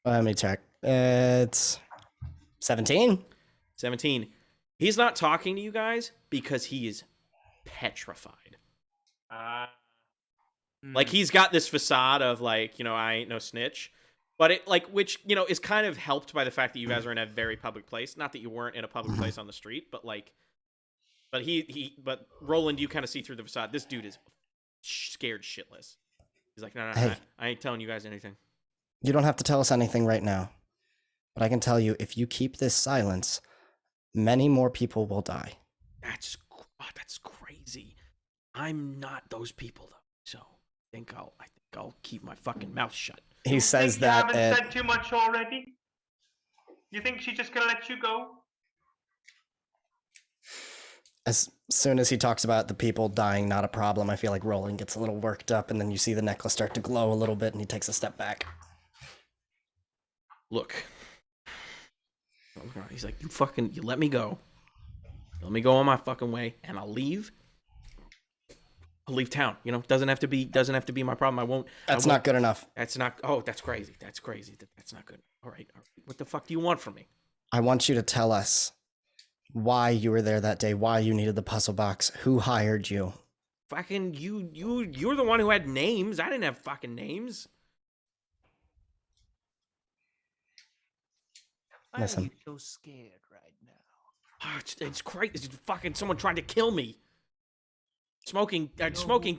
Let me check. It's 17. 17. He's not talking to you guys because he is petrified. Like, he's got this facade of, like, you know, I ain't no snitch. But it, like, which, you know, is kind of helped by the fact that you guys are in a very public place. Not that you weren't in a public place on the street, but, like, but Roland, you kind of see through the facade. This dude is scared shitless. He's like, no, Hey. I ain't telling you guys anything. You don't have to tell us anything right now. But I can tell you, if you keep this silence, many more people will die. That's crazy. I'm not those people, though. So I think I'll keep my fucking mouth shut. He says You that. haven't said too much already? You think she's just gonna let you go? As soon as he talks about the people dying, not a problem, I feel like Roland gets a little worked up, and then you see the necklace start to glow a little bit, and he takes a step back. Look. He's like, you let me go. Let me go on my fucking way, and I'll leave. I'll leave town. You know, doesn't have to be my problem. I won't. Not good enough. That's not. Oh, that's crazy. That's crazy. That's not good. All right. What the fuck do you want from me? I want you to tell us why you were there that day, why you needed the puzzle box, who hired you. Fucking you're the one who had names. I didn't have fucking names. Why Listen. are you so scared right now? Oh, it's crazy. It's fucking someone trying to kill me. Smoking.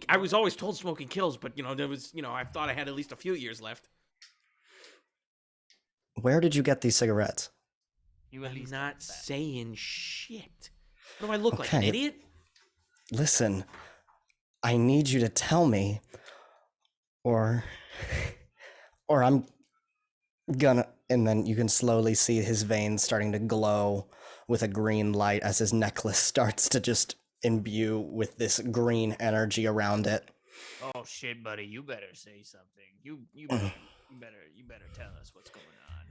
I was always told smoking kills, but you know there was. You know, I thought I had at least a few years left. Where did you get these cigarettes? You at I'm least not have that. saying shit. What do I look like, an Okay. idiot? Listen, I need you to tell me, or I'm gonna. And then you can slowly see his veins starting to glow with a green light as his necklace starts to just imbue with this green energy around it. Oh shit, buddy! You better say something. You better tell us what's going on.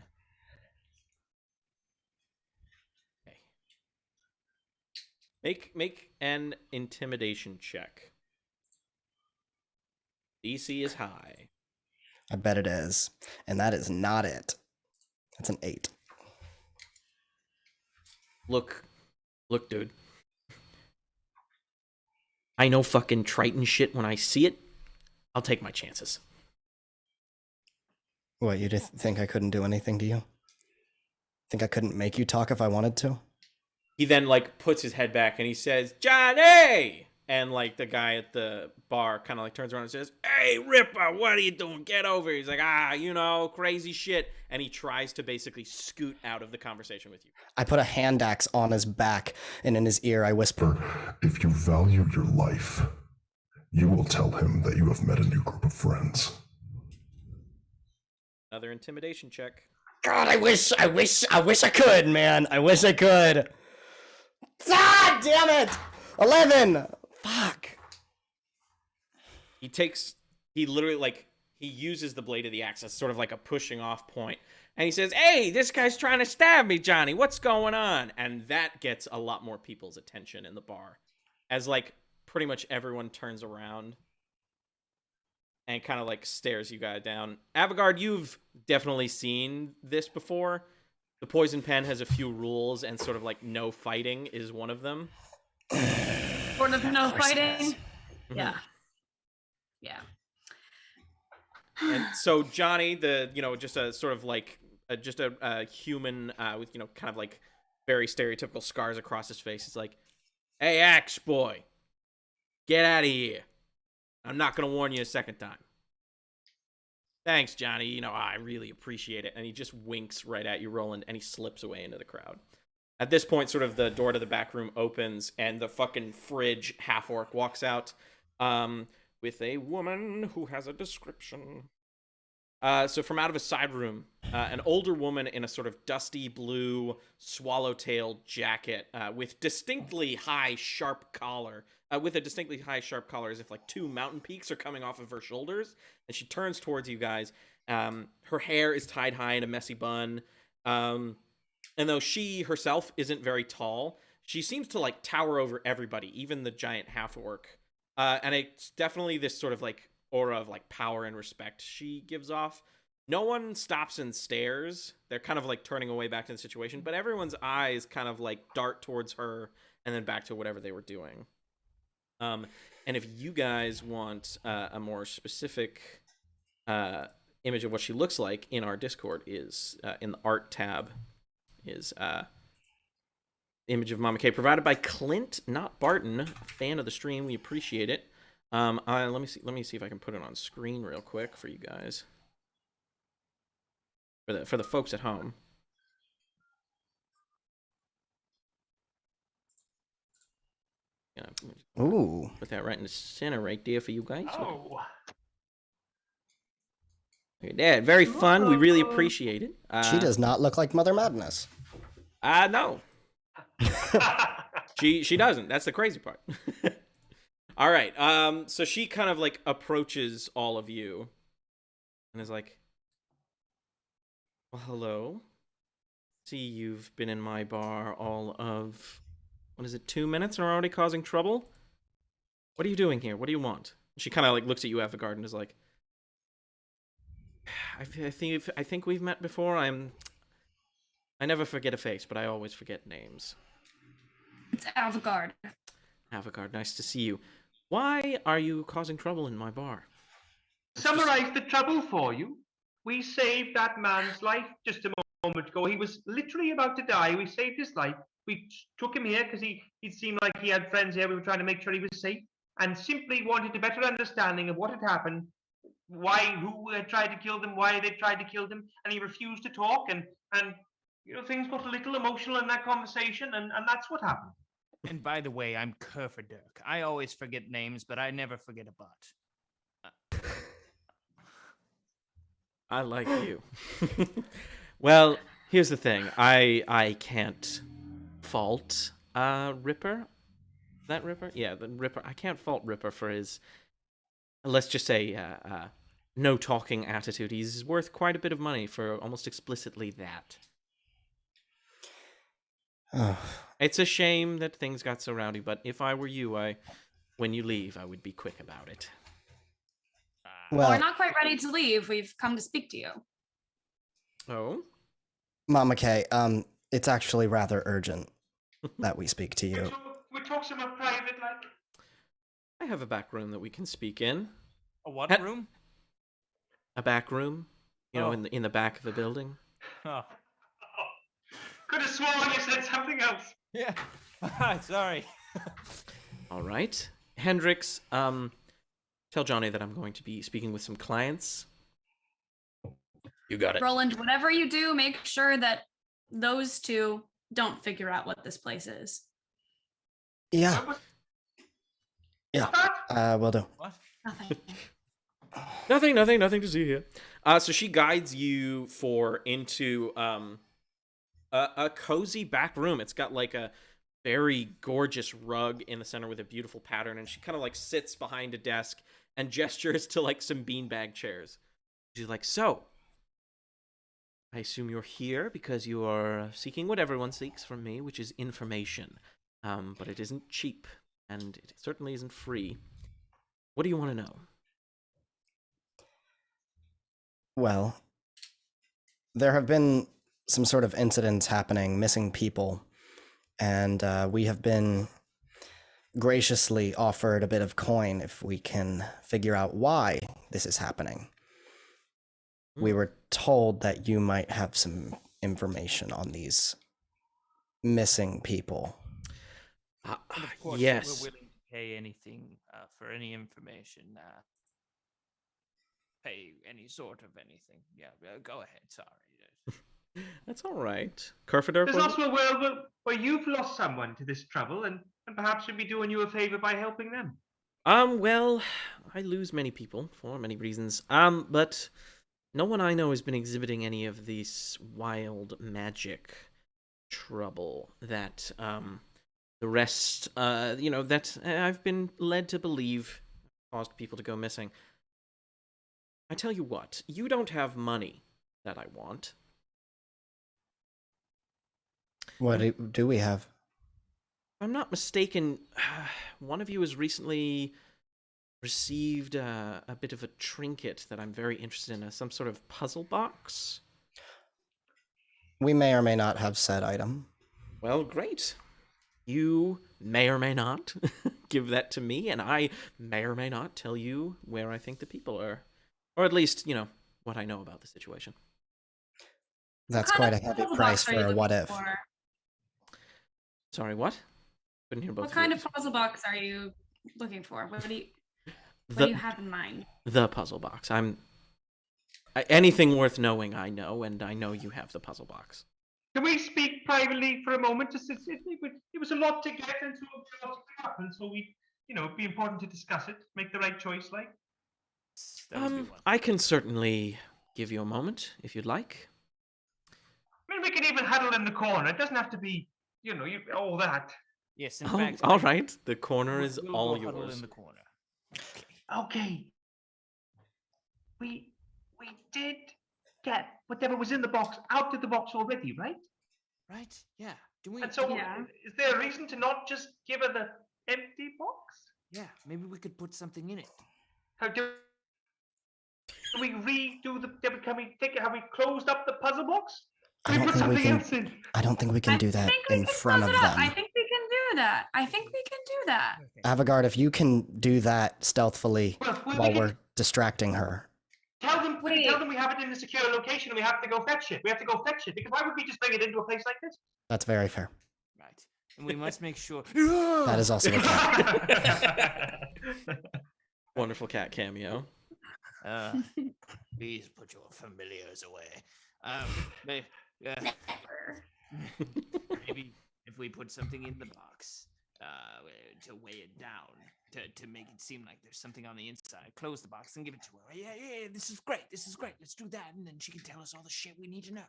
Okay. Make an intimidation check. DC is high. I bet it is. And that is not it. That's an 8. Look, dude. I know fucking Triton shit when I see it. I'll take my chances. What, you think I couldn't do anything to you? Think I couldn't make you talk if I wanted to? He then, like, puts his head back and he says, Johnny! And, like, the guy at the bar kind of, like, turns around and says, hey, Ripper, what are you doing? Get over here. He's like, you know, crazy shit. And he tries to basically scoot out of the conversation with you. I put a hand axe on his back, and in his ear I whisper, If you value your life, you will tell him that you have met a new group of friends. Another intimidation check. God, I wish I could, man. I wish I could. Ah, damn it! 11! Fuck. He literally, like, he uses the blade of the axe as sort of like a pushing off point. And he says, hey, this guy's trying to stab me, Johnny. What's going on? And that gets a lot more people's attention in the bar. As, like, pretty much everyone turns around and kind of, like, stares you guys down. Avigard, you've definitely seen this before. The Poison Pen has a few rules, and sort of, like, no fighting is one of them. Sort of no course it fighting. is. Yeah. Yeah. And so Johnny, just a sort of like a human with, you know, kind of like very stereotypical scars across his face. It's like, hey, Axe boy, get out of here. I'm not going to warn you a second time. Thanks, Johnny. You know, I really appreciate it. And he just winks right at you, Roland, and he slips away into the crowd. At this point, sort of the door to the back room opens, and the fucking fridge half-orc walks out with a woman who has a description. So from out of a side room, an older woman in a sort of dusty blue swallowtail jacket with distinctly high, sharp collar, as if like two mountain peaks are coming off of her shoulders. And she turns towards you guys. Her hair is tied high in a messy bun. And though she herself isn't very tall, she seems to like tower over everybody, even the giant half orc. And it's definitely this sort of like aura of like power and respect she gives off. No one stops and stares. They're kind of like turning away back to the situation, but everyone's eyes kind of like dart towards her and then back to whatever they were doing. And if you guys want a more specific image of what she looks like in our Discord, is in the art tab, is image of Mama K provided by Clint, not Barton. Fan of the stream, we appreciate it. Let me see if I can put it on screen real quick for you guys. For the folks at home. Ooh. Put that right in the center right there for you guys. Oh. Look at that. Very fun. We really appreciate it. She does not look like Mother Madness. No. She doesn't. That's the crazy part. All right. So she kind of like approaches all of you and is like, well, hello. See, you've been in my bar all of, what is it, 2 minutes and are already causing trouble? What are you doing here? What do you want? She kind of like looks at you, Avigard, and is like, I think we've met before. I never forget a face, but I always forget names. It's Avigard. Avigard, nice to see you. Why are you causing trouble in my bar? Summarize the trouble for you. We saved that man's life just a moment ago. He was literally about to die. We saved his life. We took him here because he seemed like he had friends here. We were trying to make sure he was safe and simply wanted a better understanding of what had happened, who had tried to kill them, why they tried to kill them, and he refused to talk. And you know, things got a little emotional in that conversation, and that's what happened. And by the way, I'm Kerfaderk. I always forget names, but I never forget a butt. I like you. Well, here's the thing. I can't fault Ripper. That Ripper? Yeah, the Ripper. I can't fault Ripper for his, let's just say, no talking attitude. He's worth quite a bit of money for almost explicitly that. It's a shame that things got so rowdy, but if I were you, when you leave, I would be quick about it. Well, we're not quite ready to leave. We've come to speak to you. Oh? Mama K, it's actually rather urgent that we speak to you. We talk somewhat private, like. I have a back room that we can speak in. A what room? A back room, you know, in the back of the building. Oh. Could have sworn you said something else. Yeah. Sorry. All right. Hendrix, tell Johnny that I'm going to be speaking with some clients. You got it. Roland, whatever you do, make sure that those two don't figure out what this place is. Yeah. Yeah. Will do. What? Nothing. Nothing to see here. So she guides you into a cozy back room. It's got like a very gorgeous rug in the center with a beautiful pattern, and she kind of like sits behind a desk and gestures to like some beanbag chairs. She's like, so, I assume you're here because you are seeking what everyone seeks from me, which is information. But it isn't cheap, and it certainly isn't free. What do you want to know? Well, there have been some sort of incidents happening, missing people, and we have been graciously offered a bit of coin if we can figure out why this is happening. We were told that you might have some information on these missing people. Of course, yes. We're willing to pay anything for any information. Pay any sort of anything. Yeah, go ahead. Sorry. That's all right. Kerfaderk, There's also a world where you've lost someone to this trouble, and perhaps we'd be doing you a favor by helping them. Well, I lose many people for many reasons. But no one I know has been exhibiting any of this wild magic trouble that, the rest, that I've been led to believe caused people to go missing. I tell you what, you don't have money that I want. What do we have? If I'm not mistaken, one of you has recently received a bit of a trinket that I'm very interested in, some sort of puzzle box. We may or may not have said item. Well, great. You may or may not give that to me, and I may or may not tell you where I think the people are. Or at least, what I know about the situation. That's What quite kind a of heavy puzzle price box are for you a what looking if. for? Sorry, what? Couldn't hear both What kind you. of puzzle box are you looking for? What do you The have in mind? puzzle box. Anything worth knowing, I know, and I know you have the puzzle box. Can we speak privately for a moment? It was a lot to get and so a lot to happen, so it'd be important to discuss it, make the right choice, like. That would be one. I can certainly give you a moment if you'd like. I mean, we can even huddle in the corner. It doesn't have to be, all that. Yes, in Oh, fact. all right. The corner we'll- is we'll all go huddle yours. in the corner. Okay. We did get whatever was in the box out of the box already, right? Right? Yeah. Do we? And so, Yeah. is there a reason to not just give her the empty box? Yeah. Maybe we could put something in it. How do we redo the? Can we take it? Have we closed up the puzzle box? I Can don't we put think we something can. else in? I don't think we can do that think we in can front close of it up. them. I think we can do that. I think we can do that. Avigard, if you can do that stealthily Well, we while can we're distracting her. tell them. We can tell Wait. them we have it in a secure location and we have to go fetch it. We have to go fetch it because why would we just bring it into a place like this? That's very fair. Right. And we must make sure. That is also a fact. Wonderful cat cameo. Please put your familiars away. Maybe if we put something in the box to weigh it down, to make it seem like there's something on the inside, close the box and give it to her. Yeah, this is great. Let's do that, and then she can tell us all the shit we need to know.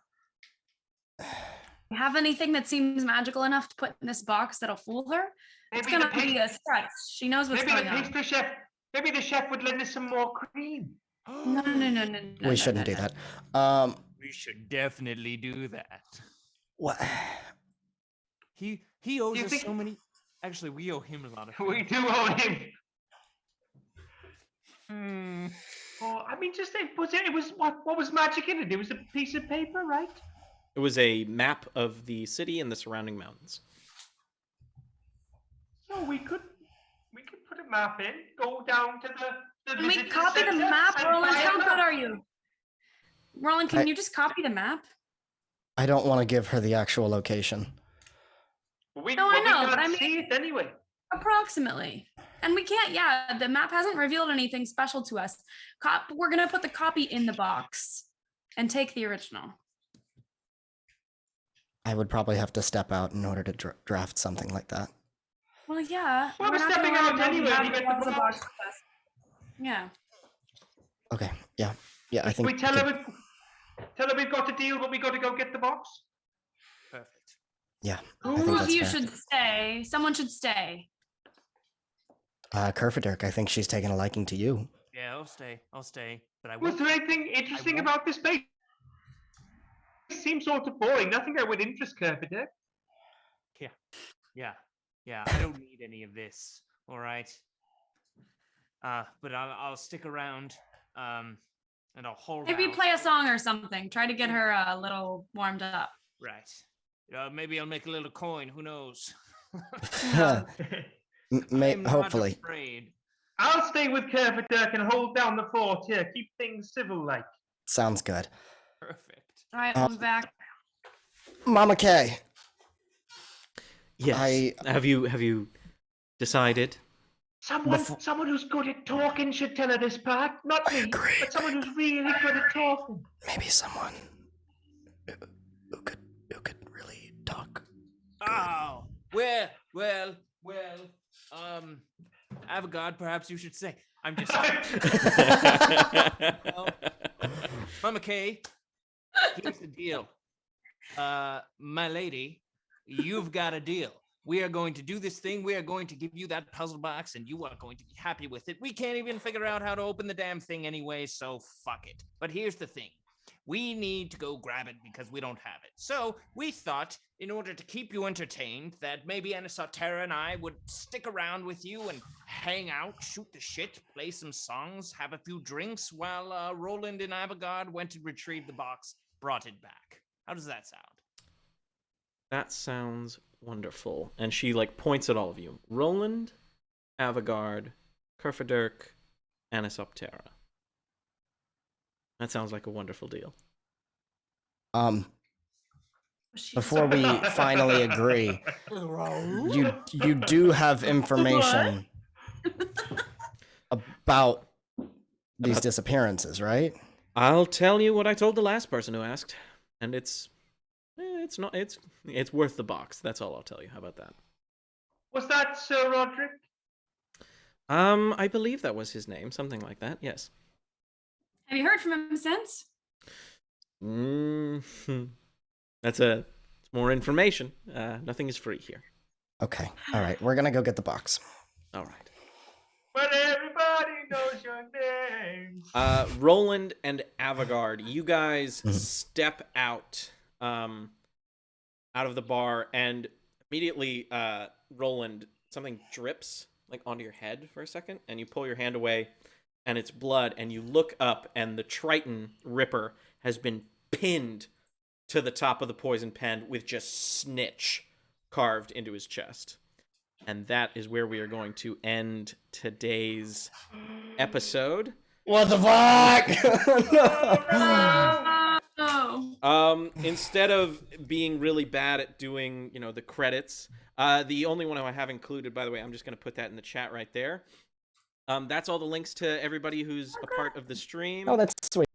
You have anything that seems magical enough to put in this box that'll fool her? It's Maybe gonna be a stretch. She knows what's maybe the going on. pastry chef. Maybe the chef would lend us some more cream. No. We shouldn't do that. We should definitely do that. What? He owes You us think- so many. Actually, we owe him a lot of. We do owe him. Hmm. Oh, I mean, it was what was magic in it? It was a piece of paper, right? It was a map of the city and the surrounding mountains. So we could put a map in, go down to the Can we visitor copy the center map, and Roland? buy a How map. good are you? Roland, can I- you just copy the map? I don't want to give her the actual location. No, I know, We but can't I mean- see it anyway. Approximately. And we can't, the map hasn't revealed anything special to us. We're going to put the copy in the box and take the original. I would probably have to step out in order to draft something like that. Well, yeah. Well, we're not stepping gonna out let anyway, have we the get the puzzle box. with us. Yeah. Okay. Yeah. I think We tell we her we've got a deal, but we got to go get the box. Perfect. Yeah. I Who think of that's you fair. should stay? Someone should stay. Kerfaderk, I think she's taken a liking to you. Yeah, I'll stay. But I Was won't. there anything interesting won't- about this place? It seems sort of boring. Nothing that would interest Kerfaderk. Yeah. I don't need any of this. All right. But I'll stick around. And I'll hold Maybe out. play a song or something. Try to get her a little warmed up. Right. Maybe I'll make a little coin. Who knows? No. I'm not Hopefully. afraid. I'll stay with Kerfaderk and hold down the fort here. Keep things civil like. Sounds good. Perfect. All right, I'll be back. Mama K. Yes. Have you decided? Someone who's good at talking should tell her this part. Not me, Agreed. but someone who's really good at talking. Maybe someone who could really talk. Oh, well. Avigard, perhaps you should say. I'm just. Well, Mama K, here's the deal. My lady, you've got a deal. We are going to do this thing. We are going to give you that puzzle box, and you are going to be happy with it. We can't even figure out how to open the damn thing anyway, so fuck it. But here's the thing. We need to go grab it because we don't have it. So we thought, in order to keep you entertained, that maybe Anisoptera and I would stick around with you and hang out, shoot the shit, play some songs, have a few drinks while Roland and Avigard went to retrieve the box, brought it back. How does that sound? That sounds wonderful. And she like points at all of you. Roland, Avigard, Kerfaderk, Anisoptera. That sounds like a wonderful deal. Before we finally agree, you do have information about these disappearances, right? I'll tell you what I told the last person who asked, and it's worth the box. That's all I'll tell you. How about that? Was that Sir Roderick? I believe that was his name, something like that. Yes. Have you heard from him since? It's more information. Nothing is free here. Okay. All right. We're gonna go get the box. All right. But everybody knows your name. Roland and Avigard, you guys step out of the bar, and immediately, Roland, something drips like onto your head for a second, and you pull your hand away, and it's blood, and you look up, and the Triton Ripper has been pinned to the top of the poison pen with just snitch carved into his chest. And that is where we are going to end today's episode. What the fuck? Oh. Instead of being really bad at doing, the credits, the only one I have included, by the way, I'm just going to put that in the chat right there. That's all the links to everybody who's a part of the stream. Oh, that's sweet.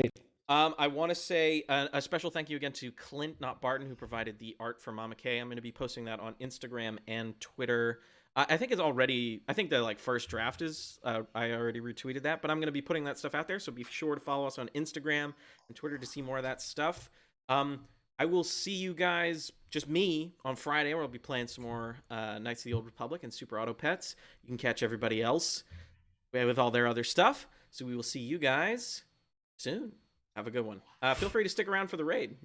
I want to say a special thank you again to Clint, not Barton, who provided the art for Mama K. I'm going to be posting that on Instagram and Twitter. I think the first draft is, I already retweeted that, but I'm going to be putting that stuff out there. So be sure to follow us on Instagram and Twitter to see more of that stuff. I will see you guys, just me, on Friday, where I'll be playing some more Knights of the Old Republic and Super Auto Pets. You can catch everybody else with all their other stuff. So we will see you guys soon. Have a good one. Feel free to stick around for the raid.